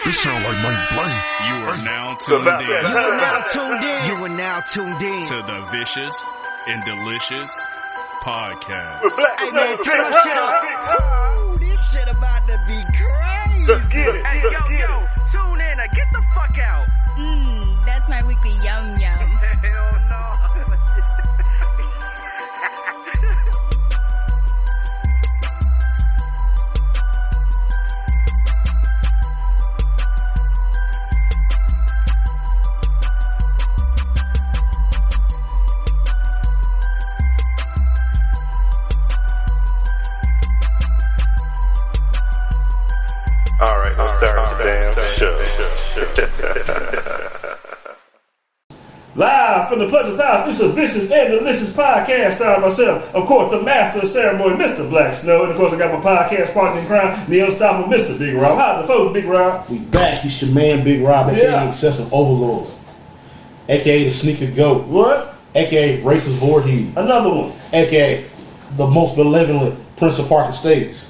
This sound like Mike Blank. You are now tuned in. You are now tuned in To the Vicious and Delicious Podcast. Hey man, turn my shit up. Ooh, this shit about to be crazy. Let's get it. Hey, yo, tune in or get the fuck out. That's my weekly yum yum. Hell no. Alright, let's start the damn show. Live from the Pleasure House, it's the Vicious and Delicious Podcast, starring myself, of course, the master of ceremony, Mr. Black Snow, and of course, I got my podcast partner in crime, the unstoppable Mr. Big Rob. How's the folks, Big Rob? We back. It's your man, Big Rob, aka Excessive Overlord, aka the Sneaker Goat, What? aka Racist Voorhees, Another one. aka the most benevolent Prince of Park Estates,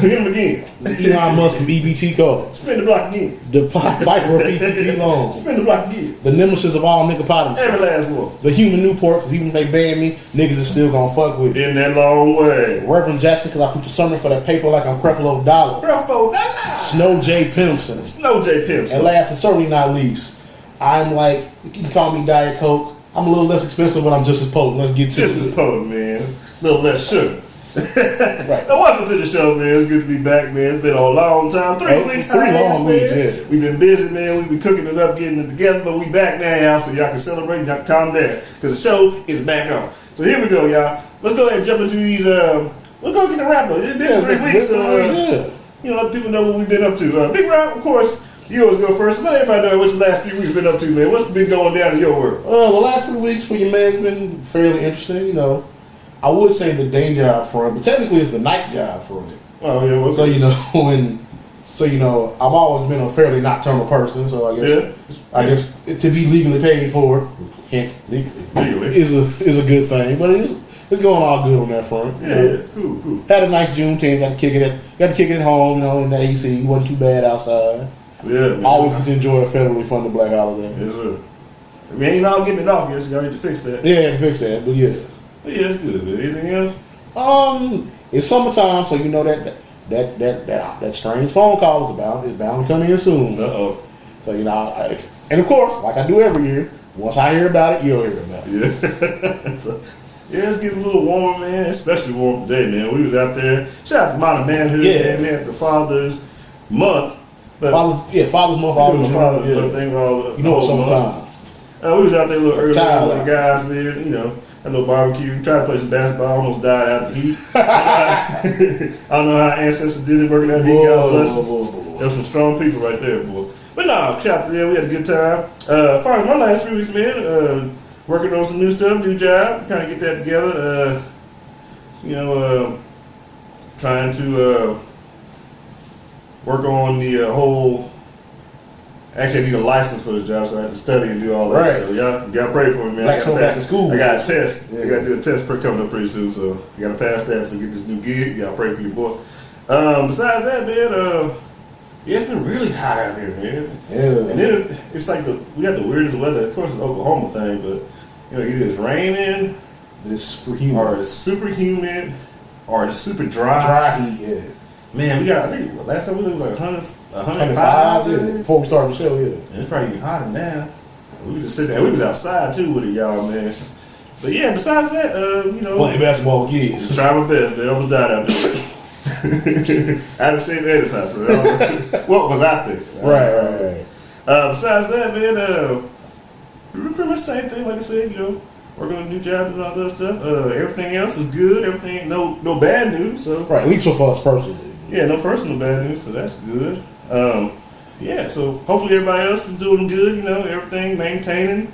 Hit him again. the Elon Musk of EBT code, Spin the block again. the Viper of PPP loan, Spin the block again. the nemesis of all niggapotamus, Every last one. the human Newport, because even if they ban me, niggas is still gonna fuck with it. In that long way. Reverend Jackson, because I put the sermon for that paper like I'm Creflo Dollar. Creflo Dollar. Snow J. Pimpson. Snow J. Pimps. And last and certainly not least, I'm like, you can call me Diet Coke. I'm a little less expensive, but I'm just as potent. Let's get to This it. is potent, man. A little less sugar. Right. Now, welcome to the show, man. It's good to be back, man. It's been a long time. 3 weeks, Three hiatus, long man. weeks, yeah. We've been busy, man. We've been cooking it up, getting it together, but we back now, y'all, so y'all can celebrate and y'all can calm down, because the show is back on. So here we go, y'all. Let's go ahead and jump into these, let's go get the wrap up. It's been 3 weeks, so, you know, let people know what we've been up to. Big Rob, of course, you always go first. Let everybody know what your last 3 weeks been up to, man. What's been going down in your world? The last 3 weeks for your man has been fairly interesting, you know. I would say the day job for him, but technically it's the night job for him. Oh, yeah, what's So, you know, I've always been a fairly nocturnal person, so I guess to be legally paid for it, Legally. is a good thing, but it's going all good on that front. Yeah, cool. Had a nice Juneteenth. Got to kick it at home, you know, in the AC. It wasn't too bad outside. Yeah, man. Always get to enjoy a federally funded black holiday. Yes, sir. We ain't all getting it off yet, so y'all need to fix that. Yeah, to fix that, but yeah. But yeah, it's good, man. Anything else? It's summertime, so you know that strange phone call is bound to come in soon. Uh-oh. So you know, and of course, like I do every year, once I hear about it, you'll hear about it. Yeah. So, yeah, it's getting a little warmer, man. Especially warm today, man. We was out there. Shout out to Modern Manhood, man. We had the Father's Month. But Father's Month. All the Father's Month thing, all you know, summertime. We was out there a little early, Time. like guys, man. You know, had a little barbecue. Tried to play some basketball. Almost died out of the heat. I don't know how ancestors did it working out the heat. God bless them. There's some strong people right there, boy. But no, shout out to them. We had a good time. Far as my last 3 weeks, man, working on some new stuff, new job, trying to get that together. Trying to work on the whole. Actually, I need a license for this job, so I have to study and do all that. Right. So y'all pray for me, man. Back to school. I got a test. Yeah. I got to do a test coming up pretty soon, so I got to pass that to get this new gig. Y'all pray for your boy. Besides that, man, it's been really hot out here, man. Yeah. And then it's like we got the weirdest weather. Of course, it's Oklahoma thing, but you know, either it's raining, It's super humid. or it's super humid, or it's super dry. Dry heat, yeah. Man, we got. I think last time we lived like 105. 105, yeah. Before we started the show, yeah. And it's probably even hotter now. We was just sitting there. We was outside too with it, y'all, man. But yeah, besides that, you know, Playing basketball with kids. trying my best, man. I almost died out there. I had to shave Eddie's house. So I don't know. What was I thinking? Right. Besides that, man, pretty much the same thing. Like I said, you know, working on a new job and all that stuff. Everything else is good. Everything, no bad news. So Right, at least for us personally. yeah, no personal bad news. So that's good. Yeah, so hopefully everybody else is doing good, you know, everything maintaining,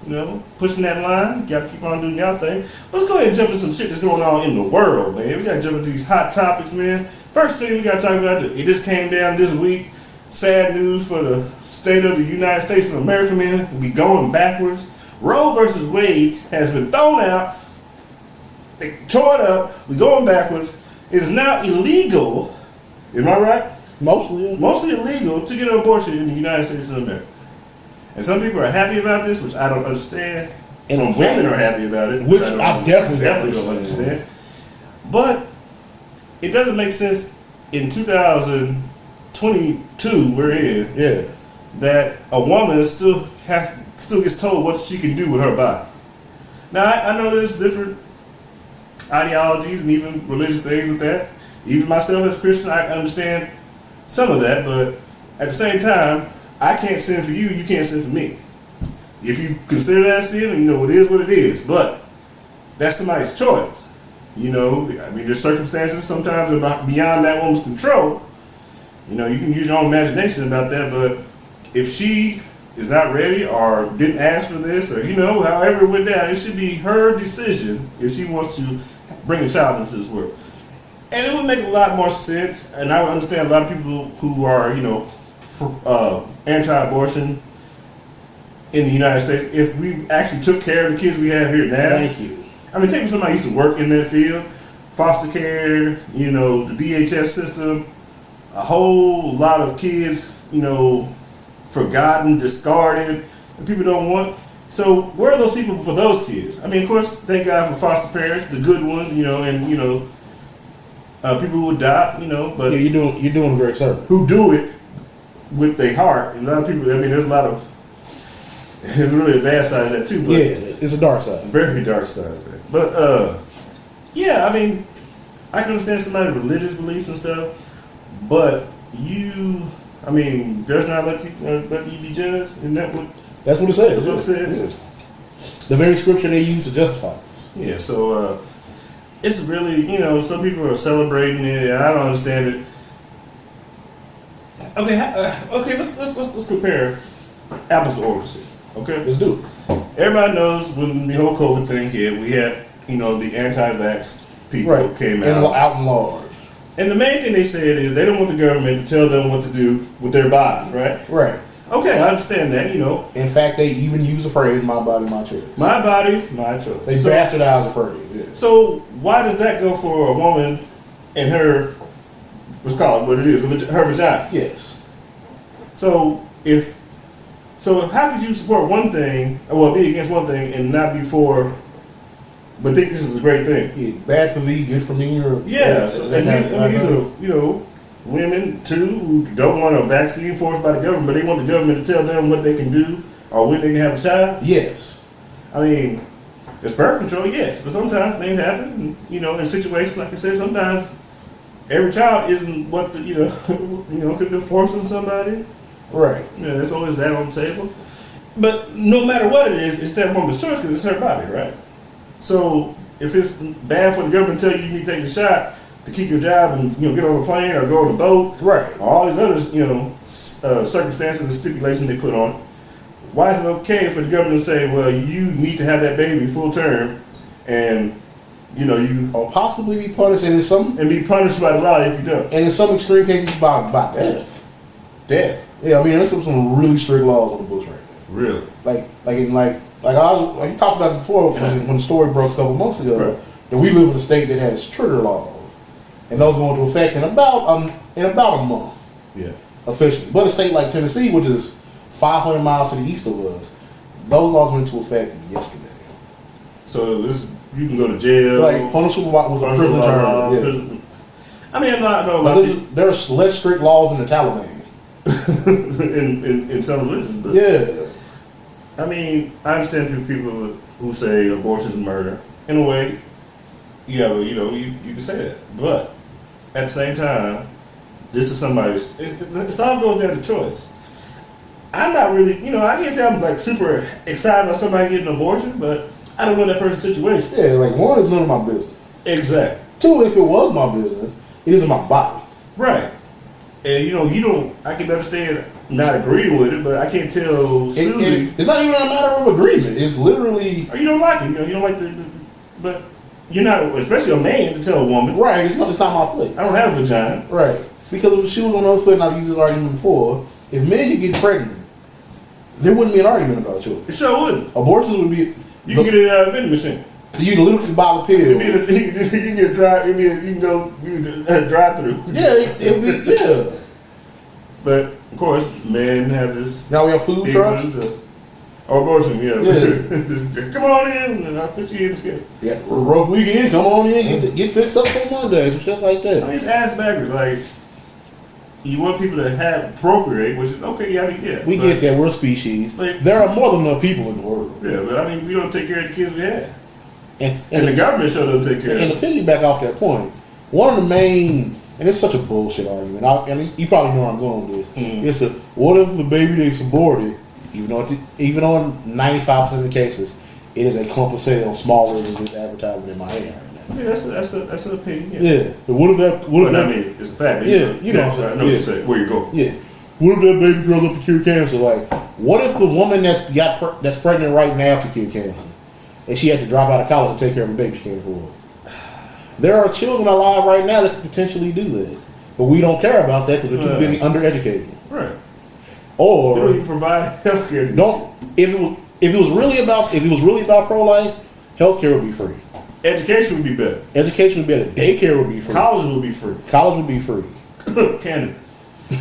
you know, pushing that line. Y'all keep on doing y'all thing. Let's go ahead and jump into some shit that's going on in the world, man. We got to jump into these hot topics, man. First thing we got to talk about, it just came down this week. Sad news for the state of the United States of America, man. We going backwards. Roe versus Wade has been thrown out. They tore it up. We going backwards. It is now illegal. Am I right? Mostly illegal to get an abortion in the United States of America. And some people are happy about this, which I don't understand. And some women are happy about it, which I definitely don't understand. But it doesn't make sense in 2022 we're in. Yeah. That a woman still gets told what she can do with her body. Now I know there's different ideologies and even religious things with that. Even myself as a Christian, I understand some of that, but at the same time, I can't sin for you, you can't sin for me. If you consider that sin, you know, it is what it is, but that's somebody's choice. You know, I mean, there's circumstances sometimes beyond that woman's control. You know, you can use your own imagination about that, but if she is not ready or didn't ask for this, or, you know, however it went down, it should be her decision if she wants to bring a child into this world. And it would make a lot more sense, and I would understand a lot of people who are, you know, anti-abortion in the United States if we actually took care of the kids we have here now. Thank you. I mean, take somebody who used to work in that field, foster care, you know, the DHS system, a whole lot of kids, you know, forgotten, discarded, that people don't want. So where are those people for those kids? I mean, of course, thank God for foster parents, the good ones, you know, and, you know, people who adopt, you know, but yeah, you're doing a great service. Who do it with their heart. And a lot of people, I mean, there's really a bad side of that too. But yeah, it's a dark side. Very dark side of it. But, yeah, I mean, I can understand somebody's religious beliefs and stuff, but I mean, judge not let you be judged. Isn't that what? That's what it says. The book says. Yeah. The very scripture they use to justify it. Yeah, so it's really, you know, some people are celebrating it, and I don't understand it. Okay, let's compare apples to oranges. Okay, let's do it. Everybody knows when the whole COVID thing hit, we had, you know, the anti-vax people came out in large. And the main thing they said is they don't want the government to tell them what to do with their bodies, right? Right. Okay, I understand that, you know. In fact, they even use the phrase, my body, my choice. My body, my choice. They bastardize the phrase, yeah. So why does that go for a woman and her, what's called, what it is, her vagina? Yes. So how could you support one thing, well, be against one thing and not be for, but think this is a great thing? Yeah, bad for me, good for me. Or, yeah, so, these are, you know, women too who don't want a vaccine forced by the government, but they want the government to tell them what they can do or when they can have a child. Yes. I mean, it's birth control, yes, but sometimes things happen, and, you know, in situations like I said, sometimes every child isn't what the, you know, could be forced on somebody. Right. Yeah, there's always that on the table. But no matter what it is, it's that woman's choice because it's her body, right? So if it's bad for the government to tell you need to take the shot to keep your job and, you know, get on a plane or go on a boat, right, or all these other, you know, circumstances and stipulations they put on it, why is it okay for the government to say, well, you need to have that baby full term, and, you know, you or possibly be punished, and be punished by the law if you don't, and in some extreme cases by death. Death. Yeah, I mean, there's some really strict laws on the books right now. Really? Like you talked about this before when the story broke a couple months ago. Right. That we live in a state that has trigger laws, and those go into effect in about a month. Yeah. Officially, but a state like Tennessee, which is 500 miles to the east of us, those laws went into effect yesterday. So you can go to jail. Like punishable was a prison term. Yeah. I mean, I know a lot of people. There's less strict laws in the Taliban. in some religions, but yeah. I mean, I understand people who say abortion is murder. In a way, you can say that, but at the same time, this is somebody's. It all goes down to choice. I'm not really, I can't say I'm like super excited about somebody getting an abortion, but I don't know that person's situation. Yeah, like one, it's none of my business. Exactly. Two, if it was my business, it isn't my body. Right. And I can understand not agreeing with it, but I can't tell Susie. It's not even a matter of agreement. It's literally. Or you don't like it. You don't like but you're not, especially a man, to tell a woman. Right. It's not my place. I don't have a vagina. Right. Because if she was on the other foot, and I've used this argument before, if men could get pregnant, there wouldn't be an argument about children. It sure wouldn't. Abortions would be. You can get it out of the vending machine. You can literally buy the pill. You can get drive. You can go drive through. Yeah, it'd be, yeah. But of course, men have this. Now we have food trucks. Abortion, yeah. Yeah. Come on in, and I'll fit you in the skin. Yeah, rough weekend. Come on in, get fixed up for Mondays and shit like that. I mean, it's ass backwards. Like, you want people to have procreate, which is okay. Yeah, we get that. We're a species. But there are more than enough people in the world. Yeah, but I mean, we don't take care of the kids we have, and the government sure doesn't take care of them. And to piggyback off that point, one of the main, and it's such a bullshit argument. And you probably know where I'm going with this. It's what if the baby they aborted, even on 95% of the cases, it is a clump of cells smaller than this advertisement in my hand right now. Yeah, that's an opinion. Yeah. But what if that? I mean, it's a fact. Yeah, you know what you say. Where you go? Yeah. What if that baby grows up to cure cancer? Like, what if the woman that's pregnant right now could cure cancer, and she had to drop out of college to take care of a baby she can't afford? There are children alive right now that could potentially do that, but we don't care about that because we're too busy undereducated. Right. Or they don't even provide healthcare. If it was really about pro-life, healthcare would be free. Education would be better. Education would be better. Daycare would be free. College would be free. College would be free. Canada.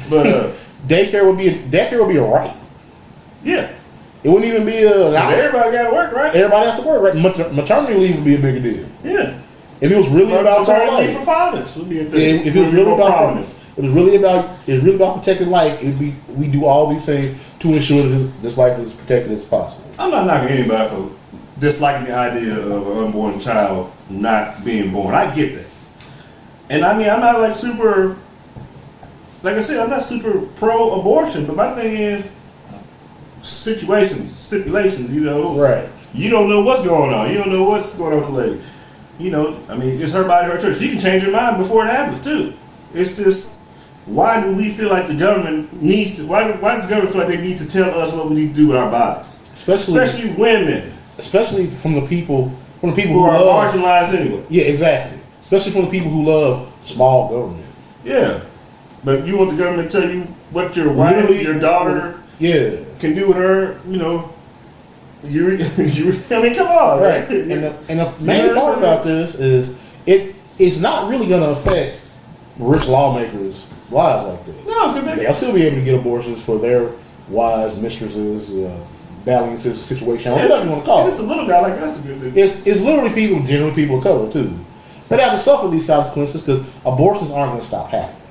But daycare would be a right. Yeah. It wouldn't even be a. Everybody got to work, right? Everybody has to work, right? Maternity leave would be a bigger deal. Yeah. If it was really about maternity leave for fathers would be a thing. If it was really about prominent. It's really about protecting life. We do all these things to ensure that this life is protected as possible. I'm not knocking anybody for disliking the idea of an unborn child not being born. I get that, and I mean I'm not like super. Like I said, I'm not super pro-abortion, but my thing is stipulations. Right? You don't know what's going on. You don't know what's going on with the lady. I mean, it's her body, her choice. She can change her mind before it happens too. It's just. Why do we feel like the government needs to? Why does the government feel like they need to tell us what we need to do with our bodies? Especially women. Especially from the people who are marginalized anyway. Yeah, exactly. Especially from the people who love small government. Yeah, but you want the government to tell you what your wife, your daughter, can do with her? I mean, come on, right? And the main part about this is it's not really going to affect rich lawmakers' lives like that. No, because they'll still be able to get abortions for their wives, mistresses, balancing situation, whatever you want to call it. It's a little guy like that's a good thing. It's literally generally people of color too. They have to suffer these consequences because abortions aren't going to stop happening.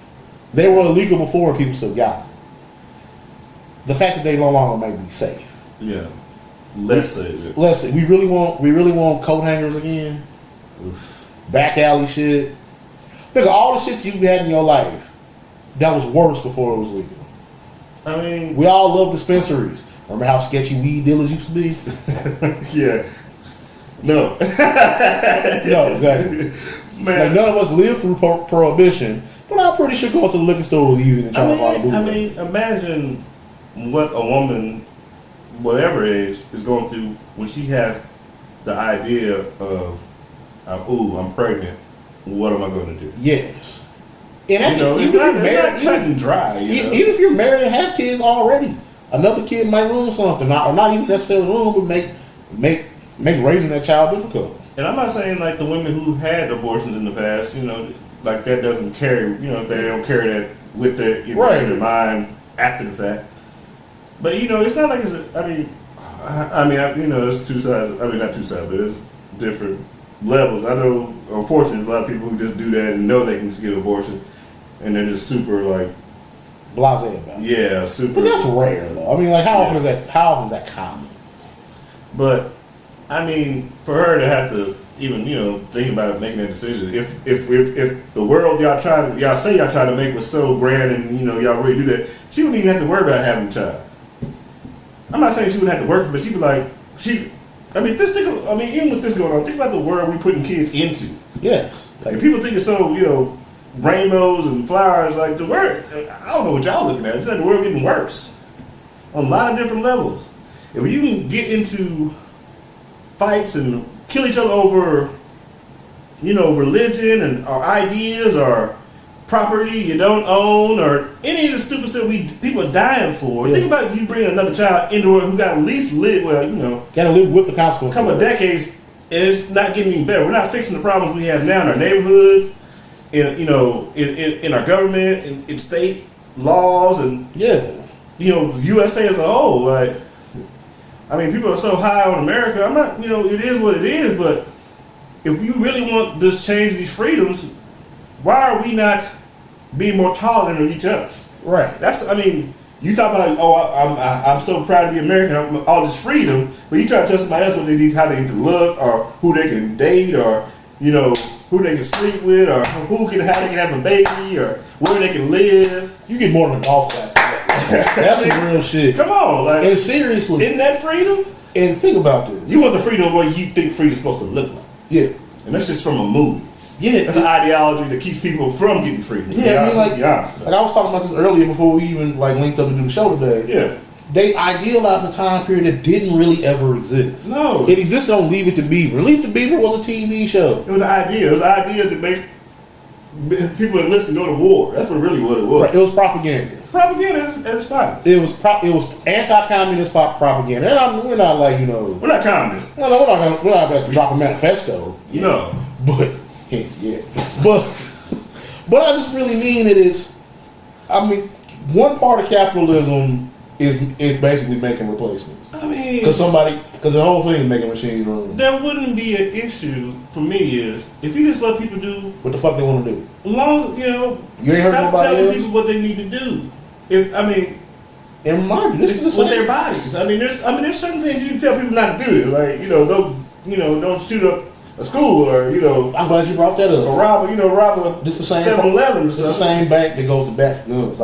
They were illegal before and people still got them. The fact that they no longer may be safe. Yeah. Let's say. We really want coat hangers again. Oof. Back alley shit. Think of all the shit you had in your life that was worse before it was legal. I mean, we all love dispensaries. Remember how sketchy weed dealers used to be? Yeah. No. No, exactly. Man. Like, none of us lived through prohibition, but I'm pretty sure going to the liquor store was easy than trying to find a bootleg. I mean, imagine what a woman, whatever age, is going through when she has the idea of, I'm pregnant. What am I going to do? Yes. And it's not cut and dry. Even if you're married and have kids already, another kid might ruin something, or not even necessarily ruin, but make raising that child difficult. And I'm not saying like the women who had abortions in the past, like that doesn't carry, they don't carry that with their in their mind after the fact. But it's not like it's two sides. I mean, not two sides, but it's different levels. I know, unfortunately, a lot of people who just do that and know they can just get an abortion, and they're just super like blasé about it. Yeah, super. But that's rare, though. I mean, like how often is that common? But I mean, for her to have to even think about it, making that decision, if the world y'all say y'all try to make was so grand and y'all really do that, she wouldn't even have to worry about having a child. I'm not saying she wouldn't have to work, but she'd be like even with this going on, think about the world we're putting kids into. Yes. And people think it's so, rainbows and flowers, like the world, I don't know what y'all looking at. It's like the world getting worse on a lot of different levels. If you can get into fights and kill each other over, religion and or ideas or property you don't own or any of the stupid stuff people are dying for. Yeah. Think about you bringing another child into it who got at least live, gotta live with the consequences. A couple of decades, and it's not getting any better. We're not fixing the problems we have now in our neighborhoods, in our government, in state. laws and you know, the USA as a whole. Like, I mean, people are so high on America. I'm not, you know, it is what it is. But if you really want this change, these freedoms, why are we not being more tolerant of each other? Right. That's, I mean, you talk about, I'm so proud to be American, all this freedom, but you try to tell somebody else what they need, how they need to look, or who they can date, or, you know, who they can sleep with, or how they can have a baby, or where they can live. You get more than a golf clap. That's some real shit. Come on, like, and seriously, isn't that freedom? And think about this. You want the freedom where you think freedom's supposed to look like. Yeah. And that's just from a movie. Yeah. That's an ideology that keeps people from getting freedom. Yeah, I mean, like I was talking about this earlier before we even like linked up to do the show today. Yeah. They idealized a time period that didn't really ever exist. No. It existed on Leave It to Beaver. Leave It to Beaver was a TV show. It was an idea. It was an idea to make people that listen go to war. That's really what it was. Right. It was propaganda. Propaganda at its finest. It was anti-communist propaganda. And we're not like, you know, we're not communists. No, we're not about to drop a manifesto. Yeah. No. But yeah. But I just really mean it is. I mean, one part of capitalism is basically making replacements. I mean, because the whole thing is making machines run. There wouldn't be an issue for me is if you just let people do what the fuck they want to do. As long as you ain't heard stop nobody telling else? people what they need to do. And mind you, this is with their bodies. There's certain things you can tell people not to do. Like don't shoot up a school or I'm glad you brought that up. Or rob a this the same 7-Eleven or It's the same bank that goes to bat for guns.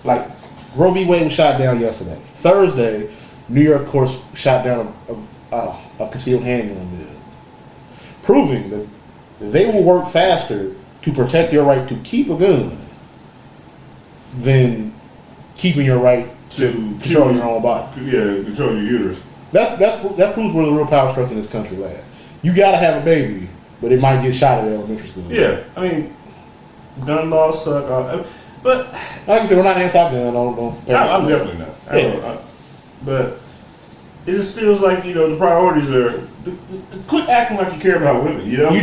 Like Roe v. Wade was shot down yesterday. Thursday, New York courts shot down a concealed handgun bill, proving that they will work faster to protect your right to keep a gun than keeping your right to control your own body. Yeah, control your uterus. That proves where the real power structure in this country lies. You gotta have a baby, but it might get shot at elementary school. Yeah, I mean, gun laws suck. But like I said, we're not anti-gun. I'm definitely not. But it just feels like the priorities are. Quit acting like you care about women. You don't.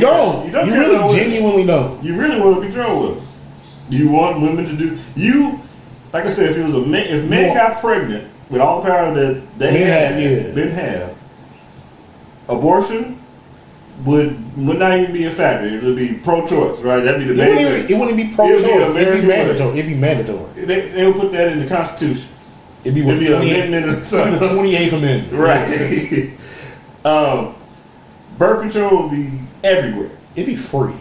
You really genuinely don't. You really want to control women. You want women to do like I said, if men got pregnant with all the power that men have, abortion would not even be a factor. It would be pro-choice, right? That'd be the main thing. It wouldn't be pro-choice. It'd be mandatory. It'd be mandatory. They would put that in the Constitution. It'd be the 28th Amendment. Right. Birth control would be everywhere. It'd be free.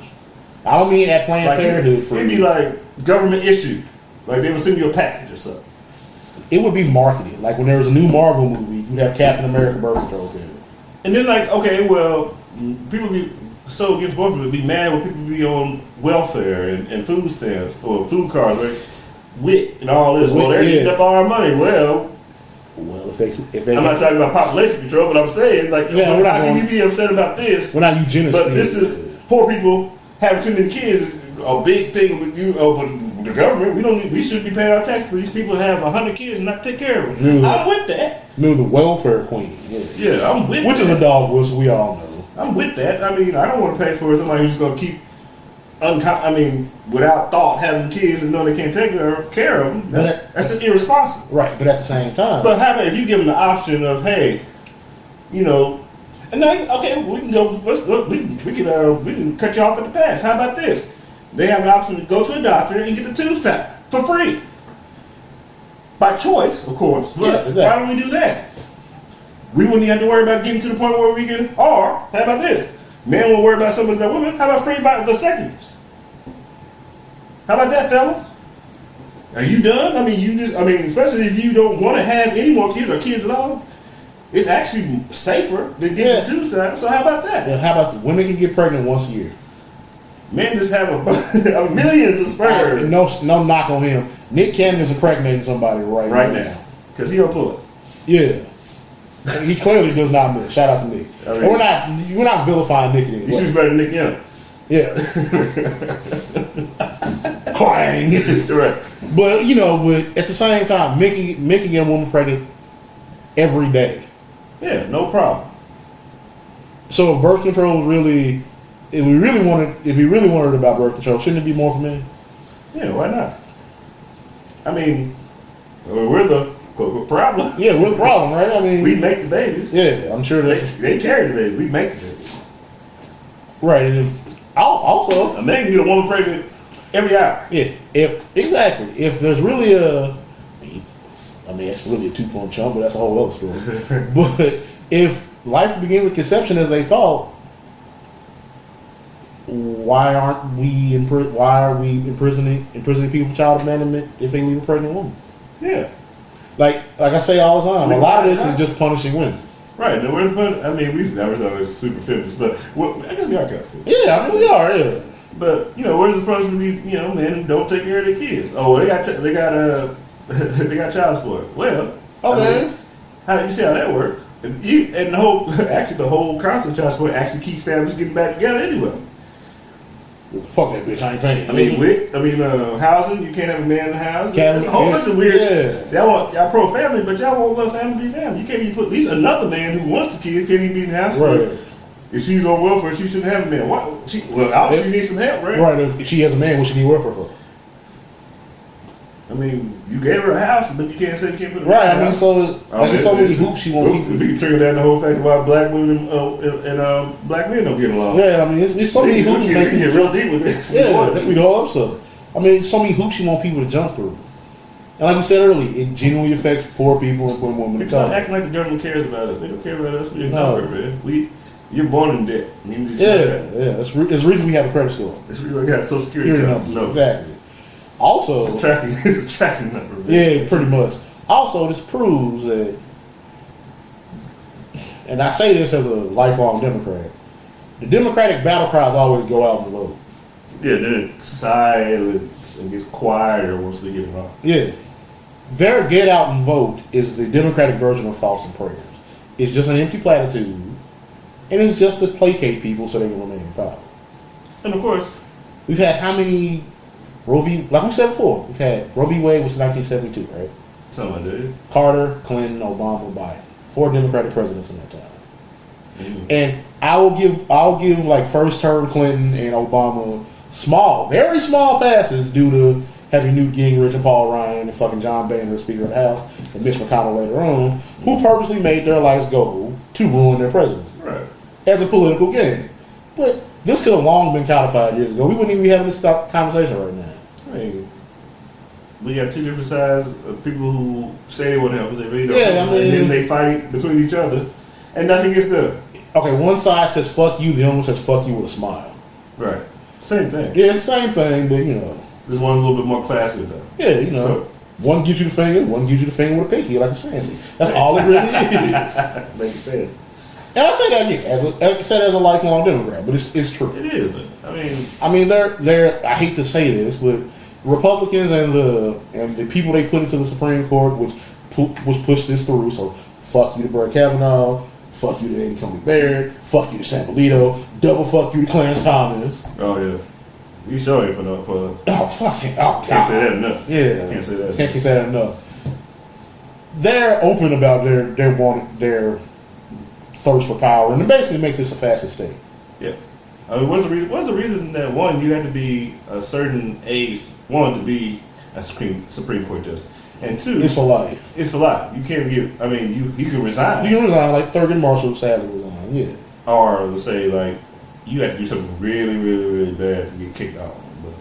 I don't mean at Planned Parenthood free. It'd be like government issued. Like they would send you a package or something. It would be marketed. Like when there was a new Marvel movie, you'd have Captain America birth control pill. And then people be so against both of them, be mad when people be on welfare and food stamps or food cards, right? WIC and all this. They're eating up all our money. Well, if they I'm not talking about population control, but I'm saying how can you be upset about this? We're not eugenics. But this is poor people having too many kids is a big thing with you. But the government, we should be paying our tax for these people to have 100 kids and not take care of them. I'm with that. The welfare queen. Yeah, I'm with that. Which is a dog whistle, we all know. I'm with that. I mean, I don't want to pay for somebody who's going to keep, without thought, having kids and know they can't take care of them. That's irresponsible. Right, but at the same time. But how about if you give them the option of, hey, and then, okay, we can go, we can cut you off at the pass. How about this? They have an option to go to a doctor and get the tubes tied for free. By choice, of course. But exactly. Why don't we do that? We wouldn't have to worry about getting to the point where we can, or, how about this? Men won't worry about something about women. How about free vasectomies? How about that, fellas? Are you done? Especially if you don't want to have any more kids or kids at all, it's actually safer than getting the tubes tied. So how about that? Yeah, how about women can get pregnant once a year? Men just have millions of sperm. No knock on him. Nick Cannon is impregnating somebody right now. Because he don't pull it. Yeah. He clearly does not miss. Shout out to Nick. We're not vilifying Nick anymore. He shoots better than Nick Young. Yeah. Clang. Right. But at the same time, making a woman pregnant every day. Yeah, no problem. So if birth control really, if we really wanted about birth control, shouldn't it be more for men? Yeah, why not? I mean, we're the problem. Yeah, we're the problem, right? I mean, We make the babies. yeah, I'm sure that's They carry the babies. We make the babies. right. And also, A man can get a woman pregnant every hour. yeah, if there's really I mean, that's really a 2-point chump, but that's a whole other story. But if life begins with conception as they thought, why are we imprisoning people for child abandonment if they leave a pregnant woman? Yeah. Like I say all the time, a lot of this is just punishing women. Right. And where's the I mean, we never sound like super feminist, but I guess we are kind of feminist. Yeah, I mean we are. Yeah, But where's the punishment for these men who don't take care of their kids? Oh, they got they got child support. Well, okay. I mean, how you see how that works? And the whole concept of child support actually keeps families getting back together anyway. Fuck that bitch, I ain't paying. Housing, you can't have a man in the house. Can't- A whole bunch of weird. yeah. Y'all pro family, but y'all won't let family be family. You can't even put at least another man who wants the kids can't even be in the house. Right. If she's on welfare, she shouldn't have a man. Obviously she needs some help, right? Right. If she has a man, what she need welfare for? I mean, you gave her a house, but you can't say you can't put her Right. in I a mean, house. so there's so many hoops she won't We keep. can trickle down the whole fact about black women and black men don't get along. Yeah, I mean, it's so many hoops. We can get real deep with this. Yeah, that's the whole episode. I mean, so many hoops you want people to jump through. And like we said earlier, it genuinely affects poor people and poor women. People start acting like the government cares about us. They don't care about us. We ignore it, man. You're born in debt. Yeah. That's the reason we have a credit score. It's we got Social Security Number. No. Exactly. Also, It's a tracking number. Man. yeah, pretty much. Also, this proves that, and I say this as a lifelong Democrat, the Democratic battle cries always go out and vote. Yeah, then it silence and gets quieter once they get it wrong. Yeah. Their get out and vote is the Democratic version of false and prayers. It's just an empty platitude, and it's just to placate people so they can remain in power. And of course, we've had how many Roe v. Like we said before, we've had Roe v. Wade was 1972, right? something like that. Carter, Clinton, Obama, Biden. 4 Democratic presidents in that time. Mm-hmm. And I'll give like first term Clinton and Obama very small passes due to having Newt Gingrich and Paul Ryan and fucking John Boehner as Speaker of the House and Mitch McConnell later on, who purposely made their lives go to ruin their presidency. Right. As a political game. But this could have long been codified years ago. We wouldn't even be having this conversation right now. I mean, we got two different sides of people who say they want to help, but they really don't. Yeah, I mean, and then they fight between each other, and nothing gets done. Okay, one side says fuck you, the other one says fuck you with a smile. Right. Same thing. Yeah, it's the same thing, but This one's a little bit more classy, though. Yeah, So, one gives you the finger, one gives you the finger with a pinky, like it's fancy. That's all it really is. make it fancy. And I say that again, as a lifelong Democrat, but it's true. It is, but I mean, they're. I hate to say this, but Republicans and the people they put into the Supreme Court, which pushed this through. So fuck you to Brett Kavanaugh, fuck you to Amy Coney Barrett, fuck you to Sam Alito, double fuck you to Clarence Thomas. Oh yeah, you sure ain't for Oh fucking oh can't say that enough. Yeah, can't say that. Can't say that enough. They're open about their thirst for power and basically make this a fascist state. Yeah. I mean, what's the reason? What's the reason that one, you have to be a certain age, one, to be a Supreme Court justice, and two, It's for life. It's for life. You can't give. I mean, you can resign. You can resign, like Thurgood Marshall sadly resigned. Yeah. Or let's say like you have to do something really, really, really bad to get kicked out. But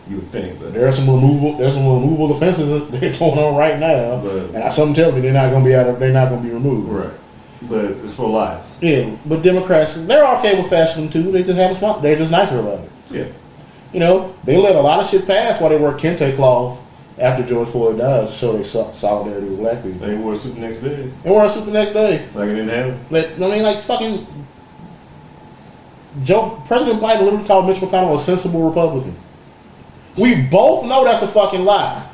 you would think, but There's some removable offenses that are going on right now, But- and something tells me they're not going to be removed. right. But it's for lives. Yeah, but Democrats, they're okay with fascism too. They just have they're just nicer about it. Yeah. They let a lot of shit pass while they wore kente cloth after George Floyd died to show their solidarity with black people. They wore a suit the next day. They wore a suit the next day. Like it didn't happen. Like fucking President Biden literally called Mitch McConnell a sensible Republican. We both know that's a fucking lie.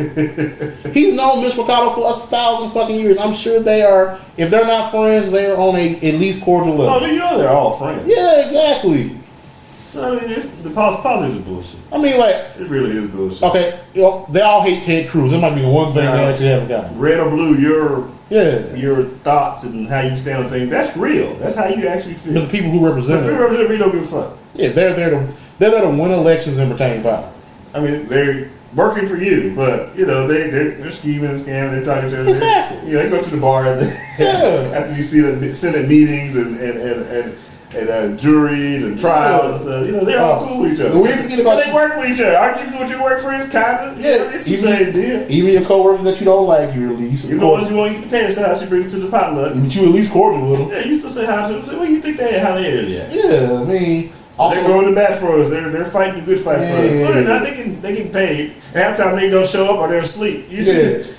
He's known Mitch McConnell for 1,000 fucking years. I'm sure they are, if they're not friends, they are on a at least cordial level. Oh, you know they're all friends. Yeah, exactly. So, I mean, the politics is bullshit. I mean, like, It really is bullshit. okay, they all hate Ted Cruz. It might be the one thing they actually haven't gotten. Red or blue, your thoughts and how you stand on things, that's real. That's how you actually feel. But the people who represent People it, represent me don't give a fuck. yeah, they're there to win elections and retain power. I mean, they working for you, but they're scheming and scamming. They're talking to each other. Exactly. They go to the bar after you see the Senate meetings and juries and trials and stuff. They're all cool with each other. They work with each other. Aren't you cool with your work friends? Kinda. Yeah, it's the same deal. Even your coworkers that you don't like, you at least. You know what you want to eat potato salad, she brings to the potluck. But you at least cordial with them. Yeah, you still say hi to them. Say, what do you think how they are? Yeah, I mean. Also, they're going to bat for us. They're fighting a good fight for us. Well, they get paid. And half the time they don't show up or they're asleep.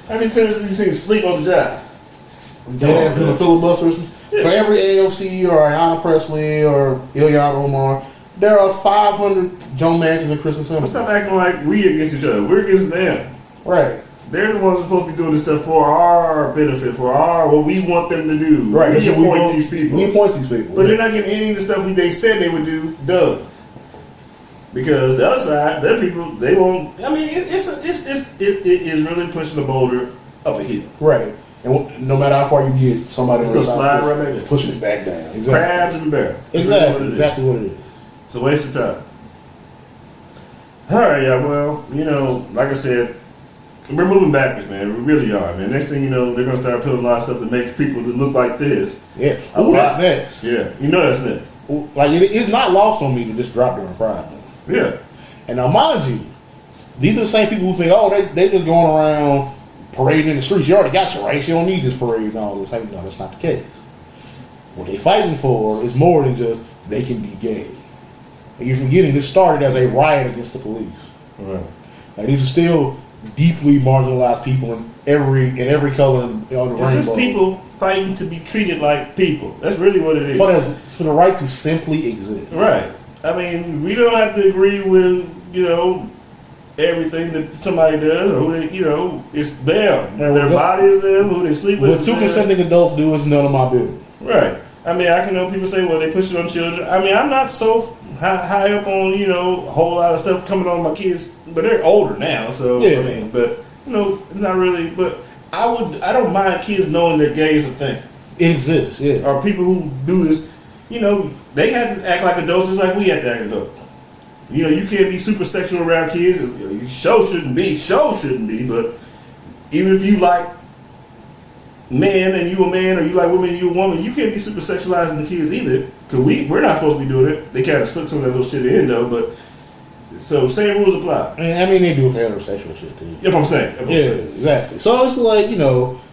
How many times you see sleep on the job? Yeah, doing filibusters. Yeah. For every AOC or Ayanna Presley or Ilhan Omar, there are 500 Joe Manchin and Kristen Sinema. Let's stop acting like we against each other. We're against them. Right. They're the ones supposed to be doing this stuff for our benefit, for what we want them to do. Right. We appoint these people. We appoint these people. But they're not getting any of the stuff they said they would do done. Because the other side, their people, they won't. I mean, it is really pushing the boulder up a hill. Right. And no matter how far you get, somebody's going to slide right back there. Pushing it back down. Exactly. Crabs in the barrel. Exactly what it is. It's a waste of time. All right, yeah, well, like I said, we're moving backwards, man. We really are, man. Next thing you know, they're going to start putting a lot of stuff that makes people that look like this. Yeah. That's next. Yeah. That's next. Like, it's not lost on me to just drop their pride. Yeah. And now, mind you, these are the same people who think, oh, they just going around parading in the streets. You already got your rights. You don't need this parade and all this. Like, no, that's not the case. What they fighting for is more than just they can be gay. And you're forgetting this started as a riot against the police. Right. Like, these are still deeply marginalized people in every color on the rainbow. It's just people fighting to be treated like people. That's really what it is. It's for the right to simply exist. Right. I mean, we don't have to agree with, everything that somebody does, or it's them. Right, their body is them, who they sleep with. What two consenting adults do is none of my business. Right. I mean, I can know people say, well, they push it on children. I mean, I'm not so high up on, a whole lot of stuff coming on my kids, but they're older now, so, yeah. I mean, but, it's not really, but I don't mind kids knowing that gay is a thing. It exists, yeah. Or people who do this, they have to act like adults just like we have to act adults. You can't be super sexual around kids. You shouldn't be, but even if you like men and you a man, or you like women and you a woman, you can't be super sexualizing the kids either, because we're not supposed to be doing it. They kind of slip some of that little shit in though, but so same rules apply. I mean they do it for heterosexual shit too. If I'm saying. Exactly. So it's like,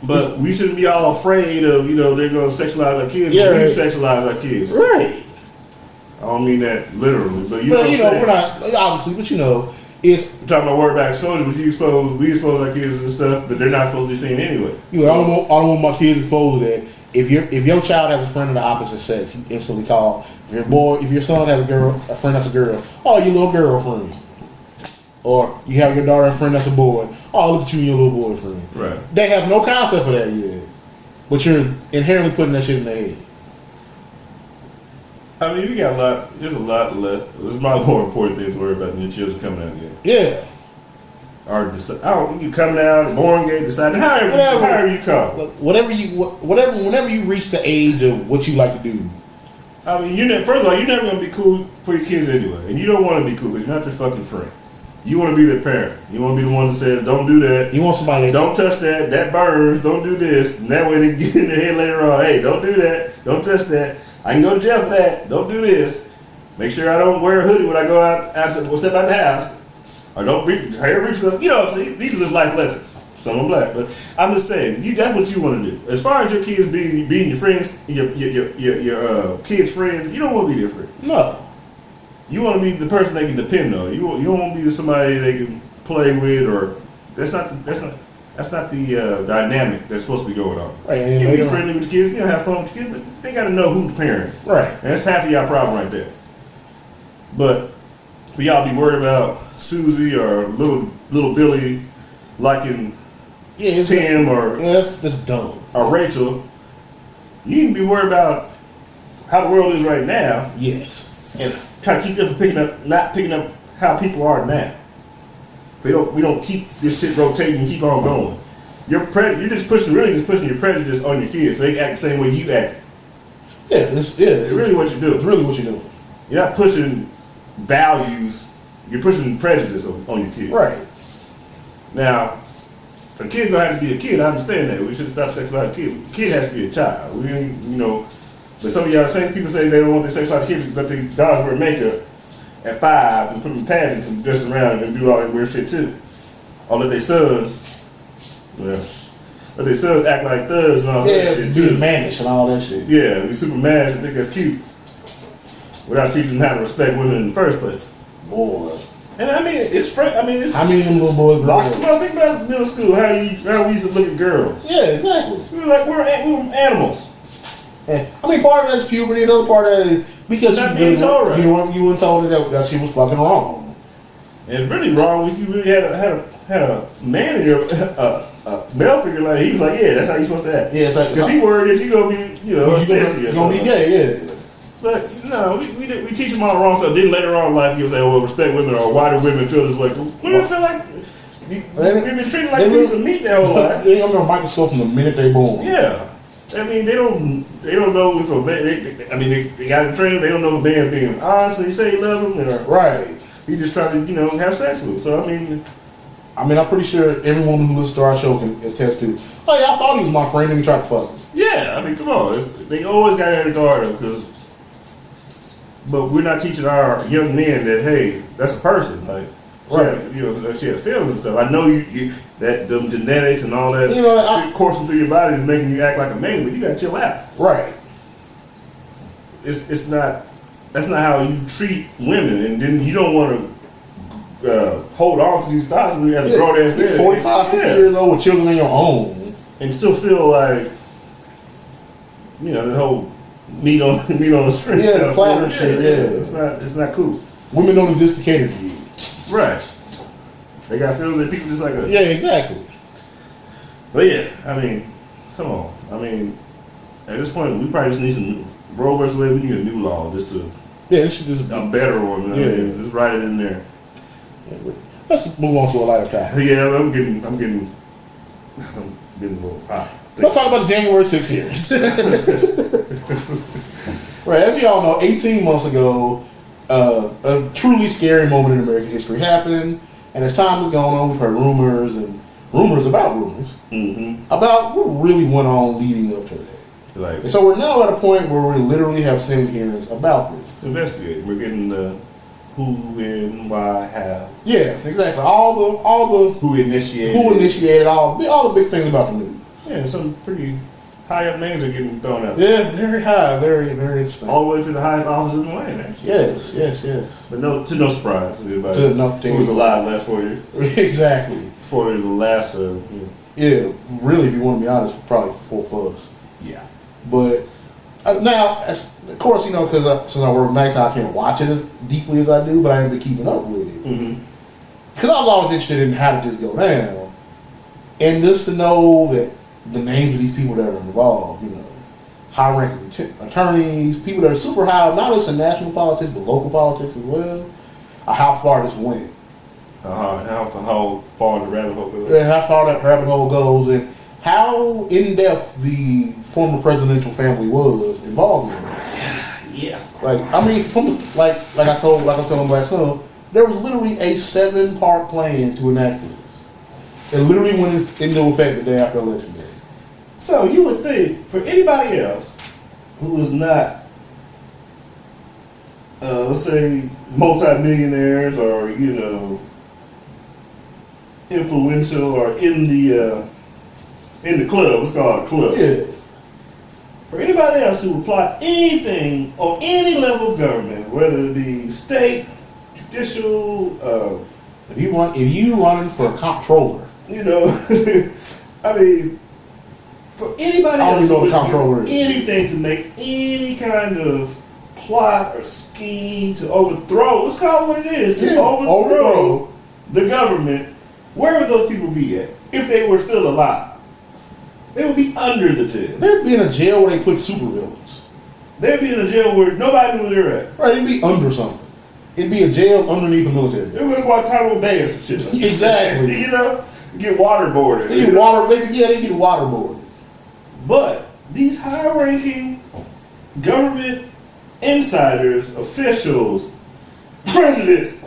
but we shouldn't be all afraid of, they're going to sexualize our kids. Yeah, we sexualize our kids. Right. I don't mean that literally, but know what I'm saying? We're not, obviously, but it's... We're talking about word about exposure, but we expose our kids and stuff that they're not supposed to be seeing anyway. I don't want my kids exposed to that. If your child has a friend of the opposite sex, you instantly call. If your son has a friend that's a girl, oh, your little girlfriend. Or you have your daughter a friend that's a boy, oh, look at you and your little boyfriend. Right. They have no concept of that yet. But you're inherently putting that shit in their head. I mean, we got there's a lot left. There's probably more important things to worry about than your children coming out gay. Yeah. Or you coming out, born gay, deciding, however you call it. Whenever you reach the age of what you like to do. I mean, first of all, you're never going to be cool for your kids anyway. And you don't want to be cool because you're not their fucking friend. You want to be their parent. You want to be the one that says, don't do that. You want somebody don't touch that burns, don't do this. And that way they get in their head later on, hey, don't do that, don't touch that. I can go to jail for that, don't do this. Make sure I don't wear a hoodie when I go out, step out the house. Or don't hair reach stuff. These are just life lessons. Some of them black, but I'm just saying, that's what you want to do. As far as your kids being your friends, your kids' friends, you don't want to be their friend. No. You want to be the person they can depend on. You don't want to be somebody they can play with, or that's not the dynamic that's supposed to be going on. Right. You be friendly with the kids, have fun with the kids, but they got to know who the parent is. Right. And that's half of y'all problem right there. But for y'all be worried about Susie or little Billy liking Tim or that's dumb. Or Rachel, you need to be worried about how the world is right now. Yes. And try to keep them from not picking up how people are now. We don't keep this shit rotating and keep on going. You're just pushing your prejudice on your kids. So they act the same way you act. Yeah, it's really what you do. It's really what you're doing. You're not pushing values. You're pushing prejudice on your kids. Right. Now, a kid don't have to be a kid. I understand that. We should stop sexualizing a kid. A kid has to be a child. We ain't, you know. But some of y'all same people say they don't want their sexualized kids, but their daughters wear makeup at 5 and put them in pageants and dress around and do all that weird shit too. Or let their sons, let their sons act like thugs and all that shit too. Be mannish and all that shit. Yeah, we super mad and think that's cute without teaching them how to respect women in the first place. Boy. And I mean, it's how many of them little boys grow up? Well, think about middle school, how we used to look at girls. Yeah, exactly. We were like, we were animals. And, I mean, part of that is puberty, another part of that is because you weren't told that she was fucking wrong. And really wrong was you really had a man in your a male figure like he was like, yeah, that's how you supposed to act. Yeah, it's like because he worried that you gonna be a sissy or something. Gonna be gay, yeah. But no, we teach them all wrong stuff. Then later on in life, you say, "Oh, well, respect women," or "Why do women feel this way?" Women feel like we've been treated like a piece of meat their whole life. They don't know microscope from the minute they born. Yeah, I mean they don't know if a man. They got to train. They don't know if a man being honest when he say he loves them, or right. He just trying to have sex with them. So I'm pretty sure everyone who listens to our show can attest to. Oh yeah, I thought he was my friend and he tried to fuck him. Yeah, I mean, come on. They always got to guard them but we're not teaching our young men that, hey, that's a person. Like, right. She has feelings and stuff. I know that them genetics and all that shit coursing through your body is making you act like a man, but you gotta chill out. Right. It's not. That's not how you treat women, and then you don't want to hold on to these thoughts when you have a grown ass man. 45, 50 years old with children on your own, and still feel like the whole. Meat on the street. Yeah, the platter shit. Yeah, it's not cool. Women don't exist to cater to you. Right. They got feelings that people just like us. Yeah, exactly. But yeah, I mean, come on. I mean, at this point, we probably just need some Roe versus Wade. We need a new law just to. Yeah, it should just a better one. Just write it in there. Yeah, let's move on to a lighter topic. Yeah, I'm getting a little hot. Let's talk about the January 6th hearings. Right, as you all know, 18 months ago, a truly scary moment in American history happened, and as time has gone on, we've heard rumors about rumors about what really went on leading up to that. And so we're now at a point where we literally have Senate hearings about this. Investigating. We're getting the who, when, why, how. Yeah, exactly. All the who initiated all the big things about the news. Yeah, and some pretty high up names are getting thrown out. Yeah, very high, very, very interesting. All the way to the highest office in the land, actually. Yes. But to no surprise to anybody who was alive last 4 years. Exactly. 4 years the last. Yeah, really, if you want to be honest, probably 4+. Yeah. But now, of course, because since I work nights, I can't watch it as deeply as I do, but I haven't been keeping up with it. Because I was always interested in how did this go down, and just to know that the names of these people that are involved, high-ranking attorneys, people that are super high, not just in national politics, but local politics as well, how far this went. How far the rabbit hole goes. And how far that rabbit hole goes, and how in-depth the former presidential family was involved in it. Yeah. Like I told him last night, there was literally a 7-part plan to enact this. It literally went into effect the day after election day. So you would think for anybody else who is not, let's say, multi-millionaires or influential or in the club, let's call it a club. Yeah. For anybody else who would plot anything on any level of government, whether it be state, judicial, if you running for a comptroller, I mean, for anybody else who would do anything to make any kind of plot or scheme to overthrow, let's call it what it is, to overthrow the government, where would those people be at if they were still alive? They would be under the jail. They'd be in a jail where they put supervillains. They'd be in a jail where nobody knew they were at. Right, it'd be under something. It'd be a jail underneath the military. They would go Guantanamo Bay or some shit. Exactly. Get waterboarded. They get waterboarded. But these high-ranking government insiders, officials, presidents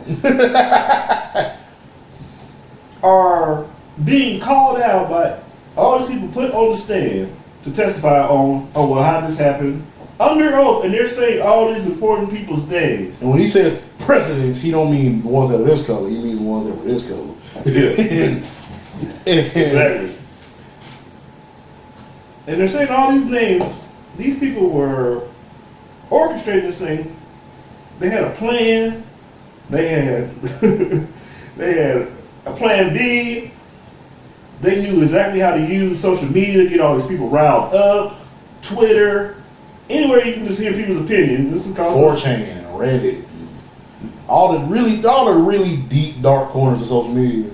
are being called out by all these people put on the stand to testify on, oh, well, how this happened, under oath, and they're saying all these important people's names. And when he says presidents, he don't mean the ones that are this color. He means the ones that were this color. Yeah. Exactly. And they're saying all these names. These people were orchestrating this thing. They had a plan. They had they had a plan B. They knew exactly how to use social media to get all these people riled up. Twitter, anywhere you can just hear people's opinion. This is called 4chan, Reddit, all the really deep dark corners of social media.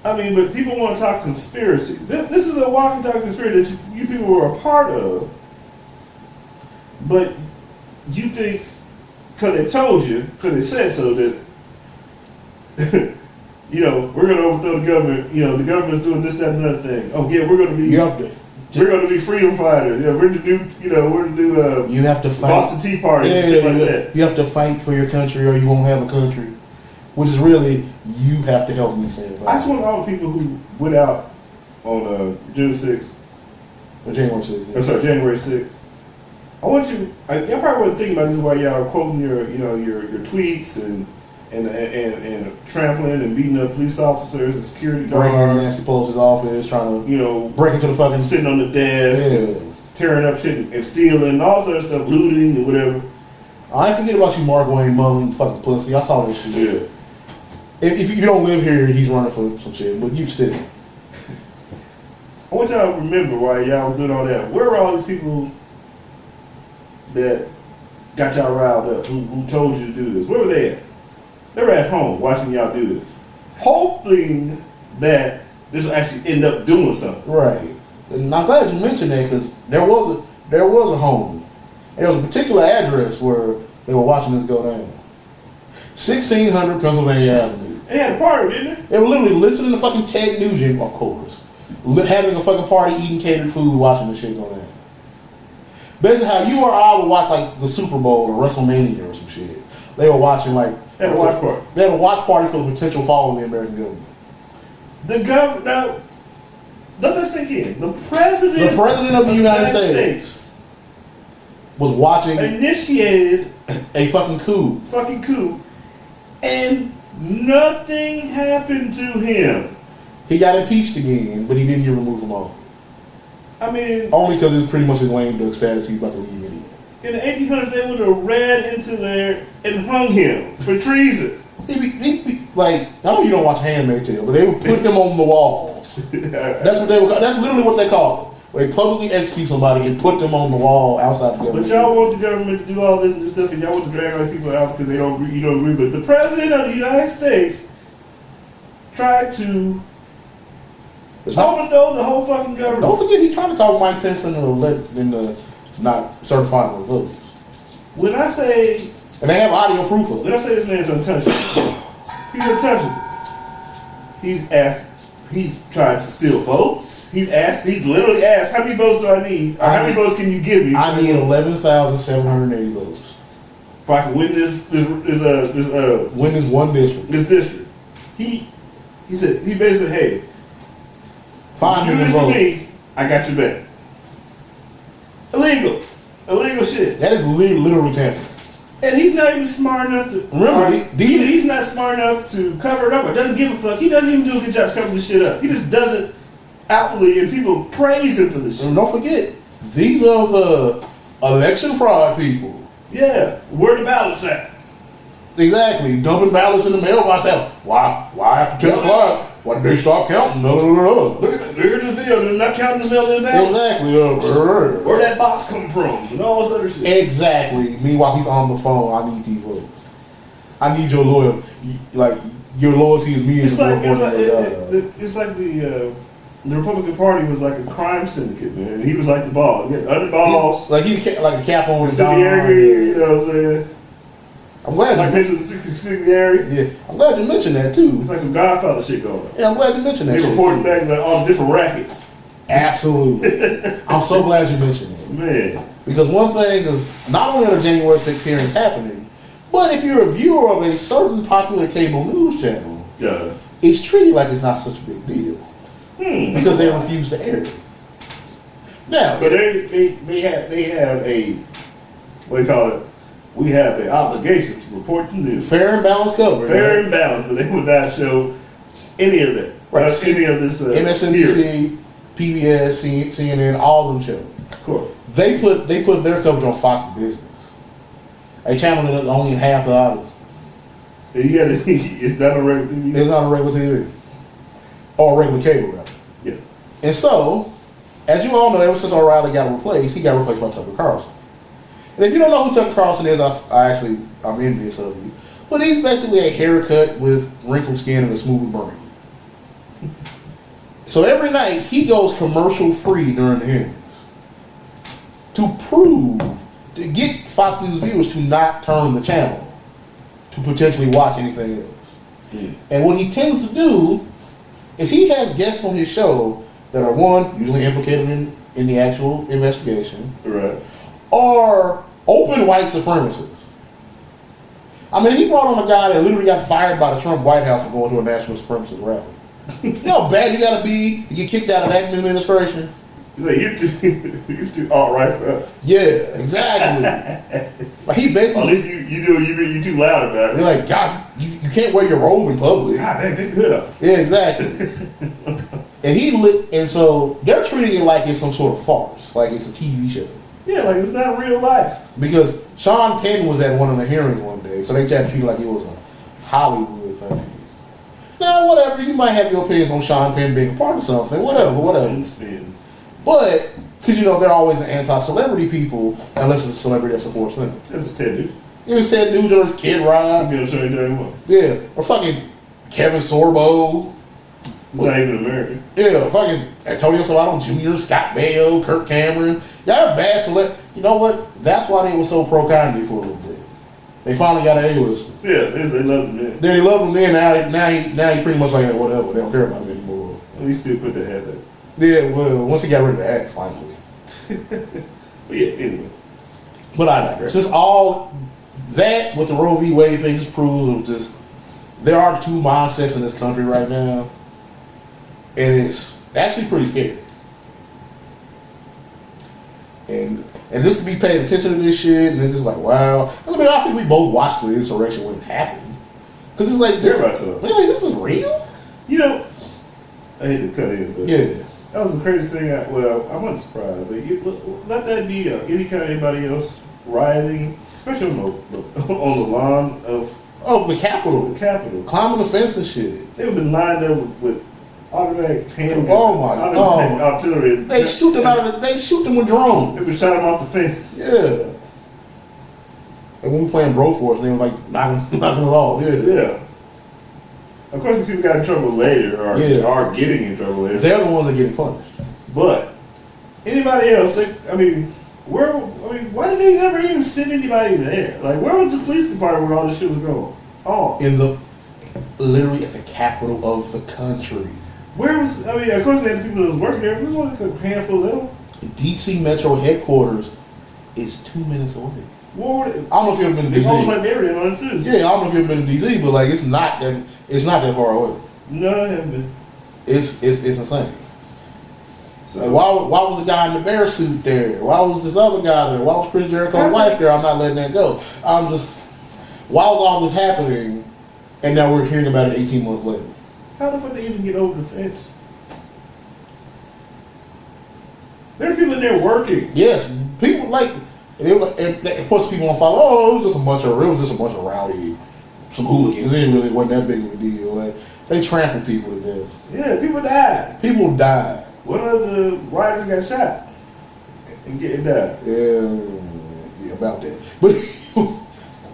I mean, but people want to talk conspiracies. This is a walking talk conspiracy that you people were a part of. But you think, because they told you, because they said so, that, you know, we're going to overthrow the government. You know, the government's doing this, that, and another thing. Oh, yeah, we're going to be... We're going to be freedom fighters. Yeah, we're to do. You know, we're to do. You have to fight. Boston Tea Party and shit like that. You have to fight for your country, or you won't have a country. Which is really, you have to help me say it. I just want all the people who went out on June 6th. Or January 6th. Yeah. I'm sorry, January 6th. I want you. Y'all probably wasn't thinking about this while y'all are quoting your tweets and trampling and beating up police officers and security guards. Breaking into Nancy Pelosi's office, trying to break into the fucking... Sitting on the desk, and tearing up shit and stealing and all that stuff, looting and whatever. I ain't forget about you, Mark Wayne, mumbling fucking pussy. I saw this shit. Yeah. If you don't live here, he's running for some shit, but you still. I want y'all to remember why y'all was doing all that. Where were all these people that got y'all riled up, who told you to do this? Where were they at? They were at home watching y'all do this, hoping that this will actually end up doing something. Right. And I'm glad you mentioned that, because there was a home. And there was a particular address where they were watching this go down. 1600 Pennsylvania Avenue. They had a party, didn't they? They were literally listening to fucking Ted Nugent, of course, having a fucking party, eating catered food, watching this shit go down. Basically, how you or I would watch like the Super Bowl or WrestleMania or some shit. They were watching like... They had a watch party. They had a watch party for the potential fall of the American government. The government... Now, let that sink in. The president of the United States was watching... Initiated... a fucking coup. Fucking coup. And nothing happened to him. He got impeached again, but he didn't get removed from office. I mean... Only because it's pretty much his lame duck status. He's about to leave anyway. In the 1800s, they would have ran into there and hung him for treason. Like, I know you don't watch Handmaid's Tale, but they would put him on the wall. That's what they would. That's literally what they call it. Where they publicly execute somebody and put them on the wall outside the government. But y'all want the government to do all this and stuff, and y'all want to drag all these people out because you don't agree. But the president of the United States tried to overthrow the whole fucking government. Don't forget, he tried to talk Mike Pence into not certifying the votes. When I say... And they have audio proof of it. When I say this man's untouchable, he's untouchable. He's tried to steal votes. He's literally asked, how many votes do I need? Or how many votes can you give me? I need 11,780 votes. If I can win this win this one district. This district. He said, he basically said, hey, 5 you do million this for votes. me, I got your back. Illegal shit. That is literally tampering. And he's not even smart enough to... Remember, he's not smart enough to cover it up or doesn't give a fuck. He doesn't even do a good job covering this shit up. He just does it outwardly and people praise him for this shit. And don't forget, these are the election fraud people. Yeah. Where the ballots at? Exactly. Dumping ballots in the mailbox out. Why after 10 o'clock? Why did they stop counting? No. Look at this video. They're not counting the mail-in ballots. Exactly. Where that box come from? And all this other shit. Exactly. Meanwhile, he's on the phone. I need these votes. I need your loyalty. Like, your loyalty is me. It's like the Republican Party was like a crime syndicate, man. He was like the boss. Yeah, underboss. Like the cap on his incendiary, you know what I'm saying? I'm glad like incendiary. Yeah, I'm glad you mentioned that too. It's like some Godfather shit going on. Yeah, I'm glad you mentioned that. They reporting back like all different rackets. Absolutely. I'm so glad you mentioned that. Man. Because one thing is, not only are the January 6th hearings happening, but if you're a viewer of a certain popular cable news channel, it's treated like it's not such a big deal because they refuse to air it. Now, but they have a, what do you call it? We have an obligation to report the news. fair and balanced coverage. Fair and balanced, but they would not show any of that. Right. Any of this. MSNBC, PBS, CNN, all of them shows. Of course. They put their coverage on Fox Business, a channel that only in half the audience. You got it's not on regular TV. It's not on regular TV or regular cable, rather. Yeah. And so, as you all know, ever since O'Reilly got replaced, he got replaced by Tucker Carlson. And if you don't know who Tucker Carlson is, I'm envious of you. But he's basically a haircut with wrinkled skin and a smooth brain. So every night he goes commercial free during the hearings to get Fox News viewers to not turn the channel to potentially watch anything else. Yeah. And what he tends to do is he has guests on his show that are usually implicated in the actual investigation, Right. or open white supremacists. I mean, he brought on a guy that literally got fired by the Trump White House for going to a national supremacist rally. You know how bad you gotta be to get kicked out of that administration? He's like, you're too alt-right for us. Yeah, exactly. Like he At basically, least you too loud about he's it. like, God, you can't wear your robe in public. God dang, take the hood up. Yeah, exactly. And so they're treating it like it's some sort of farce, like it's a TV show. Yeah, like it's not real life. Because Sean Penn was at one of the hearings one day, so they tried to treat it like it was a Hollywood thing. Now, whatever, you might have your opinions on Sean Penn being a part of something, whatever. But, because they're always the anti-celebrity people, unless it's a celebrity that supports them. That's a Ted dude. It was Ted Nugent or his Kid Rock. I'm gonna show you that one. Yeah, or fucking Kevin Sorbo. He's not even American. Yeah, fucking Antonio Sabato Jr., Scott Baio, Kirk Cameron. Y'all have bad select. You know what? That's why they were so pro-Kanye for a little bit. They finally got an A-list. Yeah, they loved him then. They loved him then. Now he pretty much like whatever. They don't care about him anymore. At least still put the hat up. Yeah, well, once he got rid of the hat, finally. But yeah, anyway. But I digress. It's all that with the Roe v. Wade thing just proves just there are two mindsets in this country right now, and it's actually pretty scary. And just to be paying attention to this shit, and it's just like, wow. I mean, I think we both watched the insurrection when it happened, because it's like this is real. I hate to cut in, but Yeah. that was the craziest thing. I wasn't surprised, but let that be any kind of anybody else rioting, especially on the lawn of the Capitol, the Capitol, climbing the fence and shit. They've been lined up with automatic handguns, God. artillery. They shoot them with drones. They been shot them off the fences. Yeah. And when we playing Broforce, they were like knocking it off. Yeah. Yeah. Of course, these people got in trouble later, or are getting in trouble later. They're the ones that get punished. But anybody else, why did they never even send anybody there? Like, where was the police department when all this shit was going on? Literally at the capital of the country. Of course they had people that was working there, but there was only a handful of them. DC Metro headquarters is 2 minutes away. I don't know if you've ever been to It's DC. almost like they were in on it too. Yeah, I don't know if you've ever been to DC, but like it's not that far away. No, I haven't been. It's insane. So, Like, why was the guy in the bear suit there? Why was this other guy there? Why was Chris Jericho's wife there? I'm not letting that go. Why was all this happening, and now we're hearing about it 18 months later? how the fuck they even get over the fence? There are people in there working. Yes, people like, and of course people on follow. Oh, it was just a bunch of rowdy, some hooligans. It really wasn't that big of a deal. Like, they trampled people to death. Yeah, people died. People died. One of the riders got shot and died. Yeah, about that. But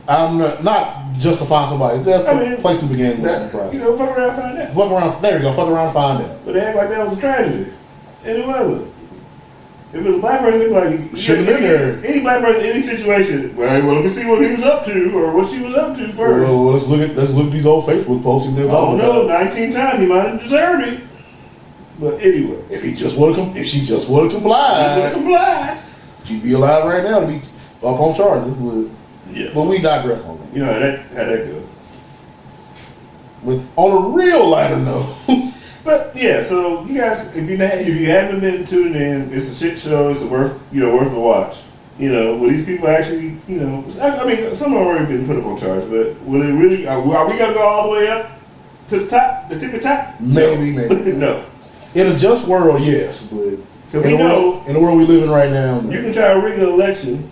I'm not justifying somebody's death. Place to begin with some pride. Fuck around and find out. There you go. Fuck around and find out. But they act like that was a tragedy. And it wasn't. If it was a black person, they'd be like, shouldn't have been there. Any black person in any situation, well, let me see what he was up to or what she was up to first. Well, let's look at these old Facebook posts. Oh no, 19 times he might have deserved it. But anyway, if she just would have complied, she'd be alive right now to be up on charges. yes. But we digress on that. You know how that go. On a real lighter note. But yeah, so you guys, if you haven't been tuned in, it's a shit show. It's worth a watch. You know, will these people actually, you know? I mean, some have already been put up on charge, but will it really? Are we gonna go all the way up to the top, the tippy top? Maybe. No. In a just world, yes, but in the world we live in right now, no. You can try to rig an election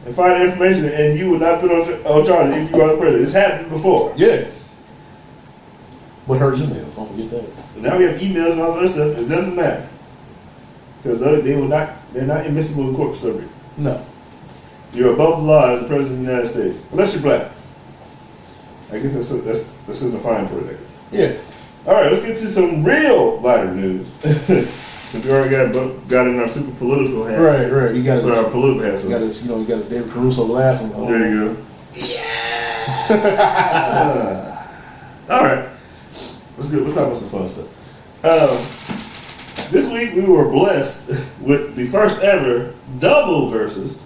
and find the information, and you will not put on charge if you are the president. It's happened before. Yeah. But her emails, don't forget that. Now we have emails and all that other stuff. It doesn't matter because they're not admissible in court for some reason. No. You're above the law as the president of the United States, unless you're black. I guess that's in the fine print. Yeah. All right, let's get to some real lighter news. If we already got in our super political hat. Right. You got our political hats on. You got a David Caruso glass on. There you go. Yeah. All right. Let's talk about some fun stuff. This week we were blessed with the first ever double versus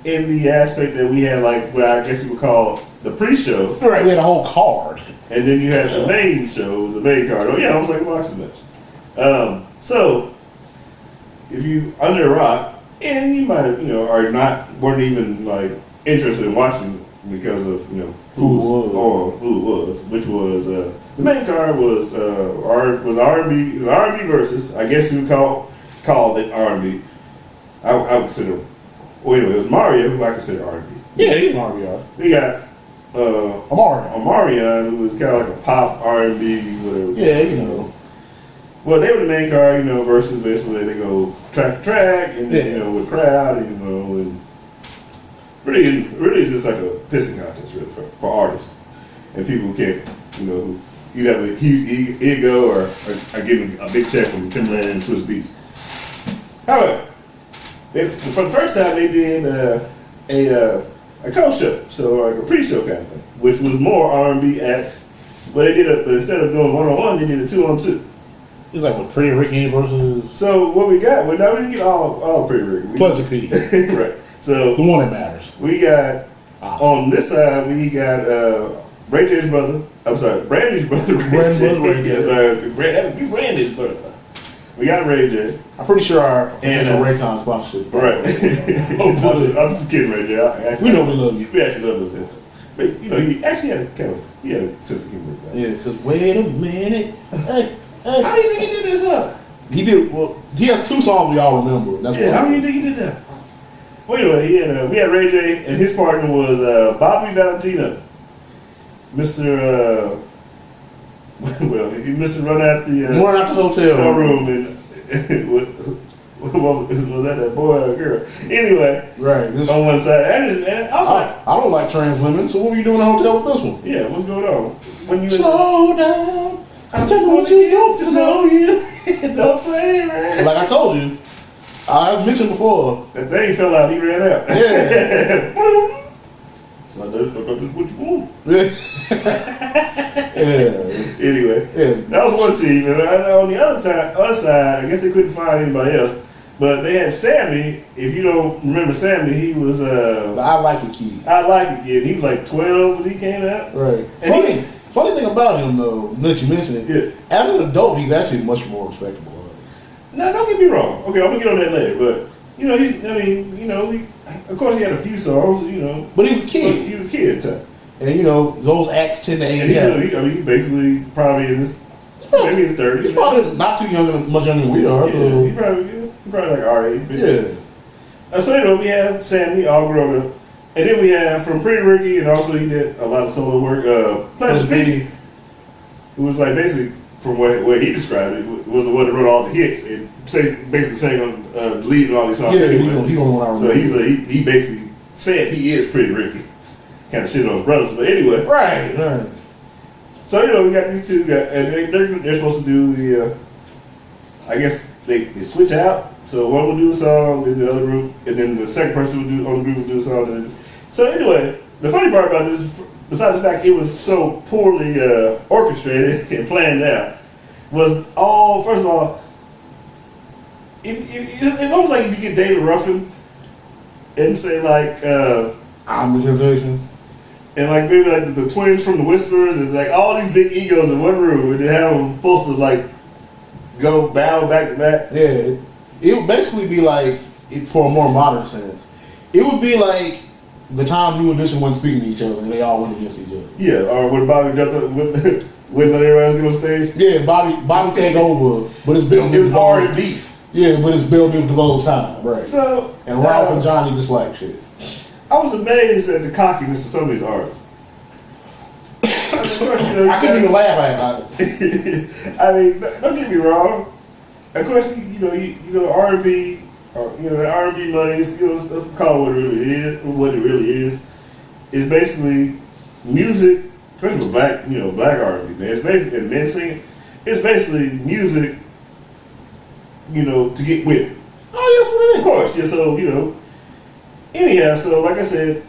in the aspect that we had like what I guess you would call the pre-show. Right, we had a whole card. And then you had the main show, the main card. Oh yeah, it was like a boxing match. So if you under a rock and you might have, weren't even like interested in watching because of, who it was, which was the main card was R&B versus, I guess you would call it R&B. I would consider, well anyway, it was Mario, who I consider R&B. Yeah, he's an R&B. We got Omarion, who was kind of like a pop R&B, whatever. Yeah, Well, they were the main card, versus basically they go track to track, and then, with crowd, and really it's just like a pissing contest, really, for artists and people who can't, who either have a huge ego or are getting a big check from Timberland and Swiss Beats. However, for the first time they did a co-show, so like a pre-show kind of thing, which was more R&B acts, but they did but instead of doing 1-on-1, they did a 2-on-2. It was like with Pretty Ricky versus. So what we got? Well, now we didn't get all Pretty Ricky. Pleasure P. Right. So the one that matters. We got on this side. We got Ray J's brother. I'm sorry, Brandy's brother. Brandy's brother. Yes, that would be Brandy's brother. We got Ray J. I'm pretty sure our official Raycon sponsorship. Right. I'm just kidding, Ray J. We know we love you. We actually love this. But he actually had a sense of humor. Yeah. Because wait a minute. Hey. How do you think he did this up? He did. Well, he has 2 songs we all remember. That's how do you think he did that? Well, anyway, we had Ray J, and his partner was Bobby Valentino. Mr. He missed run out the hotel room, and was that boy or girl? Anyway, right. On one side, and I was like, I don't like trans women, so what were you doing in the hotel with this one? Yeah, what's going on? When you slow down. I just want you to know you. Don't play around. Like I told you, I mentioned before. That thing fell out, he ran out. Yeah. That's what you want. Yeah. Anyway, that was one team. And on the other side, I guess they couldn't find anybody else. But they had Sammy. If you don't remember Sammy, he was the I Like It Kid. I Like It Kid. He was like 12 when he came out. Right. Funny thing about him, though, that you mentioned it, as an adult, he's actually much more respectable. No, don't get me wrong. Okay, I'm gonna get on that later. But of course, he had a few songs. But he was a kid. He was a kid at the time. And those acts tend to age out. He's basically probably in his maybe in his 30s. He's probably not too young, much younger than we are. Yeah, he's probably like our age. Yeah. So we have Sammy all grown up. And then we have from Pretty Ricky, and also he did a lot of solo work. Pleasure P, who was like basically, from what he described it, was the one that wrote all the hits and basically sang on the lead and all these songs. Yeah, he only one I remember. So he basically said he is Pretty Ricky, kind of shit on his brothers. But anyway, right. So we got these two guys, and they're supposed to do the. I guess they switch out. So one will do a song, then the other group, and then the second person on the group will do a song. So anyway, the funny part about this, besides the fact it was so poorly orchestrated and planned out, was first of all, it almost like if you get David Ruffin and say like, I'm the Temptation. and like maybe like the twins from the Whisperers, and like all these big egos in one room, and then have them supposed to like go battle back to back. Yeah, it would basically be like, for a more modern sense, it would be like the time New Edition wasn't speaking to each other and they all went against each other. Yeah, or when Bobby jumped up with let everybody else get on stage. Yeah, Bobby take over, but it's Bill. It was already beef. Yeah, but it's Bill Biv DeVoe's time, right? So and Ralph and Johnny just like shit. I was amazed at the cockiness of some of these artists. I couldn't even laugh at it. I mean, don't get me wrong. Of course, you know R&B, or the R&B money is, let's call it what it really is. It's basically music, especially with black R&B, man. It's basically, and men singing. It's basically music, to get women. Oh, yes, what it is. Of course, yeah. So anyhow, so like I said,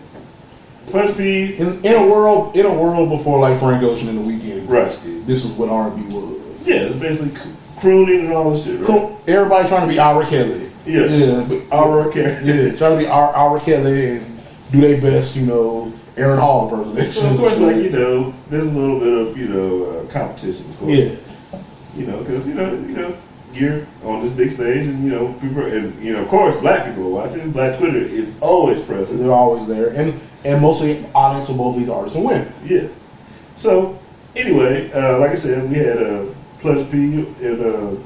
Punch B in a world before like Frank Ocean and The Weeknd existed, right. This is what R&B was. Yeah, it's basically crooning and all this shit, right? Everybody trying to be R. Kelly. Yeah, but R. Kelly. Yeah, trying to be R. Kelly and do their best, Aaron Hall impersonation. So of course, like there's a little bit of competition, of course. Yeah. Because you're on this big stage, and people, and of course, black people are watching. Black Twitter is always present. They're always there, and mostly audience of both these artists and women. Yeah. So anyway, like I said, we had Plush P and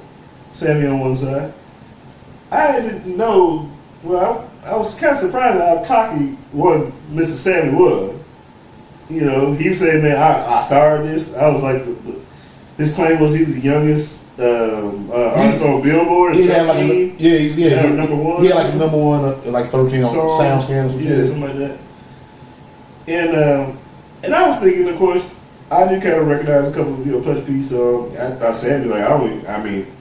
Sammy on one side. I didn't know. Well, I was kind of surprised at how cocky one Mr. Sammy was. He was saying, "Man, I started this." I was like, his claim was he's the youngest artist on Billboard. He had like number one. He had like number one, like 13 on sound scans. Yeah, something like that. And I was thinking, of course, I did kind of recognize a couple of Plush P songs. I said, like,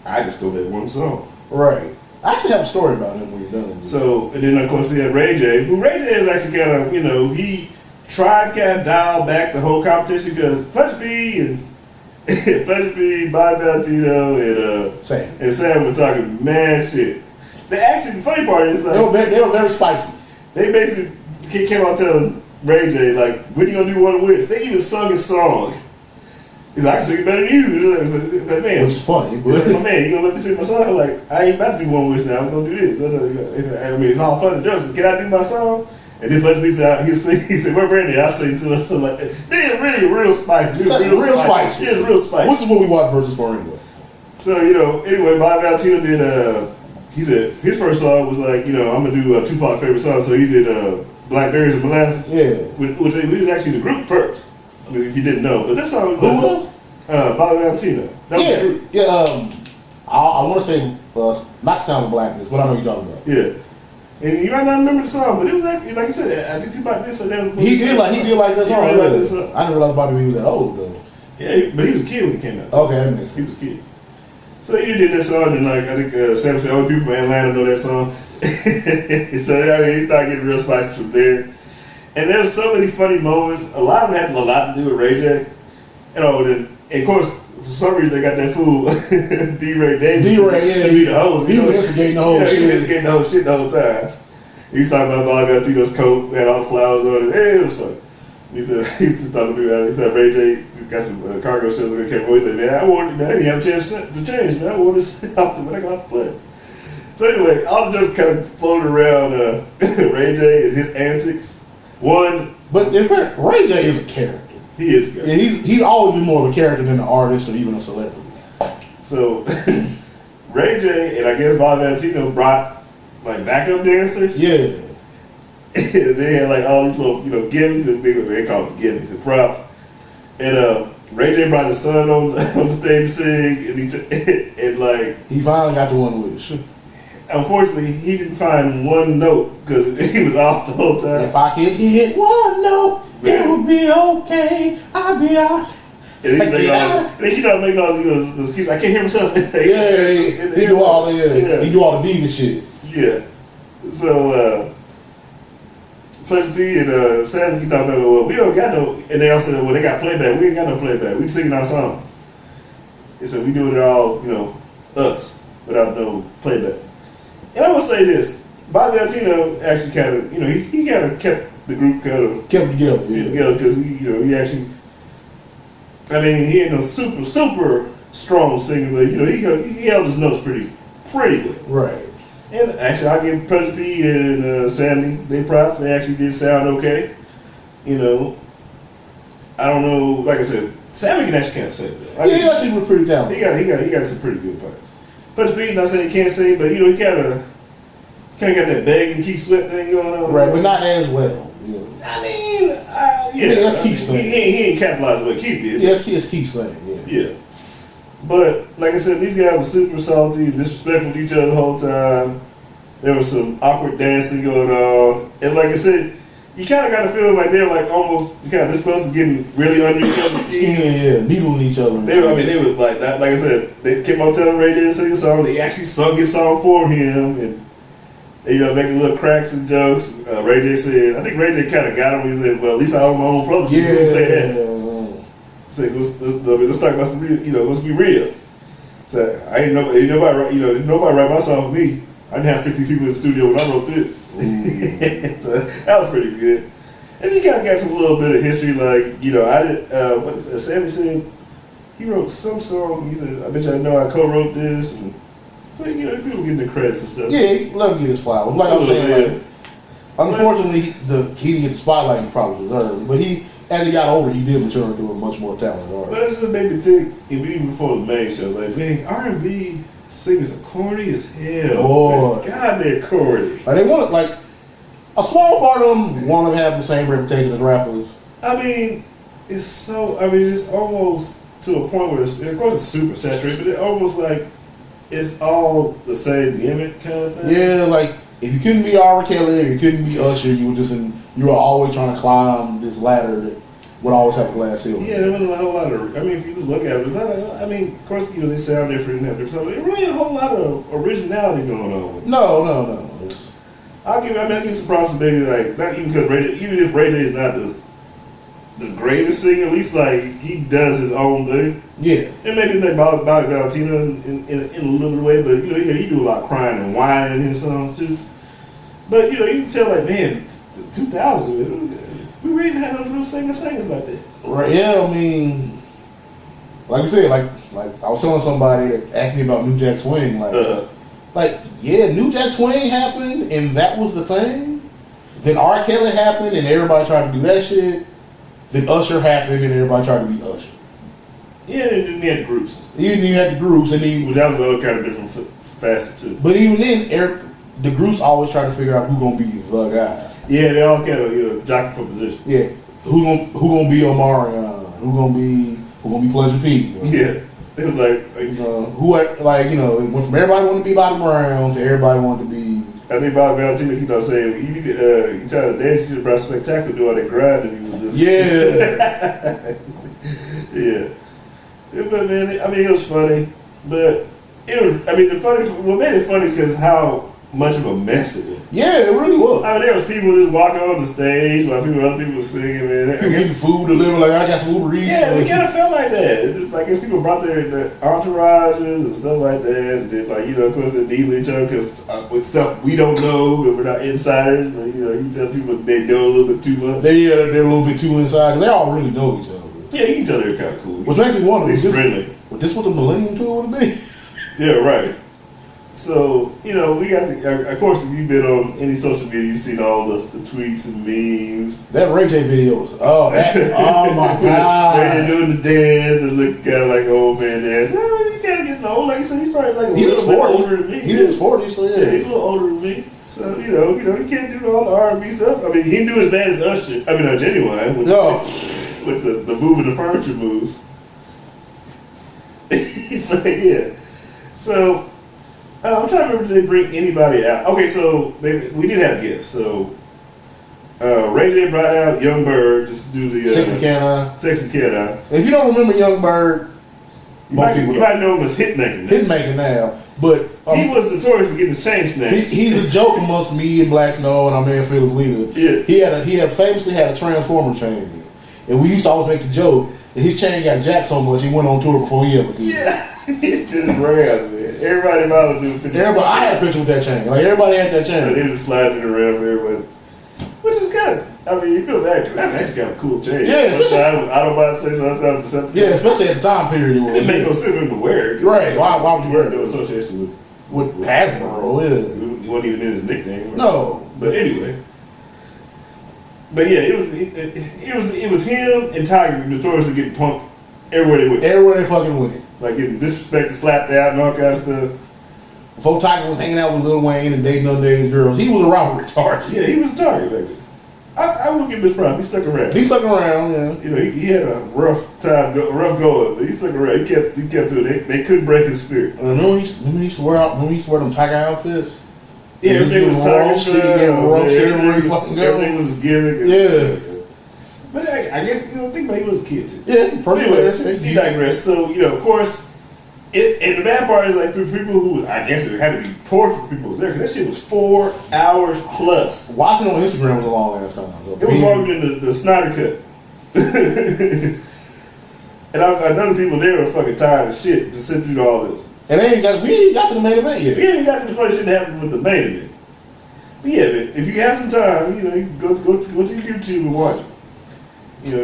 I just stole that one song. Right. I actually have a story about him when you're done. So, and then of course we had Ray J, who Ray J is actually kind of, he tried to kind of dial back the whole competition because Plush P and Bobby Valentino and Sam were talking mad shit. The funny part is like they were very spicy. They basically came out telling Ray J, like, when you gonna do One Wish? They even sung his song. He's like, I can sing it better than you. Like, man, which is funny, but my man, you gonna let me sing my song? I'm like, I ain't about to do One Wish now. I'm gonna do this. I mean, it's all fun and just, but can I do my song? And then Plush B said, he said, where Brandy? I sing to us. So like, man, really real spicy. Real spicy. Yeah, real spicy. Which is what we watch versus for anyway. So anyway, Bobby Valentino did. He said his first song was like, I'm gonna do Tupac favorite song. So he did Blackberries and Molasses. Yeah, which was actually the group first. I mean, if you didn't know, but this song was Bobby Valentino. That was the group. Yeah. I want to say not Sound of Blackness, but I know what you're talking about. Yeah. And you might not remember the song, but it was actually, like I said, I think Tupac did say that. He did like that song. Really like this song. I didn't realize Bobby was that old though. Yeah, but he was a kid when he came out. Okay, that makes sense. He was a kid. So he did that song, and like I think Sam said, people from Atlanta know that song. So he started getting real spicy from there. And there's so many funny moments. A lot of them had a lot to do with Ray J. And of course, for some reason they got that fool D-Ray Davis. D-Ray, yeah. He the host. He was instigating the whole shit. He was instigating the whole shit the whole time. He was talking about Bobby Valentino's coat, had all the flowers on it. Hey, it was funny. He used to talk to me about it. He said, Ray J got some cargo shirts on the camera. He said, man, I didn't have a chance to change, man. I wore this off when I got to play. So anyway, all the jokes kind of floated around Ray J and his antics. But in fact, Ray J is a character. He is a character. Yeah, he's always been more of a character than an artist or even a celebrity. So Ray J and I guess Bobby Valentino brought like backup dancers. Yeah. They had like all these little, gimmies and they call them gimmies and props. And Ray J brought his son on the stage to sing, and like he finally got the One Wish. Unfortunately, he didn't find one note because he was off the whole time. If I could hit one note, it would be okay. I'd be out. And he keep on making all these excuses. I can't hear myself. He do all the diva shit. Yeah. So Plush B and Sam keep talking about, well, we don't got no, and they all said, well, they got playback. We ain't got no playback. We singing our song. They said we doing it all, us without no playback. And I will say this, Bobby Valentino actually kind of, he kind of kept the group kind of kept together. together because he actually. I mean, he ain't no super strong singer, but he held his notes pretty well. Right. And actually, I give President P and Sammy they props. They actually did sound okay. I don't know. Like I said, Sammy can actually can't sing. He actually was pretty talented. He got some pretty good parts. President P, not saying he can't sing, but he kind of got that beg and Keith Sweat thing going on. Right, but not as well. Yeah. I mean, that's Keith Sweat. He ain't capitalized what Keith did. Yeah, it's Keith Sweat. Yeah. But like I said, these guys were super salty and disrespectful to each other the whole time. There was some awkward dancing going on, and like I said, you kind of got to feel like they're like almost kind of this close to getting really under each other's skin. Yeah, needling each other. They were like I said, they kept on telling Ray J to sing a song. They actually sung his song for him, and making little cracks and jokes. Ray J said, I think Ray J kind of got him. He said, "Well, at least I own my own publishing." Yeah. He say that. Say, let's talk about some real. Let's be real. So ain't nobody write my song for me. I didn't have 50 people in the studio when I wrote this. So that was pretty good. And you kind of got some little bit of history, like, I did, what is that? Sammy said he wrote some song. He said, I bet you I know I co-wrote this. And so, people getting the credits and stuff. Yeah, let him get his flowers. Like I'm saying, unfortunately, he didn't get the spotlight he probably deserved. But as he got older, he did mature into a much more talented artist. But it just made me think, even before the main show, like, man, R&B singers are corny as hell. Boy. God, they're corny. Like, they want a small part of them want them to have the same reputation as rappers. I mean, it's almost to a point where of course it's super saturated, but it's almost like it's all the same gimmick kind of thing. Yeah, like if you couldn't be R. Kelly or you couldn't be Usher, you were always trying to climb this ladder that would always have a glass ceiling. Yeah, there wasn't a whole lot of. I mean, if you just look at it, it's not. Of course, they sound different and have different stuff. There really ain't a whole lot of originality going on. No. I'll give some props to maybe not even because even if Ray J is not the greatest singer, at least he does his own thing. Yeah. And maybe like Bobby Valentino in a little bit of way, but he do a lot of crying and whining in his songs too. But you can tell man, 2000, we really had no singers like that. Right? Yeah, I mean, like you said, like I was telling somebody that asked me about New Jack Swing, New Jack Swing happened and that was the thing. Then R. Kelly happened and everybody tried to do that shit. Then Usher happened and everybody tried to be Usher. Yeah, and then you had the groups and stuff. Even you had the groups and then that was another kind of different facet too. But even then, the groups always try to figure out who gonna be the guy. Yeah, they all kind of jockey for position. Yeah, who gonna be Omarion? Who gonna be Pleasure P? Yeah, it was went from everybody wanted to be Bobby Brown to everybody wanted to be. I think Bobby Valentino saying you need to you try to dance to the Brown Spectacular, do all that grinding he was doing. Yeah. But man, it was funny, but what made it funny because how much of a mess it was. Yeah, it really was. There was people just walking on the stage while other people were singing, man. People getting food delivered, I got some Uber Eats. Yeah, it kind of felt like that. It's just, as people brought their entourages and stuff like that, and then, of course, they're dealing each other because with stuff we don't know, because we're not insiders, but, you can tell people they know a little bit too much. They're a little bit too inside, because they all really know each other. Yeah, you can tell they're kind of cool. Which makes me wonder, is this what the Millennium Tour would be? Yeah, right. So, we got of course, if you've been on any social media, you've seen all the tweets and memes. That Ray J video was, oh my God. Ray J doing the dance and look kind of like an old man dance. He's kind of getting old. Like I said, he's probably a little bit older than me. He's in his 40s, so yeah. Yeah, he's a little older than me. So, he can't do all the R&B stuff. He didn't do as bad as Usher. Genuine. With the moving the furniture moves. But yeah. So, I'm trying to remember if they bring anybody out. Okay, so we did have guests. So, Ray J brought out Young Bird just to do the Sexy Can I. If you don't remember Young Bird, you might know him as Hitmaker now. But he was notorious for getting his chain snatched. He's a joke amongst me and Black Snow and our man Phil's leader. Yeah. He famously had a Transformer chain. And we used to always make the joke that his chain got jacked so much he went on tour before he ever did. Yeah. He did his rams, man. Everybody involved with the picture. I had a picture with that chain. Everybody had that chain. So they just sliding it around for everybody. Which is kind of, I mean, you feel bad because that actually got a cool chain. Yeah, one time it was Autobot saying, one time Decepticon. Yeah, especially at the time period. It made no sense for him to wear it. Right? Why would you wear it? No association With Hasbro? Yeah. It wasn't even in his nickname. Right? No. But anyway. But yeah, it was him and Tiger notoriously getting punked everywhere they went. Everywhere they fucking went. Like getting disrespected, slapped out, and all kinds of stuff. Before Tiger was hanging out with Lil Wayne and dating underage girls, he was around with retarded. Yeah, he was a target back then. I will give him his prime. He stuck around. He stuck around, yeah. You know, he had a rough time, rough going, but he stuck around. He kept doing it. They couldn't break his spirit. Remember when he used to wear them Tiger outfits? Yeah, everything was Tiger style. Everywhere he fucking go. Everything was his gimmick. Yeah. But I guess, think about it, he was a kid too. Yeah, anyway, he digressed. So, of course, and the bad part is like for people who, I guess it had to be torture for people who was there, because that shit was 4 hours plus. Watching on Instagram was a long ass time. It was longer than the Snyder cut. And I know the people there were fucking tired of shit to sit through all this. And we ain't got to the main event yet. We ain't got to the funny shit that happened with the main event. But yeah, man, if you have some time, you can go to YouTube and watch it.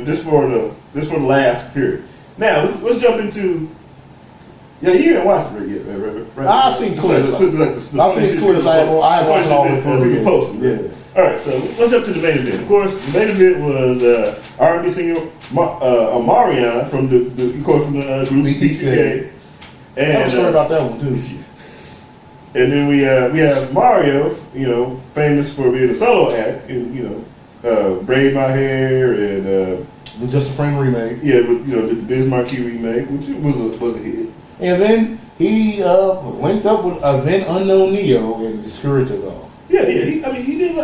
Just for the last period. Now let's jump into. Yeah, you didn't watch it yet, right? I've seen clips. I've seen clips. I haven't watched it all the way through. Posted, yeah. All right, so let's jump to the main event. Of course, the main event was R&B singer Omarion from the group BTK. And I have a story about that one too. And then we have Mario, famous for being a solo act, and Braid My Hair and the Just a Friend remake. Yeah, but did the Biz Markie remake, which was a hit. And then he linked up with a then unknown Neo in the Spiritual Dog. Yeah. He did.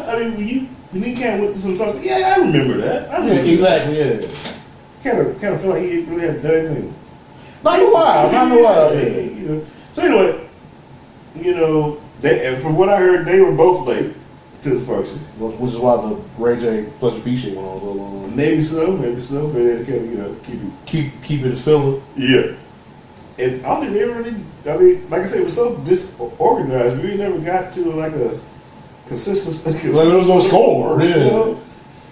When he came with some stuff. Yeah, I remember that. Exactly. Yeah. Kind of feel like he really had done anything. Not in a while. Yeah. So anyway, and from what I heard, they were both late to the function, which is why the Ray J Pleasure P shit went on so long. Maybe so. But they kept keep it a filler. Yeah. And I don't think they really. Like I said, it was so disorganized. We never got to like a consistency. Like there was no score. Yeah.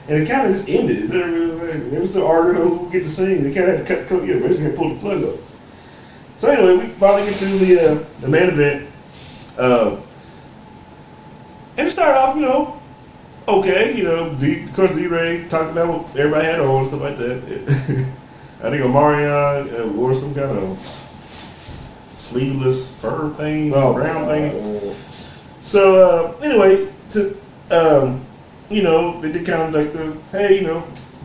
And it kind of just ended. They were still arguing on who would get to sing. They kind of had to basically had to pull the plug up. So anyway, we finally get to the main event. And it started off, okay. Of course, D-Ray talked about what everybody had on and stuff like that. I think Omarion wore some kind of sleeveless fur thing, brown thing. So anyway, they did kind of like hey,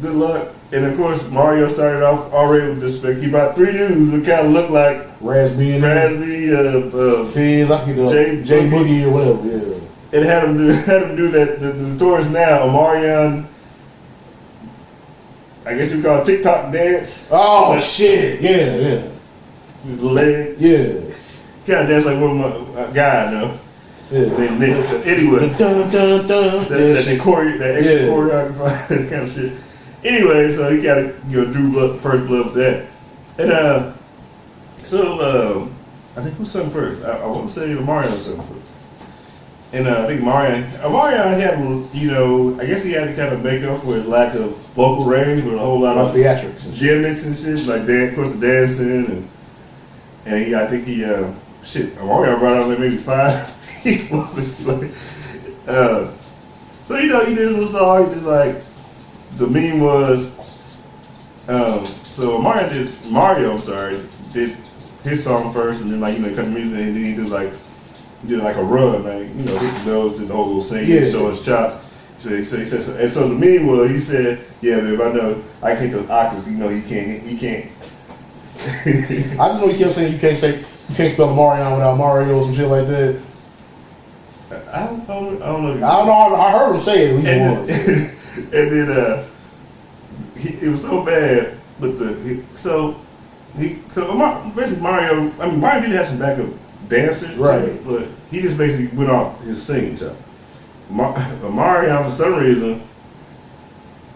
good luck. And of course, Mario started off already with disrespect. He brought 3 dudes that kind of looked like Razby, Fizz, I forget J Boogie or whatever. Yeah. And had him do that. The notorious now Omarion. I guess you call it TikTok dance. Oh shit! Yeah. With the leg. Yeah. Kind of dance like one of my guy, though. Yeah. Anyway. That extra choreography kind of shit. Anyway, so he got drew first blood with that. And I think who's something first? I want to say Omarion was something first. And I think Omarion had, I guess he had to kind of make up for his lack of vocal range with a whole lot of theatrics, gimmicks and shit, like of course the dancing and I think Omarion brought out like maybe 5 people. So he did his little song. He did like the meme was so Mario did his song first, and then cut the music, and then he did like a run, hit the nose, did the whole little singing, show his chops. So he said, and so the meme was, he said, "Yeah, babe, I know I can't those octaves. He can't." I just know he kept saying you can't spell Mario without Mario or some shit like that. I don't know. I heard him say it at least once. And then it was so bad, but basically Mario. I mean, Mario did have some backup dancers, right? But he just basically went off his singing job. Mario, for some reason,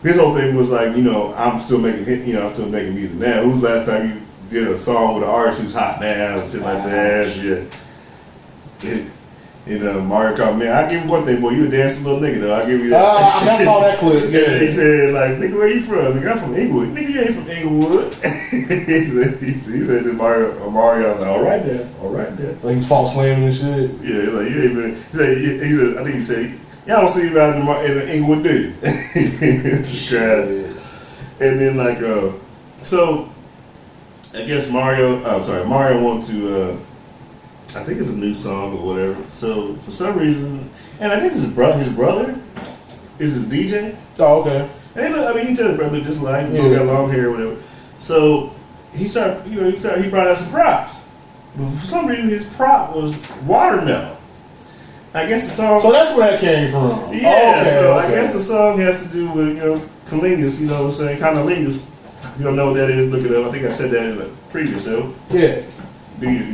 his whole thing was like, I'm still making music now. Who's the last time you did a song with an artist who's hot now and shit like that? Yeah. And Mario called, man, I'll give you one thing, boy. You a dancing little nigga, though. I'll give you that. I saw that clip. Yeah. And he said, like, nigga, where you from? Nigga, I'm from Inglewood. Nigga, you ain't from Inglewood. he said to Mario, I was like, all right there. Like he's false claiming and shit. Yeah, he's like, you ain't been. He said, I think he said, y'all don't see you out in the Inglewood, do you? And then, like, so, I guess Mario wanted to, I think it's a new song or whatever. So for some reason, and I think it's his brother is his DJ. Oh, okay. And look, I mean, you tell his brother just like got long hair or whatever. So he brought out some props. But for some reason, his prop was watermelon. I guess the song. So that's where that came from. Yeah. Okay. I guess the song has to do with Kalingas. You know what I'm saying? Conolingus. If you don't know what that is, look it up. I think I said that in a previous show. Yeah.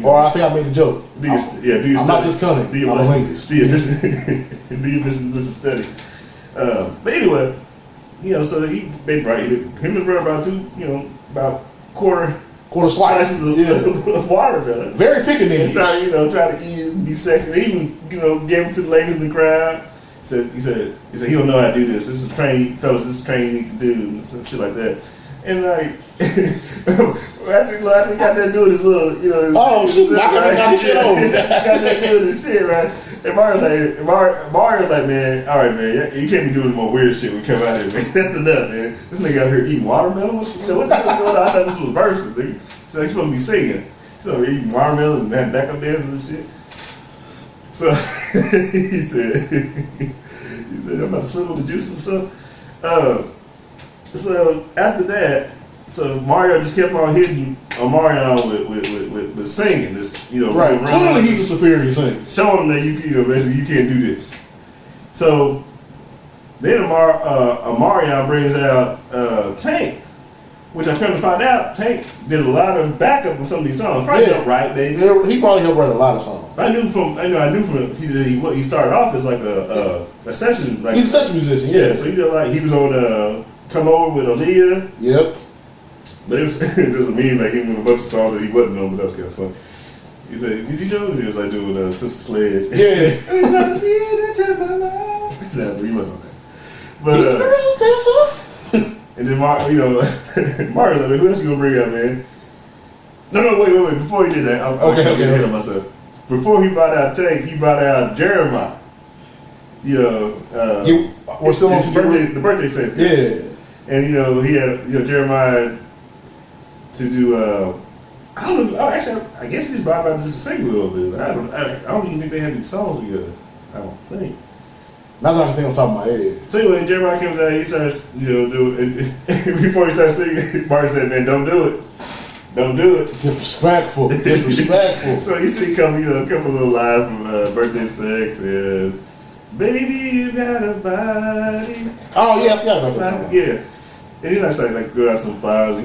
Or I think I made a joke. Do your I'm study. not just cunning. I'm a linguist. Do your business study. But anyway, so he made him and the brother about quarter slices of watermelon. Very pickaninny. And started, try to eat it and be sexy. And even, gave it to the ladies in the crowd. He said he don't know how to do this. This is a training, fellas. This is a training you need to do and shit like that. And like, I think got that dude his little, got shit over. Got that dude his shit, right? And Mario's like, man, all right, man, you can't be doing more weird shit when we come out here, man. That's enough, man. This nigga out here eating watermelon. What the hell's going on? I thought this was verses, nigga. So he's supposed to be singing. So we're eating watermelon and having backup dances and shit. So he said, I'm about to slip with the juice and stuff. So after that, Mario just kept on hitting Mario with singing this, right. Clearly he's a superior singer, showing him that basically you can't do this. So then Mario brings out Tank, which I come to find out Tank did a lot of backup on some of these songs. Probably helped write, baby. He probably helped write a lot of songs. I knew from he started off as like a session. Like, he's a session musician. Yeah. So he was on Come Over with Aaliyah. Yep. But it was a meme like him in a bunch of songs that he wasn't on, but that was kind of funny. He said, "Did you know?" He was like doing Sister Sledge. Yeah. Nah, but he wasn't on that. But and then Mario like, who else you gonna bring out, man? No, wait. Before he did that, I'm getting ahead of myself. Before he brought out Tank, he brought out Jeremiah. We're still on the birthday sex. Yeah. And he had Jeremiah to do I don't know. Actually, I guess he's brought out just to sing a little bit. I don't even think they have any songs together. I don't think. That's what I can think on top of my head. So anyway, Jeremiah comes out. He starts, doing. Before he starts singing, Mark said, "Man, don't do it. Don't do it." Disrespectful. So you see, a couple little lines from Birthday Sex and "Baby, you got a body." Oh yeah, I forgot about that. Yeah. And he started like go out some flowers,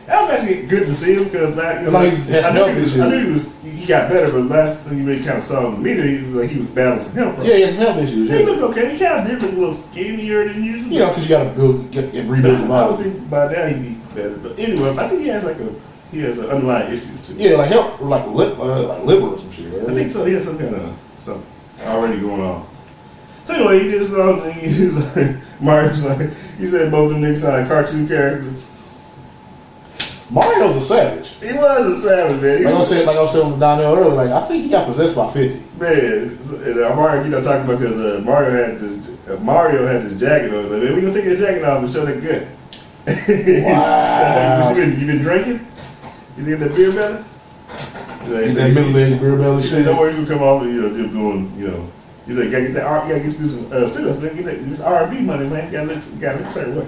That was actually good to see him because I knew he got better, but last time you really kind of saw him immediately, he was battling some health problems. Yeah, he had some health issues. He looked okay. He kind of did look a little skinnier than usual. Because you got to rebuild the body. I don't think by now he'd be better. But anyway, I think he has an underlying issues too. Yeah, like health, like liver or some shit. Right? I think so. He has some kind of something already going on. So anyway, he did this song and he was like, Mario's like, he said both of them niggas sound like cartoon characters. Mario's a savage. He was a savage, man. Like I was saying with Donnell earlier, like I think he got possessed by 50. Man, and Mario, talking about because Mario had this jacket on. I was like, man, we gonna take that jacket off and show that gut. Wow. You been drinking? You get that beer belly? He's that middle-aged beer belly shit. Don't worry, you can come off and just doing, He said, "Gotta get that. Gotta get you some sit-ups, man. Get this R&B money, man. Gotta look a certain way."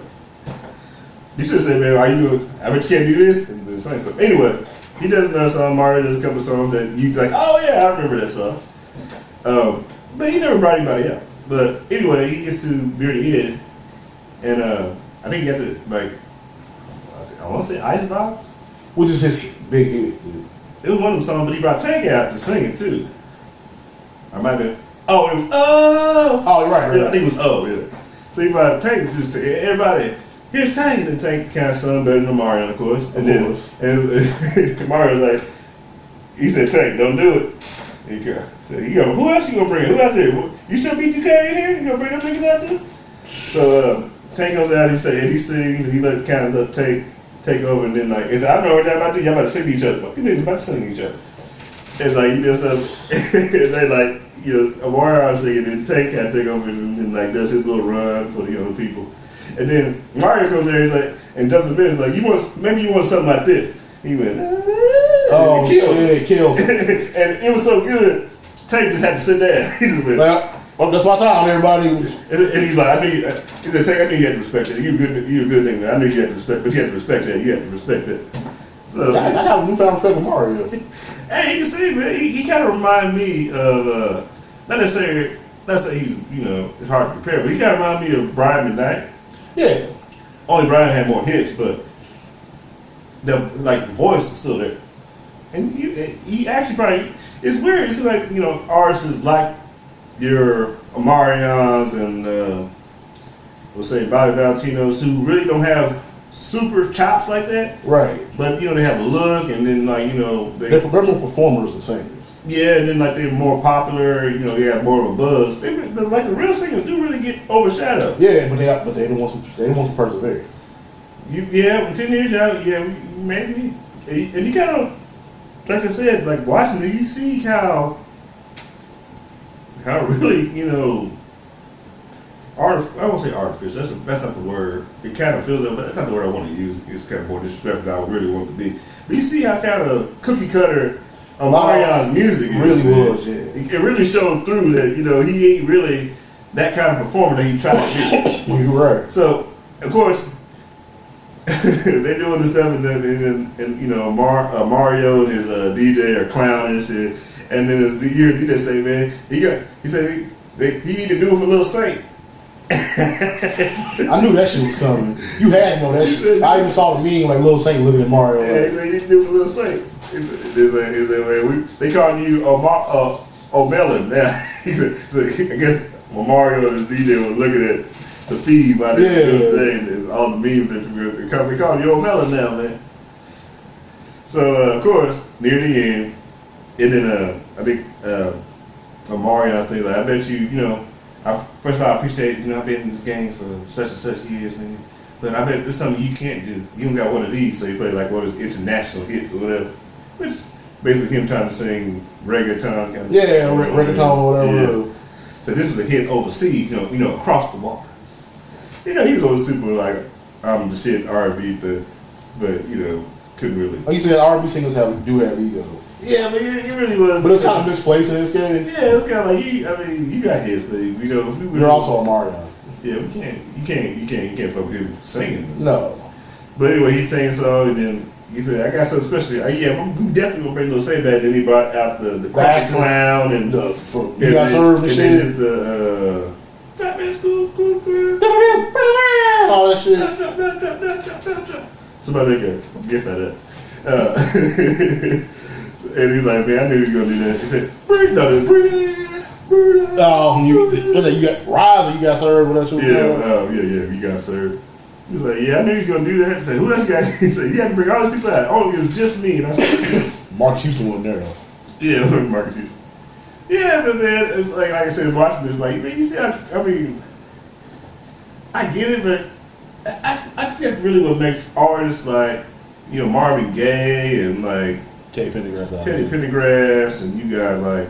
You should have said, "Man, are you? I bet you can't do this." And then sing something. Anyway, he does another song. Mario does a couple songs that you like. Oh yeah, I remember that song. But he never brought anybody else. But anyway, he gets to Beer the End, and I think he got to I want to say Icebox, which is his big hit. It was one of them songs, but he brought Tank out to sing it too. I might have been. Oh, it was Oh, right. Yeah, I think it was yeah. So he brought Tank just to everybody. Here's Tank, and Tank kind of sung better than Mario, of course. And then Mario's like, he said, "Tank, don't do it." He said, who else you gonna bring? Who else here? You sure B2K in here? You gonna bring them niggas out too? So Tank comes out, and he sings, and he let Tank take over, and then like, I don't know what y'all about to do. Y'all about to sing to each other. You niggas about to sing to each other. And like, he does stuff, and they like, Mario singing, and Tank kind of take over, and then like does his little run for the people. And then Mario comes there, and he's like, and does a bit, like, maybe you want something like this. He went, oh shit, killed him. And it was so good, Tank just had to sit down. He just went, well, that's my time, everybody. and he's like, he said, Tank, I knew you had to respect it. You a good nigga, man. I knew you had to respect, but you had to respect that. You had to respect it. So I got a newfound respect for Mario. Hey, you can see, man, he kind of remind me of, not necessarily he's, it's hard to compare, but he kind of remind me of Brian McKnight. Yeah. Only Brian had more hits, but the voice is still there. And he actually probably, it's weird. It's like, artists like your Omarions and, we'll say Bobby Valentinos, who really don't have super chops like that. Right. But, they have a look, and then, they're more performers than singers. Yeah, and then, they're more popular, they have more of a buzz. The real singers do really get overshadowed. Yeah, but they don't want to persevere. 10 years out, maybe. And you kind of, like I said, like watching it, you see how really, I won't say artificial. That's not the word. It kind of feels that, but that's not the word I want to use. It's kind of more disrespectful than I really want it to be. But you see how kind of cookie cutter Omarion's music is. Really was, yeah. It really showed through that, he ain't really that kind of performer that he tried to be. You're right. So, of course, they're doing this stuff, and Mario and his DJ are clowning and shit. And then the DJ say, man, he said he need to do it for Lil Saint. I knew that shit was coming. You had to know that shit. I even saw the meme like Lil Saint looking at Mario. Yeah, he said he need to do it for Lil Saint. He said, man, they calling you O'Melon now. He said, I guess Mario and his DJ were looking at the feed by the thing and all the memes that we call you O'Melon now, man. So of course, near the end, and then I think Marion's thing like, I bet you, first of all, I appreciate, I've been in this game for such and such years, man. But I bet there's something you can't do. You don't got one of these, so you play like one of his international hits or whatever. Which basically him trying to sing reggaeton kind of. Yeah, reggaeton or whatever. Yeah. So this was a hit overseas, across the water. He was always super like, I'm the shit R&B thing, but couldn't really. Oh, you said R&B singers do have ego. Yeah, but it really was. But it's kind of misplaced in this case. Yeah, it's kind of like you got hits, but if we were, you're also a Mario. Yeah, you can't fuck with him singing. No. But anyway, he sang a song, and then he said, "I got something special." We definitely gonna bring Lil Saint back. Then he brought out the clown and you got served and shit. And then the Fat Man School. All that shit. Somebody make a gift out of that. And he was like, man, I knew he was gonna do that. He said, breathe. Oh, you got Rise or you got served with that shit? Yeah, you got served. He was like, yeah, I knew he was gonna do that. He said, who else you got? He said, you had to bring all these people out. Oh, it was just me. And I said, Marcus Houston wasn't there though. Yeah, Marcus Houston. Yeah, but man, it's like I said, watching this, like, man, you see, I get it, but I think that's really what makes artists like, Marvin Gaye and like Teddy Pendergrass, and you got like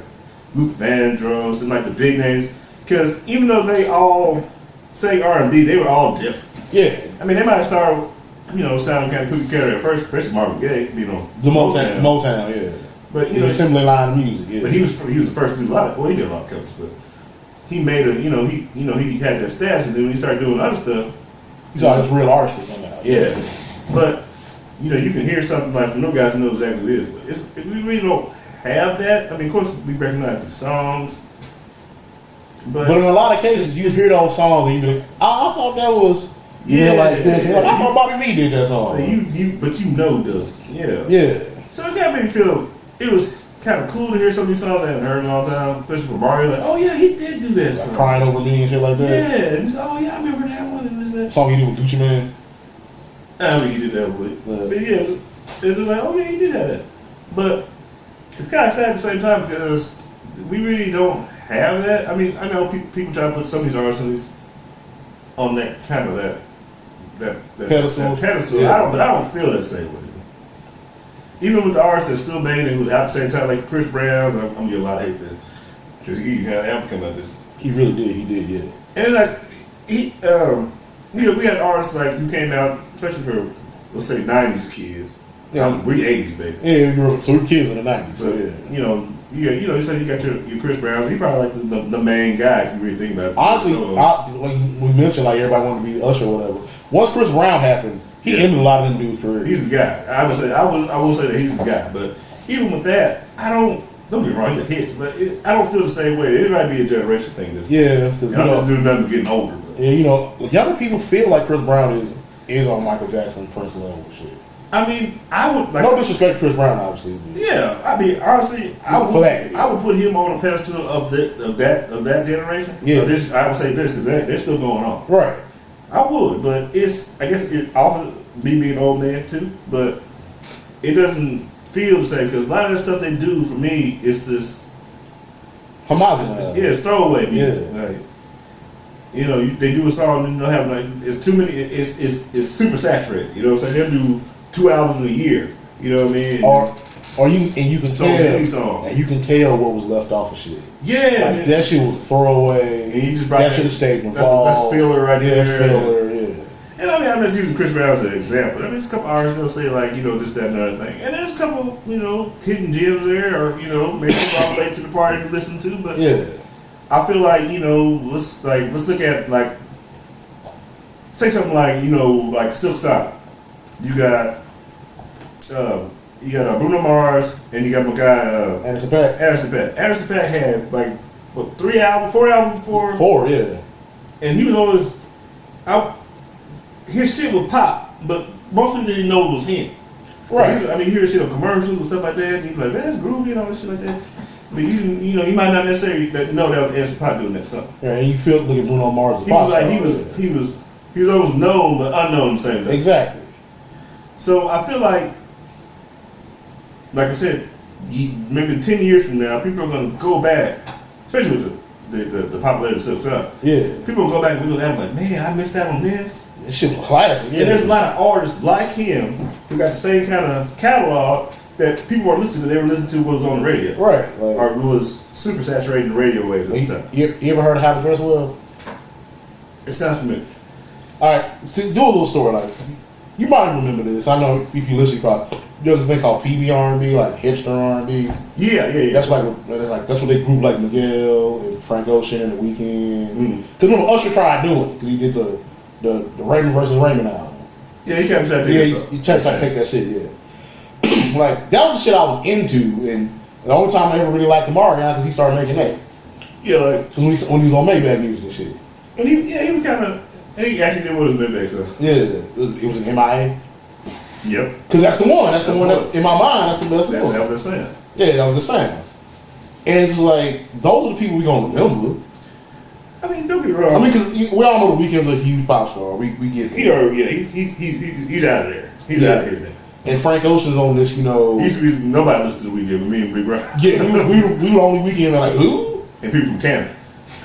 Luther Vandross and like the big names, because even though they all say R&B, they were all different. Yeah, I mean, they might start, sounding kind of cookie cutter at first, especially Marvin Gaye, the Motown, yeah. But the assembly line of music, yeah. But he was the first to do he did a lot of covers, but he made he had that stash, and then when he started doing other stuff, he saw this real artist come out. Yeah, but you can hear something like from those guys who know exactly what it is. But we really don't have that. I mean, of course, we recognize the songs, but in a lot of cases, you hear those songs and you be like, I thought that was like this. Like, I thought Bobby V did that song. But does. Yeah. So it kind of made me feel it was kind of cool to hear some of these songs I hadn't heard in a long time, especially from Mario. Like, oh yeah, he did do that song. Like Crying Over Me and shit like that. Yeah. And oh yeah, I remember that one and this that. Song he did with Gucci Mane. I don't think he did that with. But yeah, it was like, oh yeah, he did have that. But it's kind of sad at the same time because we really don't have that. I mean, I know people try to put some of these artists on that kind of that pedestal. Yeah. But I don't feel that same way. Even with the artists that still made it, who at the same time like Chris Brown, I'm getting a lot of hate there because he had an album come out this. He really did. He did, yeah. And like we had artists like who came out, especially for let's say '90s kids. Yeah, we '80s baby. Yeah, so we kids in the '90s. So yeah, you say you got your Chris Browns. He probably like the main guy if you really think about it. Honestly, when we mentioned like everybody wanted to be Usher or whatever. Once Chris Brown happened, he ended a lot of them dudes' careers. He's the guy. I will say that he's the guy. But even with that, don't get me wrong, he got hits, but I don't feel the same way. It might be a generation thing. Yeah, because I'm just doing nothing but getting older. But. Yeah, younger people feel like Chris Brown is on Michael Jackson, Prince level and shit. I mean, I would like no disrespect to Chris Brown, obviously. But yeah, I mean, honestly, I would put him on a pedestal of that generation. Yeah, I would say this because they're still going on. Right. I would, but I guess it often me being an old man too, but it doesn't feel the same because a lot of the stuff they do for me is this homogenous. It's throwaway music. Yeah. Like, they do a song and they'll have like it's too many. It's super saturated. You know what I'm saying? They'll do 2 albums in a year. You know what I mean? Or you can so tell many songs. and you can tell what was left off of shit. Yeah, like that shit was throwaway. And you just brought that should have stayed in the fall. That's filler right there. That's filler. Yeah. And I mean, I'm just using Chris Brown as an example. I mean, there's a couple artists they'll say like, this, that, and other thing, and there's a couple, hidden gems there, or maybe people are late to the party to listen to. But yeah, I feel like let's look at like say something like like Silk Sonic. You got Bruno Mars and you got my guy Anderson .Paak. Anderson .Paak had like what 4 albums before. 4, yeah. And he was always his shit would pop, but most people didn't know it was him. Right. I mean, you hear shit on commercials and stuff like that, and you're like, man, that's groovy and all this shit like that. But you might not necessarily know that was Anderson .Paak doing that song. Yeah, and you feel look at Bruno Mars. He was always known but unknown the same time. Exactly. So I feel like I said, maybe 10 years from now, people are going to go back, especially with the popularity of Silk Sonic. Yeah. People will go back and be like, man, I missed out on this. This shit was classic. Yeah. And there's a lot of artists like him who got the same kind of catalog that people were listening to. They were listening to what was on the radio. Right. Like, or was super saturated in the radio waves at the time. You ever heard of How the Dress Well? It sounds familiar. All right, so do a little story. Like, you might remember this. I know if you listen, probably there's a thing called PB R&B, like hipster R&B. Yeah. That's that's what they group like Miguel and Frank Ocean and The Weeknd. Because remember Usher tried doing it because he did the Raymond versus Raymond album. Yeah, he kept trying to take that shit. Yeah, like that was the shit I was into, and the only time I ever really liked Omarion because he started making that. Yeah, like when he was on Maybach music and shit. And he was kind of. He actually did what his Maybach stuff. Yeah, it was an MIA. Yep. Because that's the one. That's the one that's in my mind. That's the best one. That was the sound. Yeah, that was the sound. And it's like those are the people we gonna remember. I mean, don't get me wrong. I mean, because we all know The Weeknd's a huge pop star. We get he's out of there. He's out of here, man. And Frank Ocean's on this, nobody listens to The Weeknd but me and Big Brown. Yeah, we were the only Weeknd like who? And people from Canada.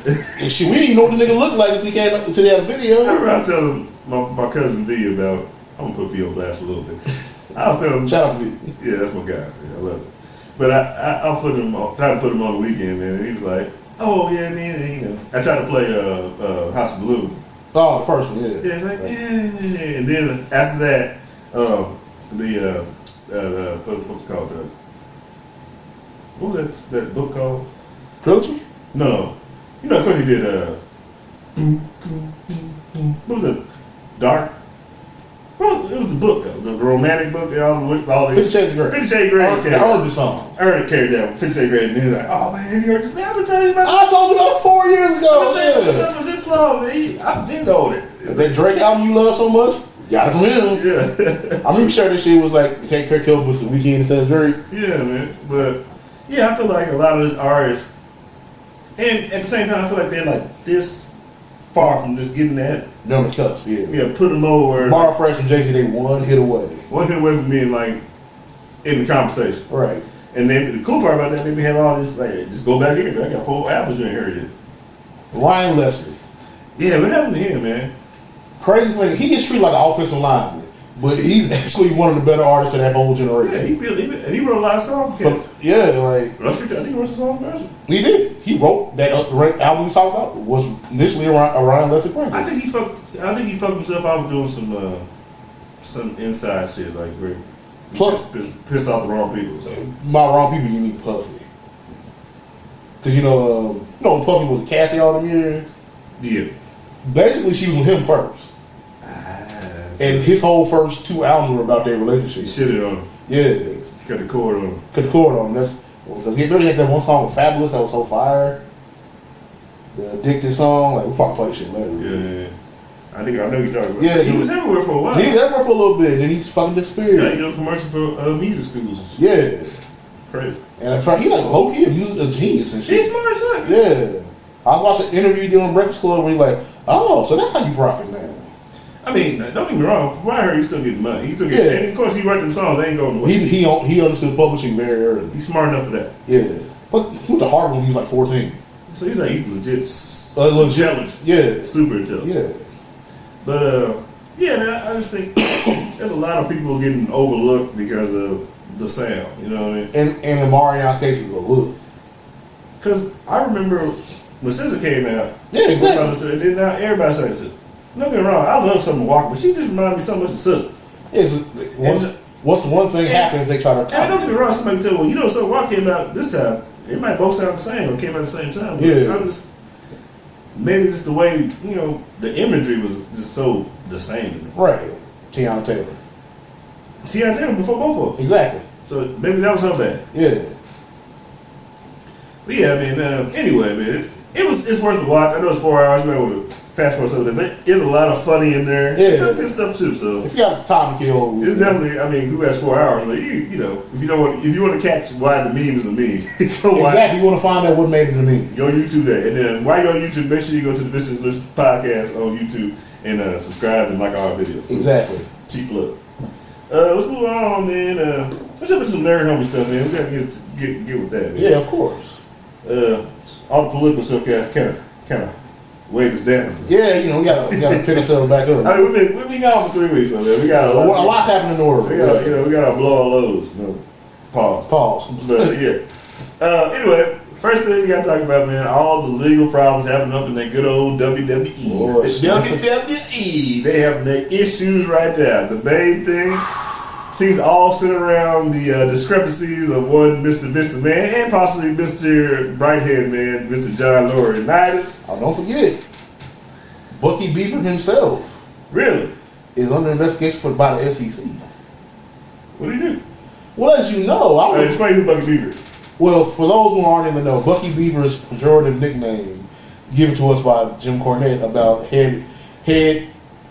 And shit, we didn't even know what the nigga looked like until they had a video. I remember I was telling my cousin V about. I'm gonna put V on blast a little bit. I'll tell him. Shout out to V. Yeah, that's my guy. Man. I love it. But I'll try to put him on The Weeknd, man. And he was like, "Oh yeah, man." And, I tried to play House of Balloon. Oh, the first one, yeah. Yeah, it's like yeah. And then after that, what's it called? What was that book called? Trilogy? No. Of course he did. What was it? Dark. Well, it was the book though, the romantic book. All the 50 Shades of Grey. 50 Shades of Grey. I heard the song. Ernest carried that one. 50 Shades of Grey, and he was like, "Oh man, have you heard this? Man, I've been telling you about. I told you about 4 years ago. I've been telling you about for this long, man. I've been on it. That Drake album you love so much, got it from him. Yeah. I'm pretty sure this shit was like Take Care Kill with The Weeknd instead of Drake. Yeah, man. But yeah, I feel like a lot of these artists, and at the same time, I feel like they're like this far from just getting that. They're on the cusp, yeah. Yeah, put them over. Bar Fresh and Jay-Z, they one hit away. One hit away from being like in the conversation. Right. And then the cool part about that, they have all this like, just go back here. Man. I got 4 apples you ain't heard yet. Ryan Leslie. Yeah, what happened to him, man? Crazy thing, he gets treated like an offensive lineman, but he's actually one of the better artists of that whole generation. Yeah, and he wrote a lot of songs. Yeah, like I think he wrote some songs for us. He did. He wrote that album we talking about was initially a Ryan Leslie project. I think he fucked himself out with doing some inside shit like where he pissed off the wrong people. So. My wrong people, you mean Puffy? Because you know Puffy was Cassie all them years. Yeah. Basically, she was with him first. And his whole first 2 albums were about their relationship. He shitted on him. Yeah. Cut the cord on him. That's because he really had that one song with Fabulous that was so fire. The Addicted song, like we probably play shit later. Yeah. I know you're talking about. Yeah, he was everywhere for a while. He was everywhere for a little bit, then he just fucking disappeared. Yeah, he did a commercial for music schools. Yeah. Crazy. And in fact, he like low key a genius and shit. He's smart as fuck. Yeah. I watched an interview doing Breakfast Club where he's like, oh, so that's how you profit now. I mean, don't get me wrong. From what I heard, he's still getting money. He's still getting, and of course, he writes them songs. They ain't going away. He understood publishing very early. He's smart enough for that. Yeah. But he went to Harvard when he was like 14. So he's like legit intelligent. Yeah. Super intelligent. Yeah. But yeah, man, I just think there's a lot of people getting overlooked because of the sound. You know what I mean? And the Marion stage was a look. Because I remember when SZA came out. Yeah, exactly. And then now everybody says SZA. Don't get me wrong, I love Summer Walker, but she just reminds me so much of SZA. Once one thing happens, they try to. And don't get me wrong, somebody can tell, well, you know, Summer Walker came out this time. It might both sound the same or came out at the same time. But Yeah. Maybe just the way, you know, the imagery was just so the same. Right. Tiana Taylor. Tiana Taylor before both of them. Exactly. So maybe that was her bad. Yeah. But yeah, I mean, anyway, man, it's worth a watch. I know it's 4 hours. You might want to fast forward some of that, but there's a lot of funny in there. Yeah. Some good stuff too. So if you have time to kill, it's definitely. I mean, who has 4 hours? Like you know, if you want to catch why the meme is a meme, go watch. Exactly. You want to find out what made it a meme. Go YouTube that, and then while you're on YouTube, make sure you go to the Vicious List podcast on YouTube and subscribe and like our videos. Exactly. Cheap plug. Let's move on, man. Let's jump into some nerd homie stuff, man. We gotta get with that, man. Yeah, of course. All the political stuff kind of weighed us down. Yeah, you know, we gotta pick ourselves back up. I mean, we've been gone for 3 weeks, so man. We got a lot's happening in the world. We got our blow our loads. You know, pause. But yeah. Anyway, first thing we gotta talk about, man, all the legal problems happening up in that good old WWE. Lord, WWE, they have their issues right there. The main thing seems all centered around the discrepancies of one Mr. Vince McMahon and possibly Mr. Brighthead Man, Mr. John Laurinaitis. Oh, don't forget, Bucky Beaver himself Really? is under investigation by the SEC. What did he do? Well, as you know, Explain who Bucky Beaver is. Well, for those who aren't in the know, Bucky Beaver's pejorative nickname given to us by Jim Cornette about head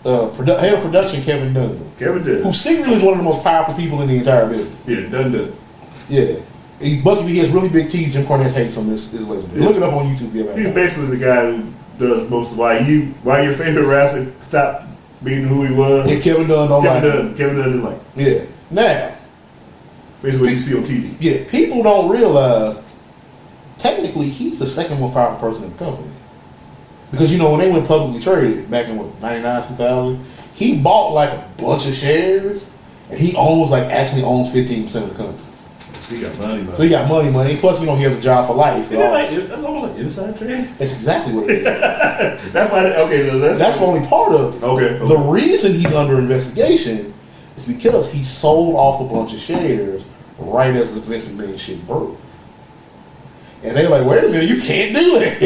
of production Kevin Dunn. Who secretly is one of the most powerful people in the entire business. Yeah, Dunn. Yeah. He has really big teeth. Jim Cornette hates him. This legend. Look it up on YouTube. He's basically the guy who does most of why your favorite wrestler stopped being who he was. Yeah, Kevin Dunn don't like him. Kevin Dunn didn't like him. Yeah. Now, basically what you see on TV. Yeah, people don't realize technically he's the second most powerful person in the company. Because, you know, when they went publicly traded back in, 99, 2000, he bought, like, a bunch of shares, and he actually owns 15% of the company. So he got money. So he got money. Plus, you know, he has a job for life. That's almost like inside trading? That's exactly what it is. That's why, that's only part of it. Okay. The reason he's under investigation is because he sold off a bunch of shares right as the Vince McMahon shit broke. And they're like, wait a minute, you can't do that.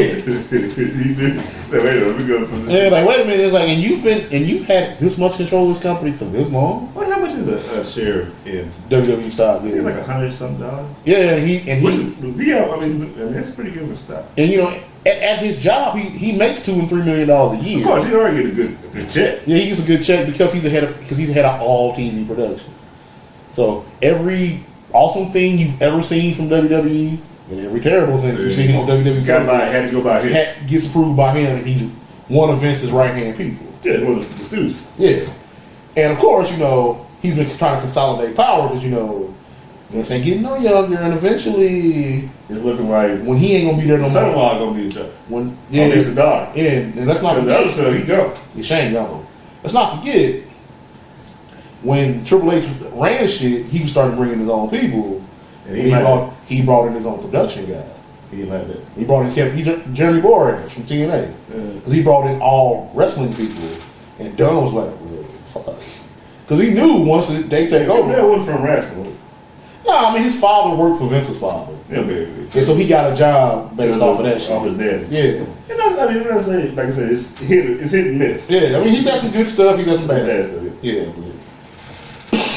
Let me go from this. They're like, wait a minute, it's like, and you've had this much control of this company for this long? What? How much is a share in WWE stock? Yeah, it's like $100-something. Yeah, I mean, that's pretty good with stock. And you know, at his job, he makes $2 and $3 million a year. Of course, he already get a good check. Yeah, he gets a good check because he's ahead of all TV production. So every awesome thing you've ever seen from WWE. And every terrible thing you've seen on WWE had to go by him. Gets approved by him, and he's one of Vince's right-hand people. Yeah, one of the students. Yeah. And, of course, you know, he's been trying to consolidate power because, you know, Vince ain't getting no younger, and eventually It's looking like when he ain't gonna be there no the more. son-in-law gonna be the judge. When Yeah, it's the daughter. and let's not Because the other forget, son, he gone. yeah, Shane gone. Let's not forget when Triple H ran shit, he started bringing his own people, And and he brought in his own production guy. He didn't like that. He brought in Jeremy Borash from TNA. Because he brought in all wrestling people. And Dunn was like, well, fuck. Because he knew once they take over. That wasn't from wrestling. No, I mean, his father worked for Vince's father. Okay. And so he got a job based off of that shit. Off his daddy. Yeah. And I mean, when I say, like I said, it's hit and miss. Yeah, I mean, he's got some good stuff, he got some bad Bad stuff. stuff, Yeah,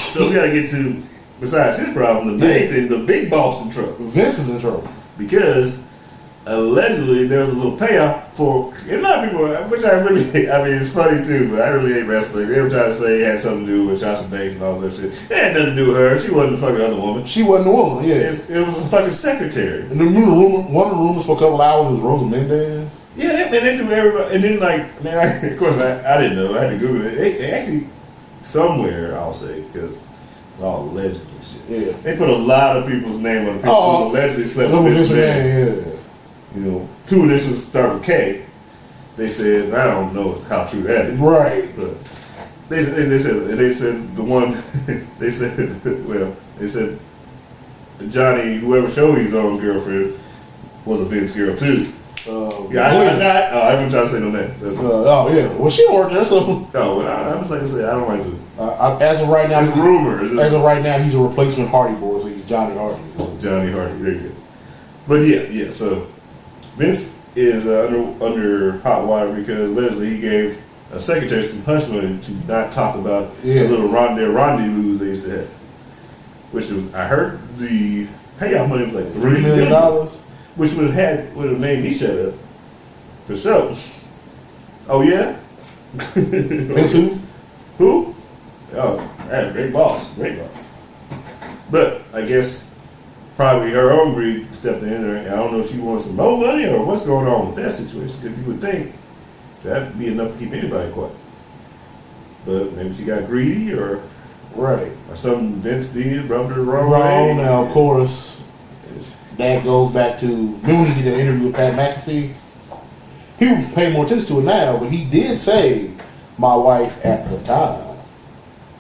So we gotta get to, besides his problem, the main thing, the big boss in trouble. Vince is in trouble. Because allegedly there was a little payoff for, and a lot of people, which I really hate. I mean, it's funny too, but I really hate wrestling. They were trying to say it had something to do with Johnson Banks and all that shit. It had nothing to do with her. She wasn't the fucking other woman. She wasn't the woman, yeah. It was a fucking secretary. And remember one of the rumors for a couple hours was Rosa Mendez? Yeah, they threw everybody, and then like, man, of course I didn't know. I had to Google it. They actually, somewhere, I'll say, because it's all alleged and shit. Yeah. They put a lot of people's name on the people who allegedly slept with this man. Yeah. You know, 2 initials start with K. They said, I don't know how true that is. Right. But they said the one, they said Johnny, whoever showed his own girlfriend, was a Vince girl too. I wasn't trying to say no name. Oh yeah, well she worked there, so. Oh, well, I was like I said, I don't like to. As of right now, it's rumors. As of right now, he's a replacement Hardy Boy, so he's Johnny Hardy. Johnny Hardy, very good. But yeah. So Vince is under hot water because allegedly he gave a secretary some hush money to not talk about the little rendezvous they used to have. Which was, I heard the payout money was like $3 million. Which would have made me shut up. For sure. Oh yeah? Vince who? Who? Oh, great boss. Great boss. But I guess probably her own greed stepped in there. I don't know if she wants some more money or what's going on with that situation. Because you would think that'd be enough to keep anybody quiet. But maybe she got greedy or something Vince did, rubbed her the wrong way. Now, of course, that goes back to, remember when he did an interview with Pat McAfee? People pay more attention to it now, but he did say, my wife at the time.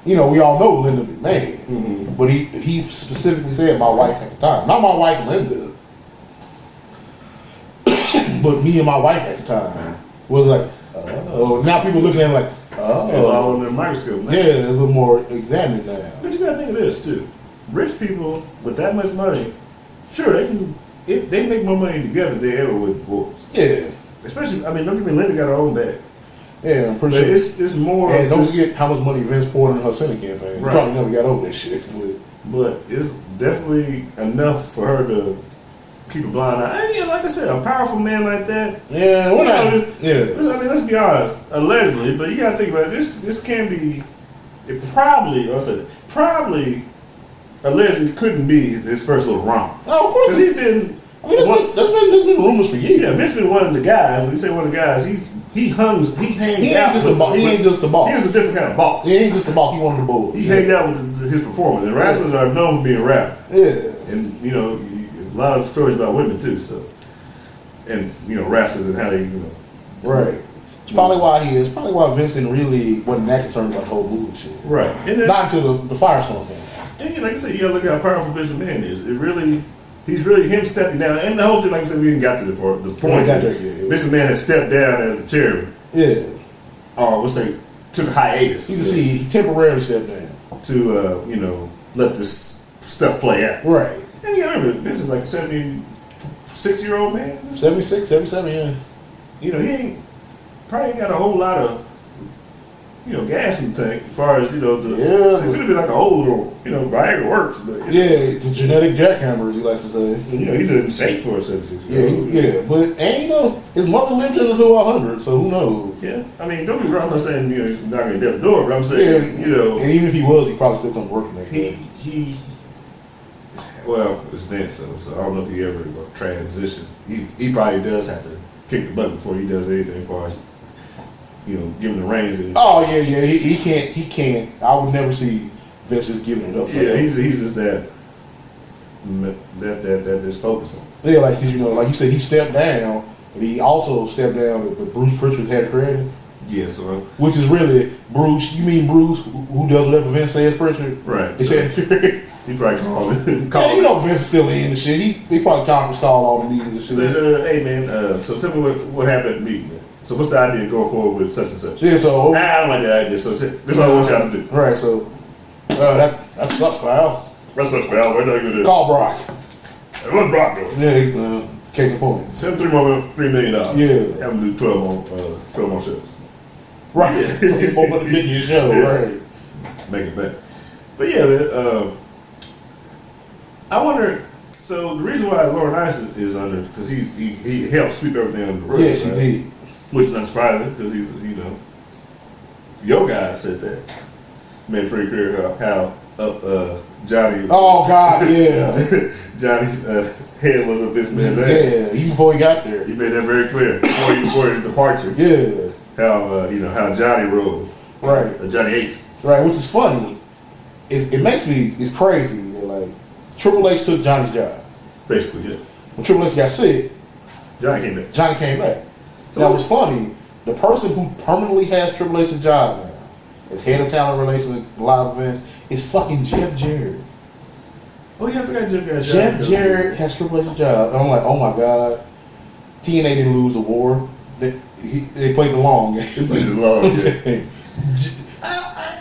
You know, we all know Linda McMahon. Mm-hmm. But he specifically said, my wife at the time. Not my wife, Linda. But me and my wife at the time was like, oh. Now people looking at him like, oh. It's all under the microscope now. Yeah, it's a little more examined now. But you gotta think of this too. Rich people with that much money, sure, they make more money together than they ever would divorce. Yeah. Especially, I mean, don't get me, Linda got her own bag. Yeah, I'm pretty sure. It's more. And don't forget how much money Vince poured into her Senate campaign. Right. Probably never got over that shit. But it's definitely enough for her to keep a blind eye. And yeah, like I said, a powerful man like that. Yeah, I mean, let's be honest. Allegedly, but you gotta think about it. This can be. It probably, allegedly couldn't be his first little romp. Oh, of course. Because he's been. I mean, there's been rumors for years. Yeah, Vince been one of the guys. When you say one of the guys, he hangs out. He ain't just the boss. He was a different kind of boss. He ain't just the boss. He one of the boys. He hanged out with his performers, and wrestlers are known for being rap. Yeah, and you know, a lot of stories about women too. So, and you know, wrestlers and how they, right. It's probably why Vince wasn't that concerned about the whole movie shit. Right, and then, not until the Firestorm thing. And like I said, you gotta look at how powerful Vince McMahon is. He's really him stepping down, and the whole thing, like I said, we didn't got to the point. Vince McMahon had stepped down as the chairman. Yeah. Took a hiatus. He temporarily stepped down to let this stuff play out. Right. And you gotta remember, Vince is like a 76-year-old man. 76, 77, yeah. You know, he probably ain't got a whole lot of gas in the tank as far as, so it could have been like an old, Viagra works, but the genetic jackhammer, as he likes to say. He's in shape for a 76-year-old. Yeah, but his mother lived until 100, so who knows? Yeah, I mean, don't be wrong. I'm not saying he's not gonna get the door, but I'm saying and even if he was, he probably still come working there. Well, it's Vince, so I don't know if he ever will transition. He probably does have to kick the bucket before he does anything as far as giving the reins. Oh yeah, he can't. I would never see Vince just giving it up. Yeah, he's just that. that is focused on. Yeah, like, cause like you said, he stepped down, but he also stepped down. But Bruce Prichard had created. Yeah, so which is really Bruce. You mean Bruce, who does whatever Vince says, Prichard? Right. He said he probably called it. Yeah, Vince is still in the shit. He probably conference called all the meetings and shit. But, hey man, so tell me what happened at the meeting. Man. So what's the idea going forward with such and such? Yeah, so I don't like that idea. So this is what I want y'all to do. Right. So that sucks, pal. That sucks, pal. Where did I go this? Call Brock. Hey, what's Brock doing? Yeah, case in point. Send $3 million. Yeah. Have him do 12 more shows. Right. 450 a show. Yeah. Right. Make it back. But yeah, man. I wonder. So the reason why Lauren Ice is under, because he helped sweep everything under the rug. Yes, right? he did. Which is unsurprising because he's your guy said that. Made it pretty clear how up Johnny. Oh God, yeah. Johnny's head was up this man's ass. Yeah, even before he got there. He made that very clear before his departure. Yeah. How Johnny rolled. Right. Johnny Ace. Right, which is funny. It makes me, it's crazy that like Triple H took Johnny's job. Basically, yeah. When Triple H got sick, Johnny came back. Johnny came back. So now, what's funny, the person who permanently has Triple H's job now, as head of talent relations and live events, is fucking Jeff Jarrett. Oh yeah, I forgot Jeff Jarrett. Jeff Jarrett has Triple H's job. And I'm like, oh my God. TNA didn't lose the war. They played the long game. They played the long game.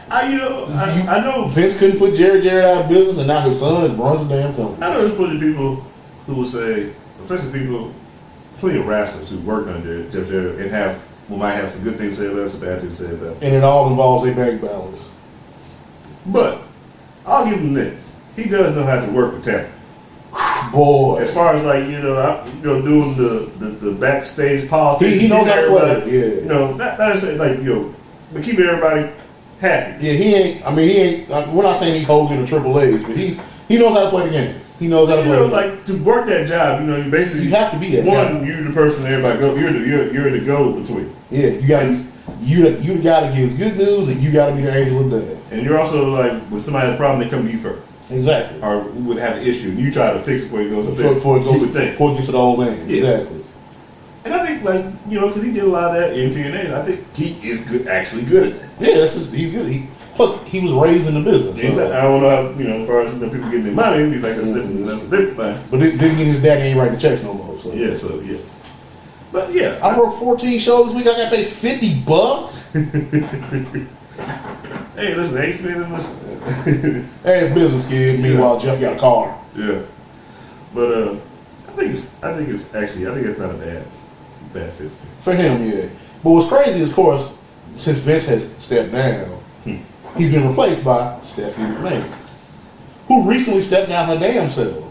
I know Vince couldn't put Jarrett out of business, and now his son runs the damn company. I know there's plenty of people who will say, offensive people, plenty of wrestlers who worked under Jeff Jarrett and might have some good things to say about it, some bad things to say about it. And it all involves a bank balance. But I'll give him this: he does know how to work with talent. Boy, as far as like doing the backstage politics, he knows how to play. Yeah, not necessarily like but keeping everybody happy. Yeah, he ain't. We're not saying he's Hogan or Triple H, but he knows how to play the game. He knows how to play. Like to work that job, you basically you have to be that. One, you're the person that everybody go. You're the go between. Yeah, you the guy that gives good news, and you got to be the angel of death. And you're also like when somebody has a problem, they come to you first. Exactly. Or would have an issue, and you try to fix it before it goes up there. Before it gets to the old man. Yeah. Exactly. And I think, because he did a lot of that in TNA, I think he is actually good at that. Yeah, he's good. Plus, he was raised in the business. So. I don't know how, as far as people getting their money, he's like, that's a different thing. But then again, his daddy ain't writing the checks no more. So. Yeah, But yeah. I worked 14 shows this week, I got paid $50. Hey, listen, ain't spending this. Hey, it's business, kid. Meanwhile, Jeff got a car. Yeah. But I think it's not a bad fit for him. Yeah. But what's crazy is, of course, since Vince has stepped down, he's been replaced by Stephanie McMahon, who recently stepped down her damn self.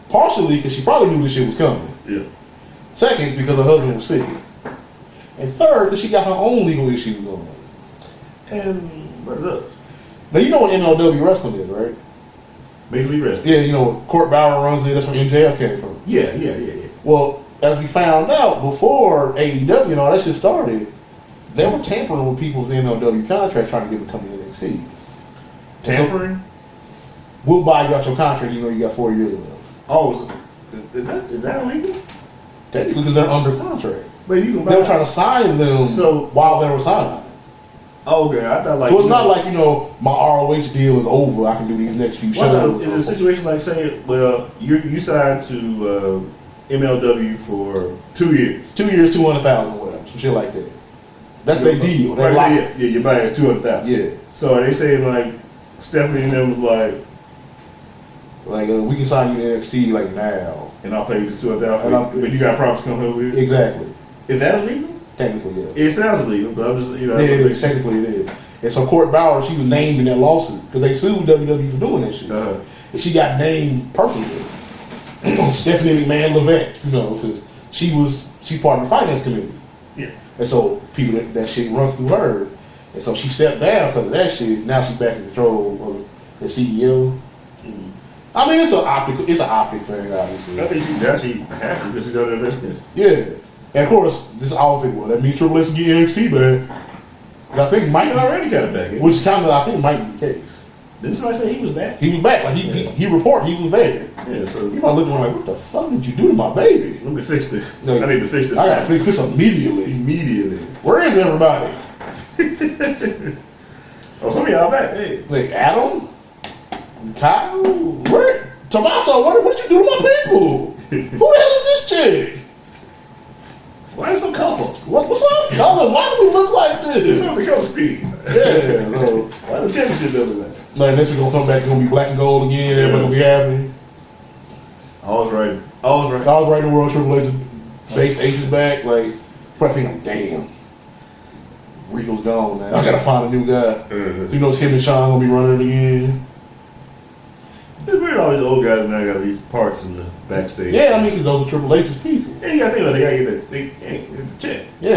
Partially because she probably knew this shit was coming. Yeah. Second, because her husband was sick. And third, because she got her own legal issues going on. And what it does. Now, you know what MLW wrestling is, right? Major League Wrestling. Yeah, Court Bauer runs it. That's where MJF came from. Yeah. Well, as we found out before AEW and all that shit started, they were tampering with people's MLW contracts trying to get them to come to NXT. Tampering? We'll buy you out your contract, you got 4 years left. Oh, so is that illegal? Technically, because they're under contract. But you can they were trying to sign them while they were signing. Okay, I thought so it's not like my ROH deal is over. I can do these next few shows. Is it a situation like say, well, you signed to MLW for 2 years, 2 years, 200,000 or whatever, some shit like that. That's their deal. Right, you're buying 200,000. Yeah. So are they saying like Stephanie and them was like we can sign you to NXT like now, and I'll pay you the 200,000, but you got promise to come over here. Exactly. Is that illegal? Technically, yeah. It sounds illegal, but I'm just, Yeah, it is. Technically, it is. And so Court Bauer, she was named in that lawsuit because they sued WWE for doing that shit. And she got named personally. Stephanie McMahon Levesque, because she's part of the finance committee. Yeah. And so people that shit runs through her. And so she stepped down because of that shit. Now she's back in control of the CEO. I mean, it's an optic thing, obviously. I think she has to because she's done the investigation. Yeah. And of course, this all think, well, that means Triple H can get NXT back. I think Mike already got it back. Which kind of, I think, might be the case. Didn't somebody say he was back? He was back. Like he reported he was there. Yeah, so You might look at him like, what the fuck did you do to my baby? let me fix this. Like, I need to fix this. I gotta fix this immediately. immediately. Where is everybody? Oh, some of y'all back. Hey, Like Adam, Kyle, where? Tommaso, what did you do to my people? Who the hell is this chick? why is it so colorful? What's up, colors? Why do we look like It's this? on the color speed. Yeah, so, Why the championship building that? like next week gonna come back, it's gonna be black and gold again. Everybody gonna be happy. I was right. I was right. I was right in the world. Triple H's base H is back. Like, probably think like, damn, Rico's gone now. I gotta find a new guy. You know, it's him and Sean gonna be running it again. It's weird all these old guys now got these parts in the backstage. Yeah, I mean, because those are Triple H's people. And you gotta think about it, they gotta get the check. Yeah.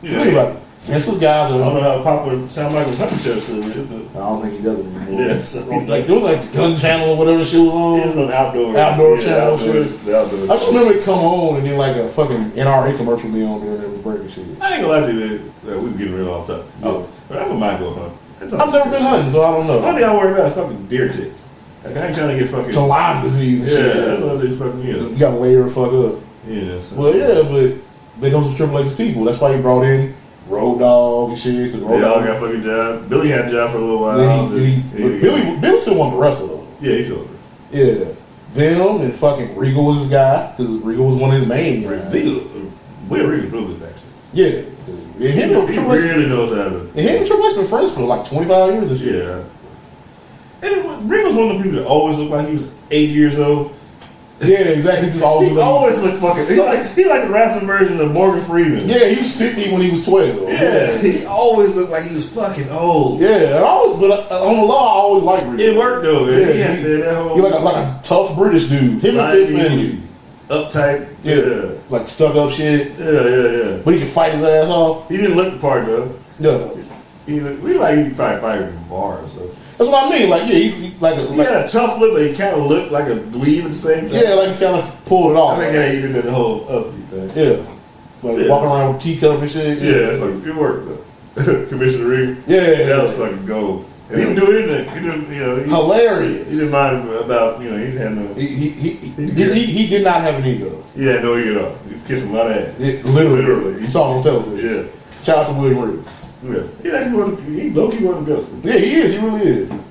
Yeah. Think about it. Vince's guys I don't know are. how popular Sound Michael's hunting show still is, but I don't think he does it anymore. yeah, so, Like, it was like the Gun Channel or whatever shit was on. it was on outdoor. Outdoor yeah, channel outdoors, shit. the outdoors. I just remember it come on and then like a fucking NRA commercial be on there and they was breaking shit. I ain't gonna lie to you, man. We were getting real off top. Oh, but I don't mind going hunting. I've never been hunting, so I don't The only know. thing I worry about is fucking deer ticks. Like, I ain't trying to get fucking. It's a Lyme disease and Yeah, shit. that's what they fucking You gotta layer the fuck up. Yeah, so. Well, yeah, but they know some Triple H's people. That's why he brought in Road Dogg and shit. Cause Road They all Dogg, got fucking job. Billy had a job for a little while. but Billy still wanted to wrestle though. Yeah, he's over. Yeah, them and fucking Regal was his guy because Regal was one of his main guys. Will Regal's real good backstage. Yeah, and him and He Triple H, really knows how to. and him and Triple H been friends for like 25 years and shit. Yeah. And Regal's one of the people that always looked like he was 8 years old. Yeah, exactly. Just always He like, always looked fucking. He like the wrestling version of Morgan Freeman. yeah, he was 50 when he was 12. Yeah, he always looked like he was fucking old. Yeah, and but on the law, I always liked Regal. It worked though, man. Yeah, he had that whole he like a tough British dude. Him and Fit Finley. uptight. Yeah. Like stuck up shit. Yeah. But he can fight his ass off. He didn't look the part though. Yeah. We like he fight in the bar or something. That's what I mean. Like, yeah, he like He had a tough look, but he kind of looked like a dweeb at the same time. yeah, like he kind of pulled it off. I think he did that whole upbeat thing. Yeah. Like Yeah. walking around with teacup and shit. Yeah, it worked though. Commissioner Regal. Yeah. That was fucking gold. And he didn't do anything. He didn't, he Hilarious. didn't mind about, he had no, He did not have an ego. he had no ego at all. He was kissing a lot of ass. Literally. You saw it on television. Yeah. Shout out to William Regal. Yeah. He low-key one of the ghosts. Yeah, he is. He really is. And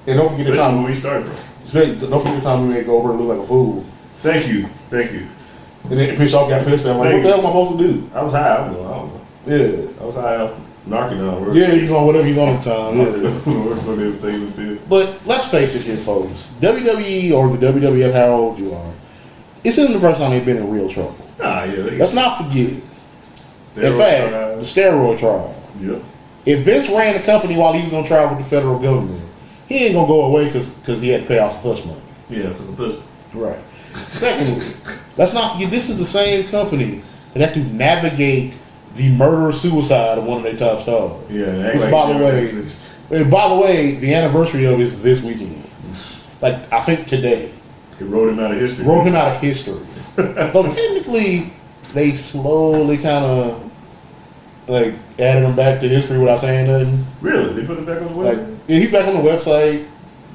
don't forget the That's time. where we started from. Don't forget the time we made Goldberg look like a fool. Thank you. And then Bischoff got pissed. I'm like, what the hell am I supposed to do? I was high. I don't know. Yeah. I was high off Narcanol. Yeah, he's on whatever he's on at the time. Yeah. Everything was good. But let's face it here, folks. WWE or the WWF, however old you are, it's in the first time they've been in real trouble. Yeah. Let's not forget. Steroid In fact, trials. the steroid trial. Yep. If Vince ran the company while he was on trial with the federal government, he ain't gonna go away because he had to pay off some hush money. Yeah, for some pussy. Right. Secondly, let's not forget this is the same company that had to navigate the murder-suicide of one of their top stars. Yeah, Which, by the way, the anniversary of it is this weekend. Like, I think today. It wrote him out of history. Wrote him out of history. But technically, they slowly kind of like added him back to history without saying nothing. Really? They put him back on the Like, website? yeah, he's back on the website.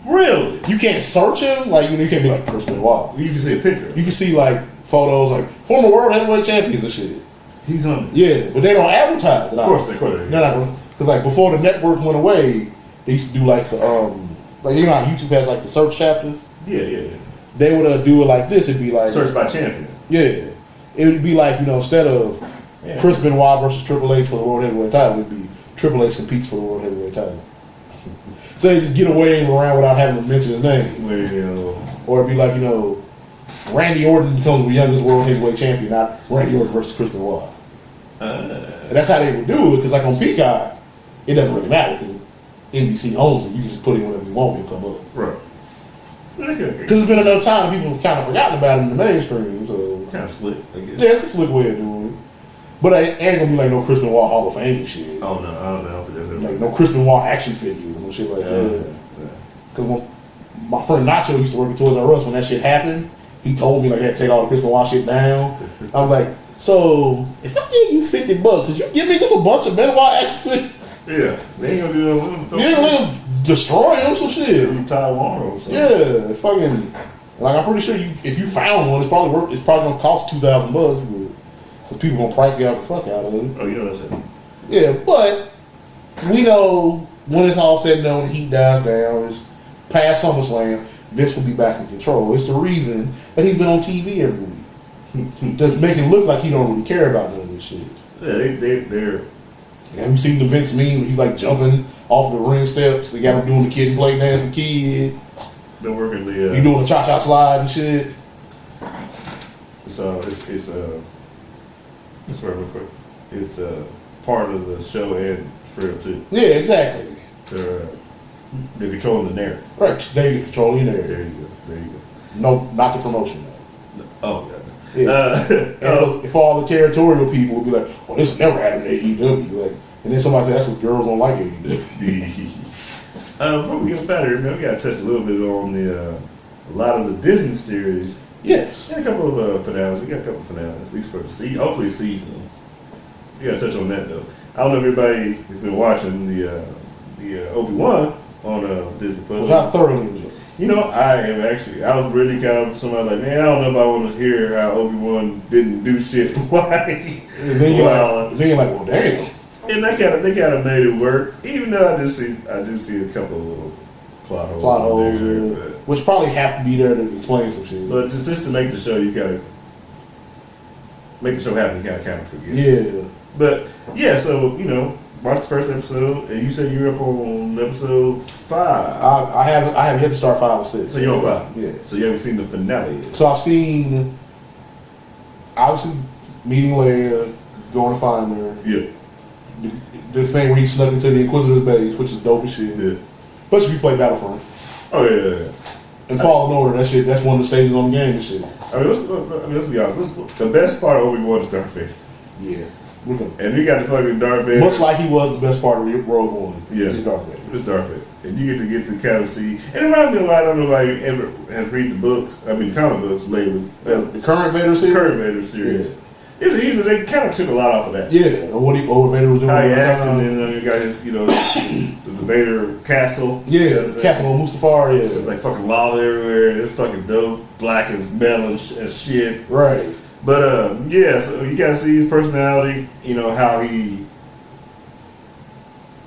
Really? You can't search him. Like, you can't be like Chris Benoit. You can see a picture. You can see like photos, like former world heavyweight champions and shit. He's on it. Yeah, but they don't advertise it. Of course they They're not because like before the network went away, they used to do like the like you know how YouTube has like the search chapters. Yeah. They would do it like this. It'd be like Search by champion. Yeah, it would be like instead of Chris Benoit versus Triple H for the world heavyweight title, it'd be Triple H competes for the world heavyweight title. So they just get away around without having to mention his name. Or it'd be like Randy Orton becomes the youngest world heavyweight champion, not Randy Orton versus Chris Benoit. And that's how they would do it, because like on Peacock, it doesn't really matter, because NBC owns it. You can just put it whenever you want, it'll come up. Right. Because it's been enough time, people have kind of forgotten about it in the mainstream, so... Kind of slick, I guess. Yeah, it's a slick way of doing it. But it ain't gonna be like no Chris Benoit Hall of Fame shit. Oh, no, I don't know. Like no Chris Benoit action figures and shit like that. Because when my friend Nacho used to work at Toys R Us, when that shit happened, he told me like they had to take all the Chris Benoit shit down. I was like, so if I give you $50, could you give me just a bunch of Benoit action figures? Yeah, they ain't gonna do that. They ain't gonna destroy him, some shit. In Taiwan or something. Yeah, fucking. Like I'm pretty sure if you found one, it's probably gonna cost $2,000, because people gonna price the fuck out of it. Oh, you know what I'm saying? Yeah, but we know when it's all said and done, the heat dies down, it's past SummerSlam, Vince will be back in control. It's the reason that he's been on TV every week. Just make it look like he don't really care about none of this shit. Yeah, they're. Have you seen the Vince meme where he's like jumping off the ring steps? They got him doing the kid and play dance with kid. Been working the. He doing the cha-cha slide and shit. So it's part of the show and for real too. Yeah, exactly. They're controlling the narrative. Right, they controlling the narrative. There you go. No, not the promotion though. Oh, yeah. Yeah. If all the territorial people would be like, "Well, this will never happen to AEW," like, and then somebody says, "That's what girls don't like AEW." Before we get better, man, we gotta touch a little bit on a lot of the Disney series. Yes. Yeah, a couple of finales. We got a couple of finales, at least for the season. Hopefully, season. We gotta touch on that though. I don't know if everybody has been watching the Obi-Wan on Disney Plus. Which I thoroughly enjoy. You know, I am actually. I was really kind of somebody like, man, I don't know if I want to hear how Obi-Wan didn't do shit. Why? And then you're like, well, damn. And they kind of made it work. Even though I do see a couple of little plot holes in there, which probably have to be there to explain some shit. but just to make the show, you gotta make the show happen. You gotta kind of forget. Yeah. But yeah, so you know, watch the first episode, and you said you're up on episode 5. I have yet to start 5 or 6. So you're on 5. Yeah. So you haven't seen the finale yet. So I've seen, obviously, meeting Leia, going to find her. Yeah. This thing where he snuck into the Inquisitor's base, which is dope as shit. Yeah. Plus, if you play Battlefront. Oh yeah. And Fallen Order, that's one of the stages on the game and shit. I mean, let's be honest. The best part of Obi-Wan is Darth Vader. Yeah. And you got the fucking Darth Vader. Much like he was the best part of Rogue One. Yeah. It's Darth Vader. It's Darth Vader. And you get to kind of see. And it reminds me a lot. I don't know if anybody ever has read the books. I mean, comic books lately. The current Vader series? Current Vader series. Yeah. They kind of took a lot off of that. Yeah. What Vader was doing. How he acts, and then you got his, the Vader castle. Yeah, Castle on Mustafar, yeah. It's like fucking lava everywhere. It's fucking dope. Black as metal as shit. Right. But yeah, so you gotta see his personality. How he.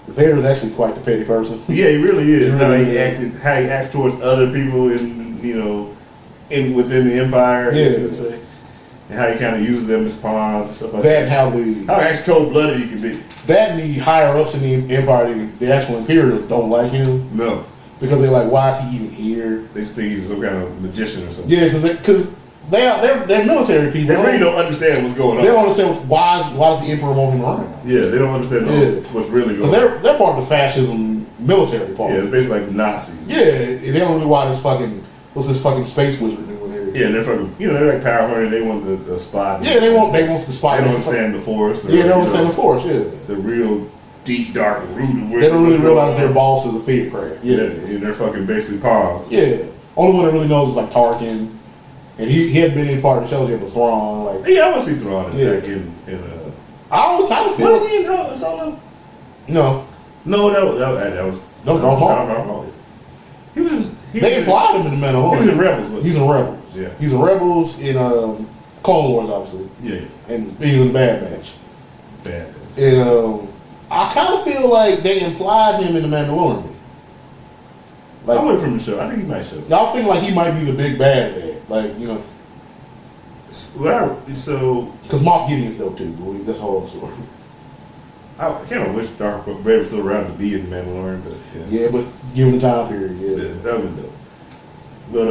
Vader's actually quite the petty person. Yeah, he really is. Really How he acts towards other people, within the Empire. I guess you would say. And how he kind of uses them as pawns and stuff like that. How actually cold-blooded he can be. That and the higher ups in the Empire, the actual Imperials don't like him. No. Because they're like, why is he even here? They just think he's some kind of magician or something. Yeah, because they're military people. They really don't understand what's going on. They don't understand why does the Emperor want him around. Yeah, they don't understand what's really going on. They're part of the fascism military part. Yeah, it's basically like Nazis. Yeah, they don't really why what's this fucking space wizard doing here? Yeah, and they're fucking, they're like power hungry. They want the spot. Yeah, they want the spot. They don't understand the Force. Yeah, they don't understand the Force. Yeah, the real deep dark root of where they don't really realize their boss is a theocrat. Yeah, and they're fucking basically pawns. Yeah, only one that really knows is like Tarkin, and he hadn't been any part of the show yet, but Thrawn. Like, yeah, I want to see Thrawn back in. I always kind of feel. Was he in Solo? No, that was no. They implied him in the Mandalorian. He was in Rebels. He's in Rebels. Yeah. He's in Rebels in Clone Wars, obviously. Yeah. And he was in Bad Batch. Bad. And I kind of feel like they implied him in the Mandalorian. Like, I went from the show. I think he might show. Y'all think like he might be the big bad dad, like because Moff Gideon's dope too, but that's a whole story. I kind of wish Darth Vader was still around to be in the Mandalorian, but yeah, but given the time period, that would be dope. But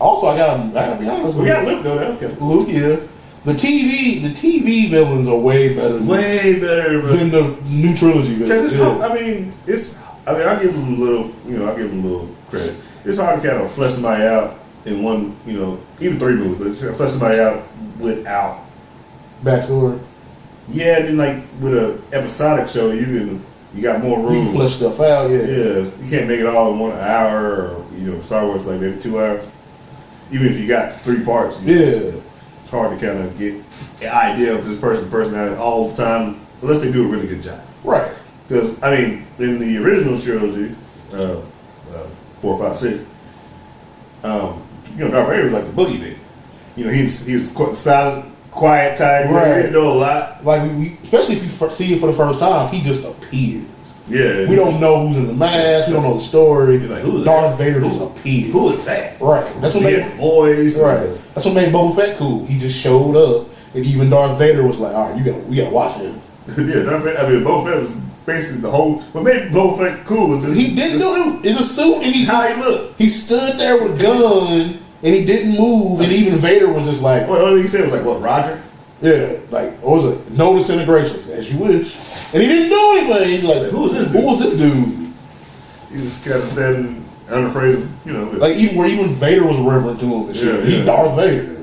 also, I gotta be honest. We got Luke though. That was kind of cool. Luke, yeah. The TV villains are way better than the new trilogy villains. I'll give them a little credit. It's hard to kind of flesh somebody out in one, even 3 movies, but flesh somebody out without backstory. Yeah, and then like with an episodic show, you got more room. You can flesh stuff out, yeah. Yeah, you can't make it all in 1 hour, or Star Wars like maybe 2 hours. Even if you got 3 parts, it's hard to kind of get an idea of this person's personality all the time, unless they do a really good job. Right. Because I mean, in the original trilogy, 4, 5, 6, Darth Vader was like the boogeyman. He was quite silent, quiet type. Right. He didn't know a lot. Like especially if you see it for the first time, he just appears. Yeah. We don't know who's in the mask. We don't know the story. Like, who's Darth Vader just appeared. Who is that? Right. That's what made voice. Right. That's what made Boba Fett cool. He just showed up, and even Darth Vader was like, "All right, we gotta watch him." Yeah, Boba Fett was basically the whole. What made Boba Fett cool was this. He didn't do it's a suit, and how he looked. He stood there with a gun, and he didn't move, and even Vader was just like, what he said was like, "What, Roger?" Yeah, like what was it? No disintegration, as you wish. And he didn't do anything. He's like, who was this dude? He just kind of standing unafraid of, like even Vader was reverent to him and shit. He Darth Vader.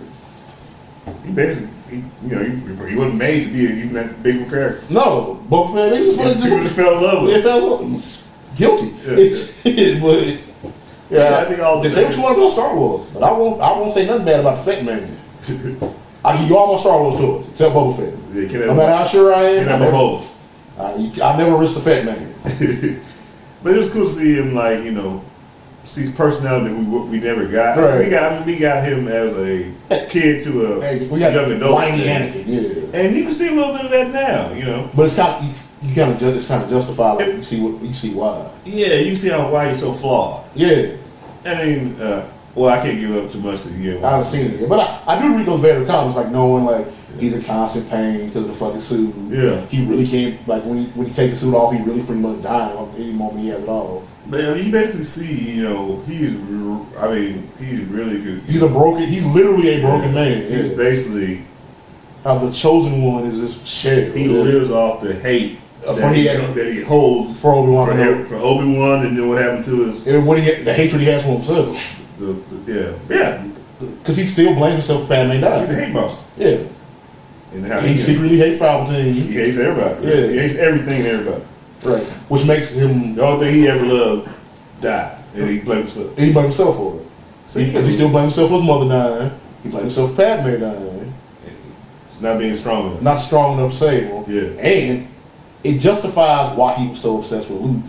He basically, he wasn't made to be even that big of a character. No, Boba Fett. He just fell in love with him. Fell in love. Guilty. Yeah. But I think all they say what you want about Star Wars, but I won't say nothing bad about the Fett man. I give you all my Star Wars toys except Boba Fett. No matter how sure I am, I never risk the Fett man. But it was cool to see him, see his personality that we never got. Right. We got him as a kid to a young adult. Whiny Anakin, yeah. And you can see a little bit of that now, But it's kind of it's kind of justified. Like you see why. Yeah, you see why he's so flawed. Yeah. I mean, I can't give up too much to you. I haven't seen it yet, but I do read those Vader comics, like knowing he's in constant pain because of the fucking suit. Yeah, he really can't. Like when he takes the suit off, he really pretty much dying on any moment he has it off. But you basically see, he's really good. He's literally a broken man. He's basically how the chosen one is this shell. He lives off the hate that he holds for Obi-Wan, and then what happened to us. And the hatred he has for himself. Yeah. Because he still blames himself for Padme dying. He's a hate monster. Yeah. And he secretly hates Palpatine. He hates everybody. Yeah. He hates everything and everybody. Right. Which makes him... The only thing he ever loved died. And he blames himself. He blames himself for it. Because he still blames himself for his mother dying. He blames himself for Padme dying. It's not being strong enough. Not strong enough to save him. Yeah. And it justifies why he was so obsessed with Luke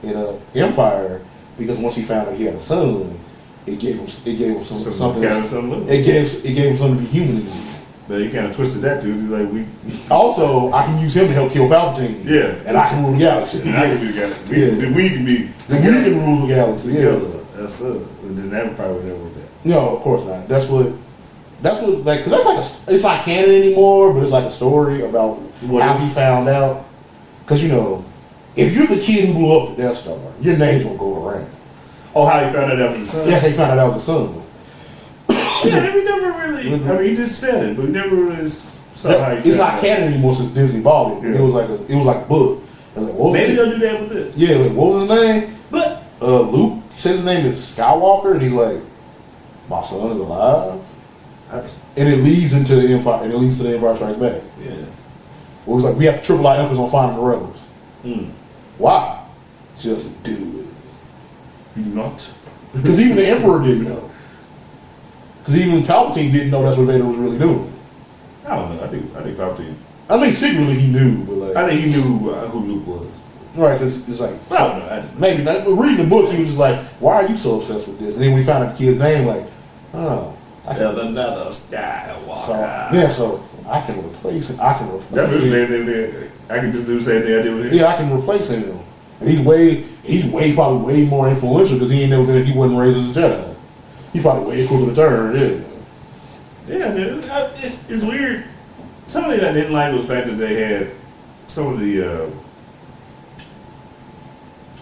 in Empire. Because once he found out he had a son, it gave him something. It gave him something to be human again. But he kind of twisted that too. He's like, also, I can use him to help kill Palpatine. Yeah. And I can rule the galaxy. And I can rule the galaxy. We can rule the galaxy. Together. Yeah. That's and then that probably would never work that. No, of course not. That's what because that's it's not canon anymore, but it's like a story about how he found out. Because if you're the kid who blew up the Death Star, your name's gonna go around. Oh, how he found out that was his son? Yeah, he found out that was his son. Yeah, we never really. I mean, he just said it, but we never really saw how he. It's not canon anymore since Disney bought it. Yeah. It was like a book. I was like, maybe they'll do that with this. Yeah, like, what was his name? But Luke says his name is Skywalker, and he's like, my son is alive. And it leads into the Empire, and it leads to the Empire Strikes Back. Yeah. It was like we have to triple our emphasis on finding the rebels. Why? Just do it. You not? Because even the Emperor didn't know. Because even Palpatine didn't know that's what Vader was really doing. I don't know. I think Palpatine. I mean, secretly he knew, but I think he knew who Luke was. Right, because it's like I don't know. Maybe not. But reading the book, he was just like, "Why are you so obsessed with this?" And then when we found out the kid's name, like, "Oh, another Skywalker." So I can replace him. That's him. I can just do the same thing I did with him. Yeah, I can replace him. And he's probably way more influential because he wasn't raised as a Jedi. He probably way cooler to turn. Yeah, man. It's weird. Some of the things I didn't like was the fact that they had some of the.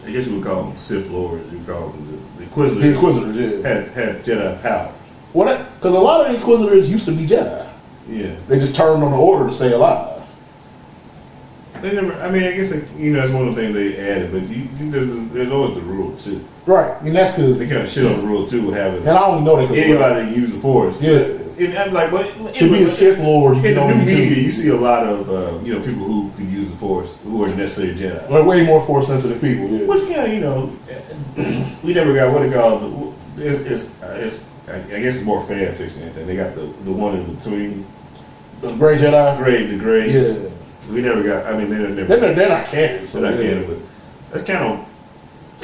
I guess you would call them Sith Lords. You would call them the Inquisitors. The Inquisitors, yeah. Had Jedi power. Because a lot of the Inquisitors used to be Jedi. Yeah. They just turned on the order to stay alive. They never. I mean, I guess that's one of the things they added, but there's always the rule too. Right, and that's because they kind of shit on the rule too with having. And I only know that anybody can use the Force. Yeah. And I'm like, but to be a Sith Lord, in the new media, you see a lot of people who can use the Force who aren't necessarily Jedi. Like way more Force sensitive people. Yeah. Which kind of we never got what they call I guess it's more fan fiction than anything. They got the one in between. The Gray Jedi. The Grays. Yeah. We never got. I mean, they're not canon. So they're not canon, but that's kind of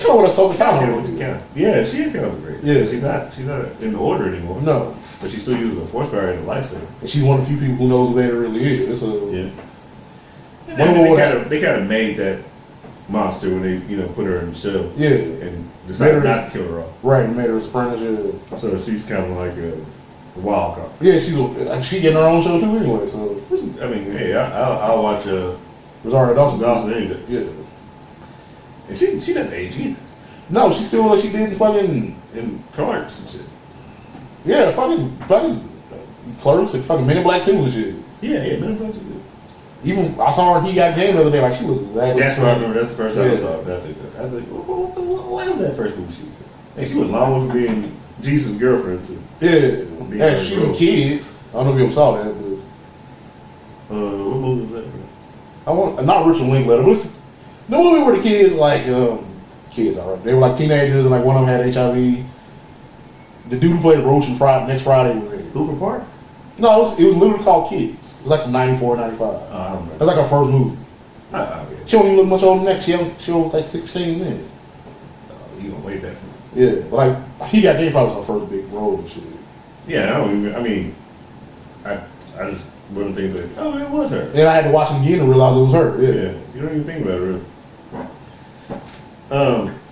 what Ahsoka Tano is. Yeah, she is kind of great. Yeah, she's not in the order anymore. No, but she still uses a force power and a lightsaber. And she's one of the few people who knows who Vader really is. So yeah. They kind of made that monster when they put her in the show. Yeah, and decided not to kill her off. Right, made her a apprentice. Yeah. So she's kind of like a wild card. Yeah, she getting her own show too anyway. So I mean, hey, I'll watch Rosario Dawson any day. Yeah, and she doesn't age either. No, she's still what she did in Clerks and shit. Yeah, fucking Clerks and fucking Men in Black 2 and shit. Yeah, Men in Black 2. Even I saw her in He Got Game the other day. Like she was exactly. That's what I remember. That's the first time I saw her. I was like, what is that first movie she was in? Hey, she was long for being Jesus' girlfriend too. Yeah, she was Kids. I don't know if you ever saw that, but what movie was that? Not Richard Linklater, but it's the movie where the kids kids, all right. They were like teenagers and like one of them had HIV. The dude who played Roach and next Friday was in it. Hoover Park? No, it was literally called Kids. It was like from 94, 95. I don't remember. It was like her first movie. She don't even look much older than that. She was like 16 then. You gonna wait that for me? Yeah, but like He Got Game probably was her first big role and shit. Yeah, I just one of the things like, oh, it was her. And I had to watch it again to realize it was her. Yeah. You don't even think about it really.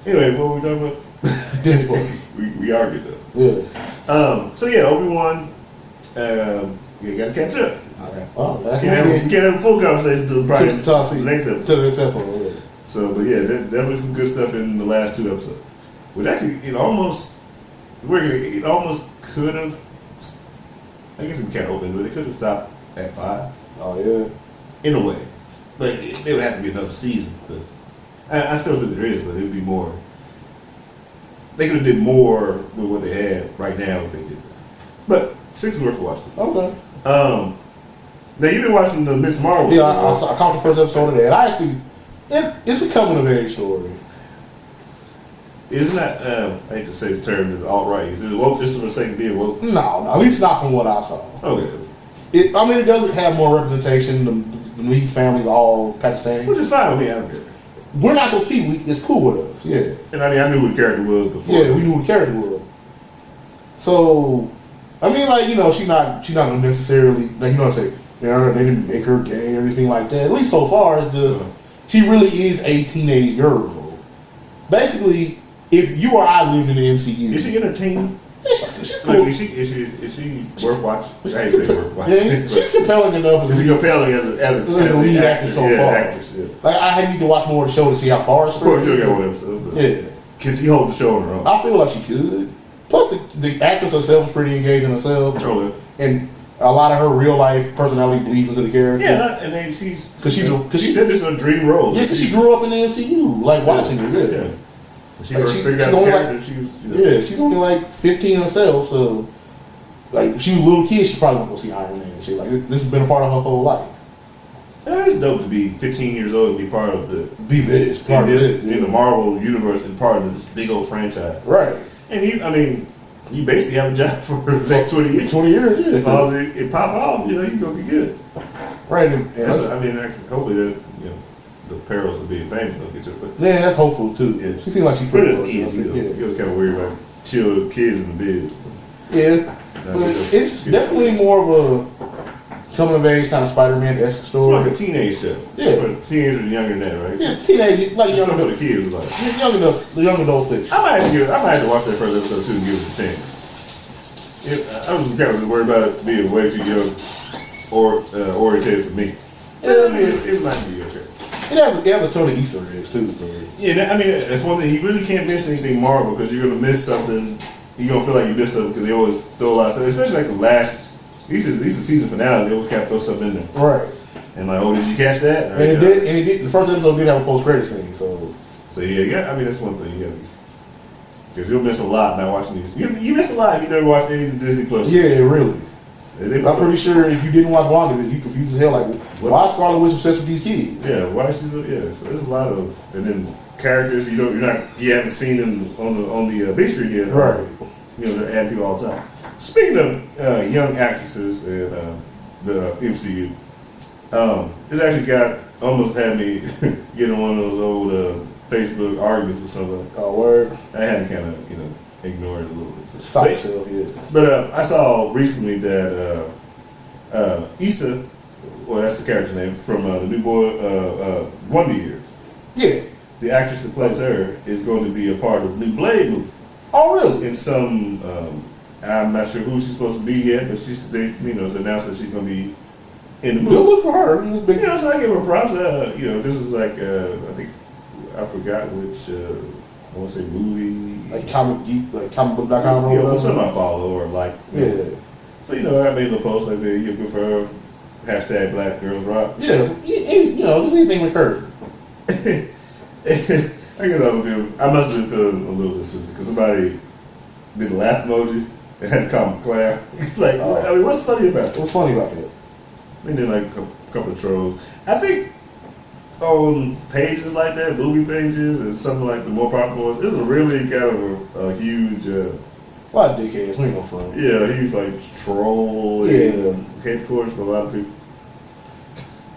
Anyway, what were we talking about? Disney Plus. we argued though. Yeah. So yeah, Obi-Wan. You gotta catch up. Oh, you can't have a full conversation until probably the next episode. To the next episode, yeah. So, but yeah, there's definitely some good stuff in the last 2 episodes. But actually, it almost could have. I guess it can't open, but it could have stopped at 5. Oh yeah. In a way, but there would have to be another season. But I still think there is, but it would be more. They could have did more with what they had right now if they did that. But 6 is worth watching. Okay. Now you've been watching the Miss Marvel. Yeah, I caught the first episode of that. It's a coming of age story. Isn't that? I hate to say the term is alt-right. Is it woke just for the sake of being woke? No, at least not from what I saw. Okay. It doesn't have more representation. The Mead family are all Pakistani, which is fine with me. I don't care. We're not those people. It's cool with us. Yeah. And I knew who the character was before. Yeah, we knew who the character was. So, she's not unnecessarily like they didn't make her gay or anything like that. At least so far, it's just she really is a teenage girl. Basically, if you or I lived in the MCU, is she entertaining? Yeah, she's cool. Like, is she worth watching? I ain't say worth watching. Yeah, she's compelling enough. Is she compelling as a lead actress so far? Actress, yeah. Like I need to watch more of the show to see how far it's. Of course, you'll get one episode. But yeah. Can she hold the show on her own? I feel like she could. Plus, the actress herself is pretty engaging herself. Totally. And a lot of her real life personality bleeds into the character. Yeah, and then she said this is a dream role. Yeah, because she grew up in the MCU, like watching it. Yeah. She figured out the character. She's only like 15 herself, so like she was a little kid, she probably won't go see Iron Man and shit. Like this has been a part of her whole life. Yeah, it's dope to be 15 years old and be part of the in the Marvel universe and part of this big old franchise. Right. And you basically have a job for the next 20 years. 20 years, yeah. As long as it pop off, you're gonna be good. Right. Hopefully the perils of being famous don't get you. But yeah, that's hopeful too. Yeah. She seems like she's pretty good. You was kind of worried about chill kids in the bed. Yeah, but it's definitely more of a coming of age kind of Spider-Man-esque story. It's like a teenage show. Yeah, for teenagers and younger than that, right? Yeah, teenage, like young adult. For the kids, like young adult fiction. I might have to watch that first episode too and give it a chance. I was kind of worried about it being way too young or orientated for me. Yeah, it might be okay. It has a ton of Easter eggs too. So. Yeah, that's one thing. You really can't miss anything Marvel because you're gonna miss something. You're gonna feel like you missed something because they always throw a lot of stuff, especially like the last. At least the season finale, they always kind of throw something in there. Right. And like, oh, did you catch that? And it did. The first episode did have a post-credit scene, so. So yeah. That's one thing you gotta be. Because you'll miss a lot not watching these. You miss a lot if you never watched any of the Disney Plus. Yeah, really. I'm pretty sure if you didn't watch WandaVision, you confused as hell. Like, why is Scarlet Witch obsessed with these kids? Yeah, why is she so? Yeah, so there's a lot of, and then characters you haven't seen them on the big screen yet. Right. They're adding people all the time. Speaking of young actresses and the MCU, It's actually almost had me getting one of those old Facebook arguments with somebody. Oh, word. I had to kind of, ignore it a little bit. Stop yourself, yeah. But I saw recently that Issa, well, that's the character name from the new boy Wonder Years. Yeah. The actress that plays her is going to be a part of the new Blade movie. Oh, really? In some, I'm not sure who she's supposed to be yet, but they announced that she's going to be in the movie. Good look for her. So I give her props. This is like I think I forgot which I want to say movie. Like comic geek, like comicbook.com or whatever. Something I follow or like. Yeah. So I made a little post like that. Good for her. Hashtag Black Girls Rock. Yeah. Just anything with her. I guess I must have been feeling a little bit sincere because somebody did a laugh emoji and had to call me Claire. What's funny about that? What's funny about that? And then a couple of trolls. I think on pages like that, movie pages and something like the more popular ones, it's a really kind of a huge. A lot of dickheads. We ain't gonna front. Yeah, huge troll. And headquarters for a lot of people.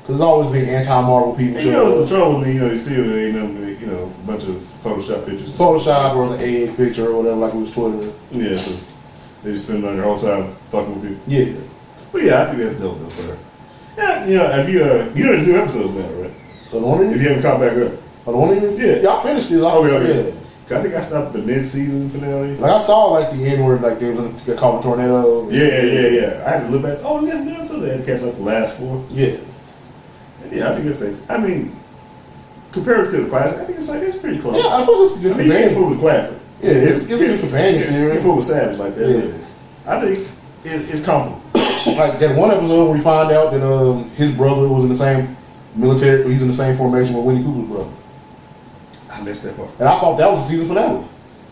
There's always the anti-Marvel people. And it's the troll when you see it, ain't nothing, a bunch of Photoshop pictures. Photoshop or an egg picture or whatever, like it was Twitter. Yeah, so they just spend on their whole time fucking with people. Yeah. But yeah, I think that's dope though for her. Yeah, have you there's new episodes now, right? The one if you haven't caught back up. The one Yeah. Y'all finished it. Okay. I think I stopped the mid-season finale. Like I saw the end where they was gonna call a tornado. Yeah. I had to look back. Oh, there's new episodes. I had to catch up the last 4. Yeah. Yeah, I think compared to the classic, I think it's pretty close. Yeah, I feel it's a good companion. You can't fool with classic. Yeah, it's a good companion series. You can't fool with Savage like that. Yeah. I think it's comparable. Like that one episode where we find out that his brother was in the same military, he's in the same formation with Winnie Cooper's brother. I missed that part. And I thought that was the season finale.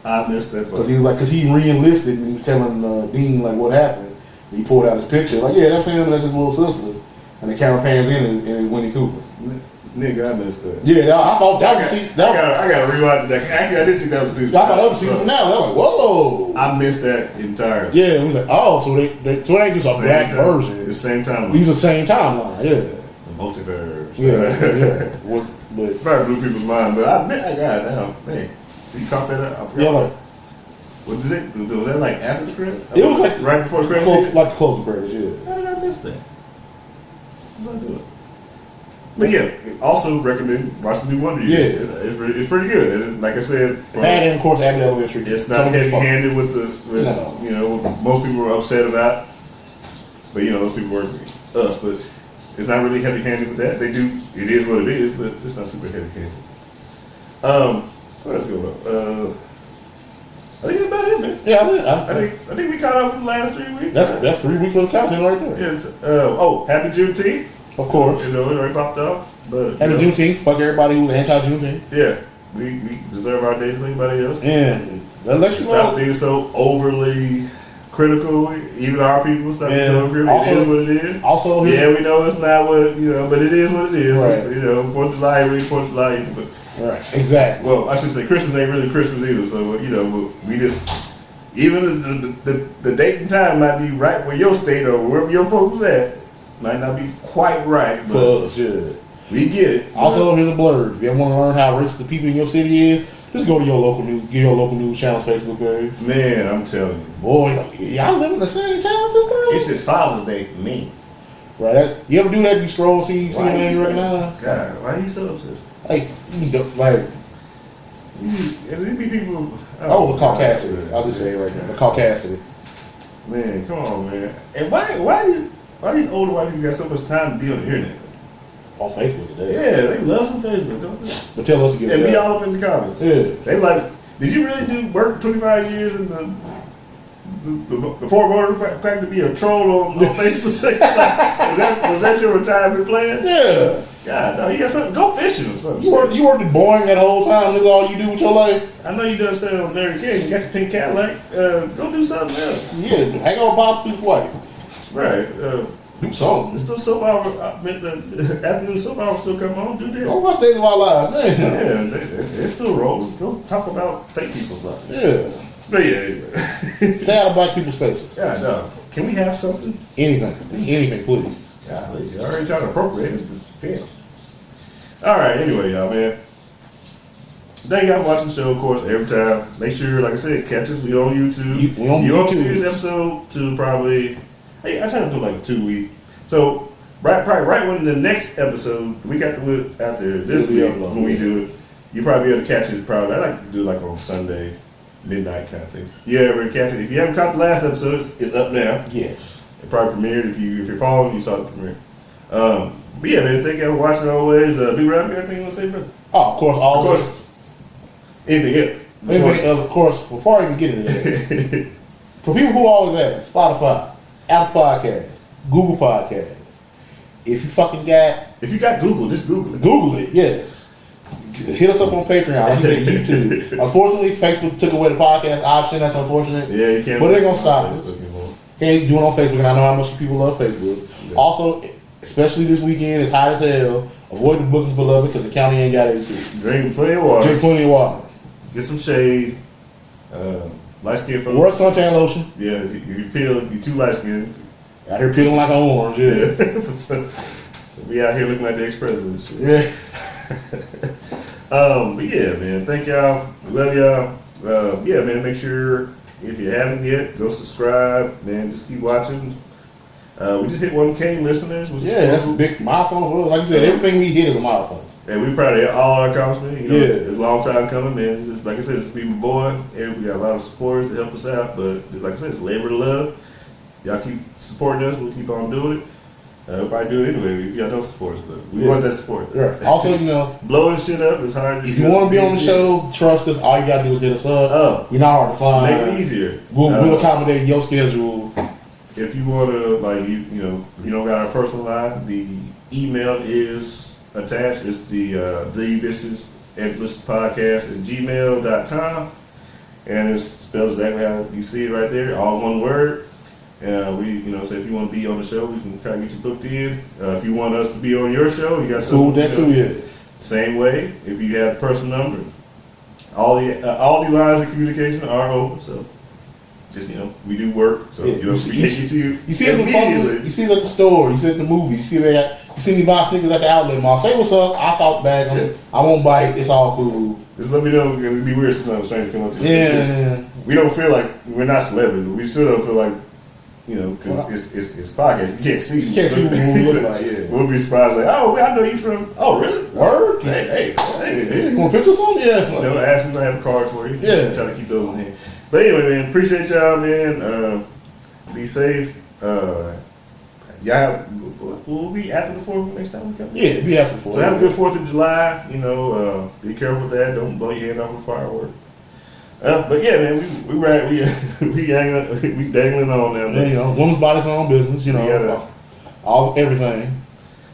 I missed that part. Because he re-enlisted and he was telling Dean what happened. And he pulled out his picture. That's him and that's his little sister. And the camera pans in and it's Winnie Cooper. Nigga, I missed that. Yeah, I thought that was season. I gotta rewatch that. Actually, I didn't think that was season. I thought that was season finale. I was like, whoa. I missed that entirely. Yeah, it was like, so they ain't just a black version. It's the same timeline. These are the same timeline. Yeah. The multiverse. Yeah. But probably blew people's mind, but I got it now. Man, you caught that up? Yeah, what is it? Was that after the credit? It was right before the credits. Like the closing credits, yeah. How did I miss that? How did I do it? But yeah, also recommend watch the new Wonder Years. Yeah, it's pretty good. And like I said, and of course, Abbott Elementary. It's not heavy-handed with what most people were upset about. But those people were us. But it's not really heavy-handed with that. It is what it is, but it's not super heavy-handed. What else going on? I think that's about it, man. Yeah, I think we caught up for the last 3 weeks. That's 3 weeks of content right there. Yes. Happy Juneteenth. Of course. It already popped off. But Happy Juneteenth. Fuck everybody who's anti-Juneteenth. Yeah. We deserve our day just like anybody else. And unless you stop being so overly critical, even our people stop being so critical. It is what it is. Also, we know it's not what but it is what it is. Right. 4th of July, really 4th of July. But right, exactly. Well, I should say Christmas ain't really Christmas either. So we just even the date and time might be right where your state or wherever your folks at. Might not be quite right, but for us, yeah. We get it. Also, here's a blurb. If you ever want to learn how racist the people in your city is, just go to your local news channel's Facebook page. Man, I'm telling you, boy, y'all live in the same town as this girl. It's his Father's Day for me. Right? You ever do that? You scroll, see a name you recognize. God, why are you so upset? And there be people. The caucasity. I'll just say it right there. The caucasity. Man, come on, man. And why these older white people got so much time to be on the internet? On Facebook today. Yeah, they love some Facebook, don't they? But tell us again. And be all up in the comments. Yeah. They did you really work 25 years in the Fort Motor crack to be a troll on Facebook? was that your retirement plan? Yeah. God, no, you got something. Go fishing or something. You worked at Boeing that whole time. That's all you do with your life. I know you done said on Mary Kay. You got your pink Cadillac. Go do something else. Yeah, hang on Bob Stoops' wife. Right. Do something. It's still soap opera. The afternoon soap opera still come on. Do that. Go watch Days of Our Lives, man. Yeah, they're still rolling. Go talk about fake people stuff. Yeah. But yeah. Stay out of black people's spaces. Yeah, no. Can we have something? Anything, please. Golly, you already trying to appropriate it. Damn. All right. Anyway, y'all, man. Thank y'all for watching the show, of course, every time. Make sure, like I said, catch us. We on YouTube. We on you YouTube. won't see this episode to probably, hey, I try to do like a 2 week. So, probably right when the next episode, we got the week after this week, when we do it, you probably be able to catch it probably. I like to do it like on Sunday, midnight kind of thing. You ever catch it? If you haven't caught the last episode, it's up now. Yes. It probably premiered. If you're following, you saw the premiere. But yeah, man, thank y'all for watching always. B-Rap, got anything you want to say, brother? Oh, of course, always. Of course. Anything else? Anything else, of course, before I even get into that, for people who always ask, Spotify, Apple Podcasts, Google Podcasts, if you got Google, just Google it. Google it, yes. Hit us up on Patreon. Like you said, YouTube. Unfortunately, Facebook took away the podcast option. That's unfortunate. Yeah, you can't. But it ain't gonna stop us. Facebook anymore. Can't do it on Facebook, and I know how much people love Facebook. Yeah. Also, especially this weekend, it's hot as hell. Avoid the bookings, beloved, because the county ain't got AC. Drink plenty of water. Drink plenty of water. Get some shade. Light skin folks. Wear suntan lotion. Yeah, if you peel, you too light skinned. Out here peeling like an orange. Yeah. We out here looking like the ex-president and shit. Yeah. But yeah, man, thank y'all. We love y'all. Yeah, man, make sure if you haven't yet, go subscribe, man. Just keep watching. We just hit 1K listeners. Which is that's a big milestone for us. Like you said, everything we hit is a milestone. And we proud of all our accomplishments. You know, yeah. It's a long time coming, man. It's just, like I said, it's been my boy. We got a lot of supporters to help us out, but like I said, it's labor of love. Y'all keep supporting us. We'll keep on doing it. We'll probably do it anyway if y'all don't support us, but we want that support. Right. Also, blowing shit up is hard. If you want to be on the show, trust us. All you gotta do is hit us up. We're not hard to find. Make it easier. We'll accommodate your schedule. If you want to, you don't got our personal line, the email is attached. It's the Vicious and Delicious Podcast at gmail.com. And it's spelled exactly how you see it right there, all one word. So if you want to be on the show, we can try to get you booked in. If you want us to be on your show, you got something. Cool, that too, yeah. Same way, if you have a personal number, all the lines of communication are open. So just we do work. So we can get you. You see us immediately. You see us at the store. You see us at the movie. You see me buy sneakers at the outlet mall. Say what's up. I talk back. I won't bite. It's all cool. Just let me know because it'd be weird sometimes trying to come up to you. Yeah. We don't feel like we're not celebrities. But we still don't feel like. Because it's podcast. You can't see. You can't see what we look like. Yeah. We'll be surprised. Like, oh, I know you from. Oh, really? Word. Hey. You want a picture or something? Yeah. Ask me if I have a card for you. Yeah. Try to keep those in hand. But anyway, man, appreciate y'all, man. Be safe. Y'all, we'll be after the 4th next time we come. Yeah, be after the 4th. So have a good 4th of July. Be careful with that. Don't blow your hand off with fireworks. But yeah, man, we dangling on now. Man. Woman's body's own business. Everything.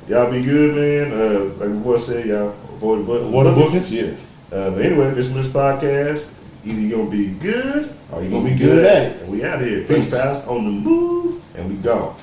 Y'all be good, man. Like the boy said, y'all avoid the bookings. Yeah. But anyway, this List Podcast. Either you're gonna be good or you're gonna be good at it. And we out here. Peace. Pass on the move, and we gone.